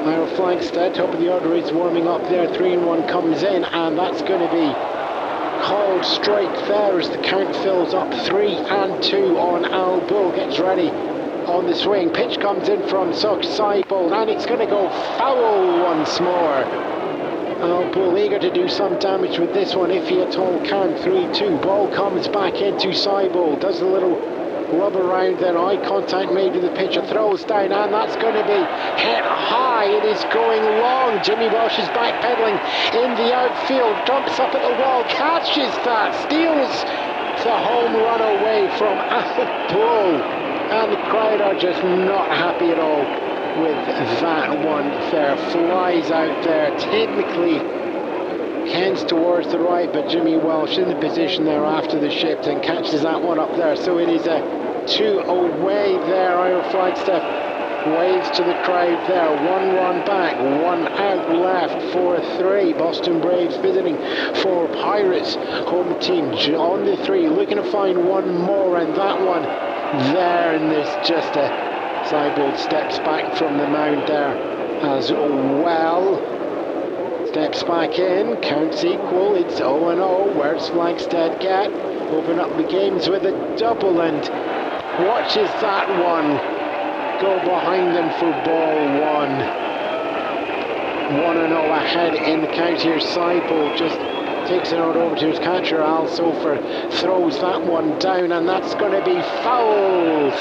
Ira Flagstead, top of the order, is warming up there. 3-1 comes in, and that's going to be called strike there as the count fills up. 3-2 on Al Bull. Gets ready on the swing. Pitch comes in from Sock Seibold, and it's going to go foul once more. Al Bull eager to do some damage with this one, if he at all can. 3-2. Ball comes back into Seibold. Does a little rub around there. Eye contact made with the pitcher. Throws down, and that's going to be hit high. It is going long. Jimmy Walsh is backpedaling in the outfield. Jumps up at the wall. Catches that. Steals the home run away from Al Bull. And the crowd are just not happy at all with that one there. Flies out there. Technically hands towards the right, but Jimmy Walsh in the position there after the shift and catches that one up there. So it is a 2 away there. Ira Flagstaff waves to the crowd there. 1 run back, 1 out left, 4-3. Boston Braves visiting for Pirates home team on the 3, looking to find 1 more, and that one there, and there's just a Seibold steps back from the mound there as well. Steps back in, counts equal, it's 0-0. Where's Flagstead get? Open up the games with a double, and watches that one go behind them for ball 1. 1-0 ahead in the count here. Seibel just takes it out over to his catcher. Al Sofer throws that one down, and that's going to be fouled.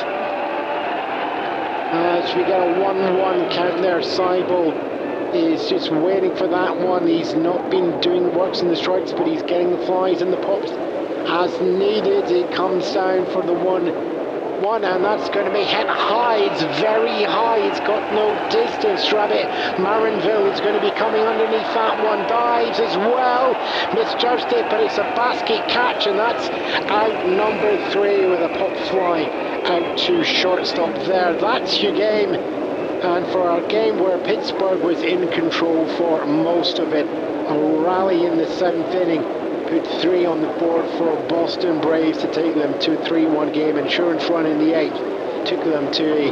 As we get a 1-1 count there, Seibel is just waiting for that one. He's not been doing the works in the strikes, but he's getting the flies and the pops as needed. It comes down for the 1-1, and that's going to be hit high. It's very high. It's got no distance. Rabbit Marinville is going to be coming underneath that one. Dives as well. Misjudged it, but it's a basket catch, and that's out number 3 with a pop fly out to shortstop there. That's your game. And for our game where Pittsburgh was in control for most of it, a rally in the 7th inning put 3 on the board for Boston Braves to take them to a 3-1 game. Insurance run in the 8th took them to a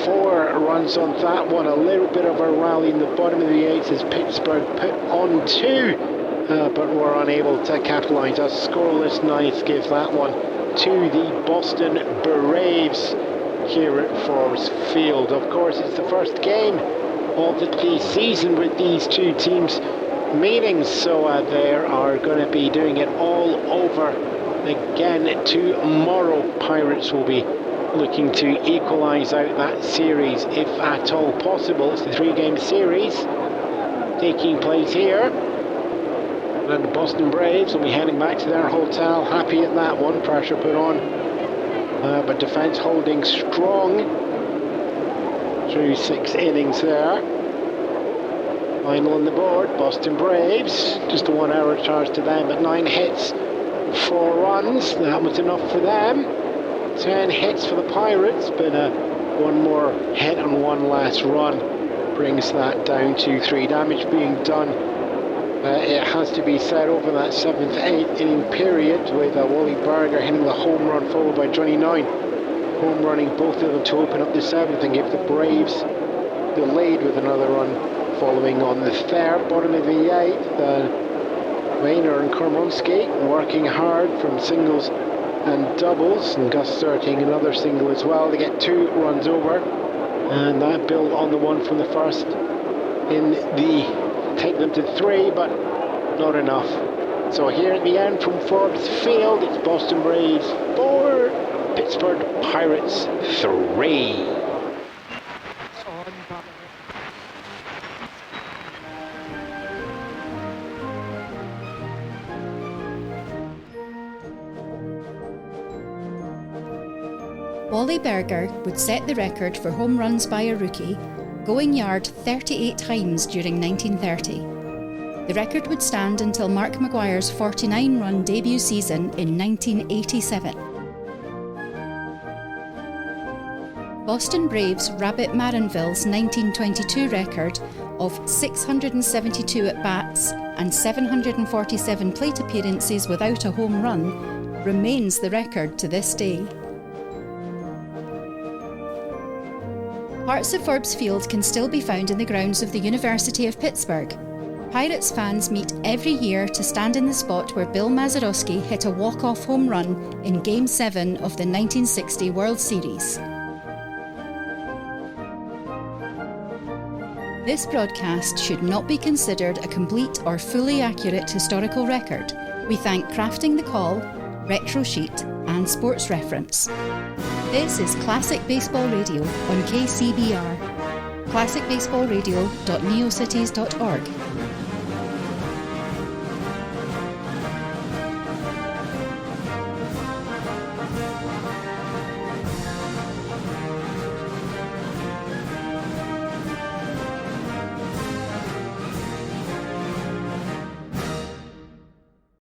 4 runs on that one. A little bit of a rally in the bottom of the 8th as Pittsburgh put on 2, but were unable to capitalise. A scoreless 9th gives that one to the Boston Braves here at Forbes Field. Of course, it's the first game of the season with these two teams meeting, so they are going to be doing it all over again tomorrow. Pirates will be looking to equalise out that series if at all possible. It's the 3-game series taking place here, and the Boston Braves will be heading back to their hotel, happy at that one. Pressure put on, but defence holding strong through 6 innings there. Final on the board, Boston Braves, just a 1 hour charge to them, but 9 hits, 4 runs, that was enough for them. 10 hits for the Pirates, but 1 more hit and 1 last run brings that down to 3. Damage being done, it has to be said, over that 7th, 8th inning period, with Wally Berger hitting the home run followed by Johnny Nine home running both of them to open up the 7th and give the Braves the lead with another run following on the 3rd. Bottom of the 8th, Rayner and Kormonski working hard from singles and doubles, and Gus starting another single as well to get 2 runs over, and that built on the one from the first in the take them to 3, but not enough. So here at the end from Forbes Field, it's Boston Braves 4, Pittsburgh Pirates 3. Wally Berger would set the record for home runs by a rookie, going yard 38 times during 1930. The record would stand until Mark McGuire's 49-run debut season in 1987. Boston Braves' Rabbit Marinville's 1922 record of 672 at-bats and 747 plate appearances without a home run remains the record to this day. Parts of Forbes Field can still be found in the grounds of the University of Pittsburgh. Pirates fans meet every year to stand in the spot where Bill Mazeroski hit a walk-off home run in Game 7 of the 1960 World Series. This broadcast should not be considered a complete or fully accurate historical record. We thank Crafting the Call, Retro Sheet and Sports Reference. This is Classic Baseball Radio on KCBR. classicbaseballradio.neocities.org.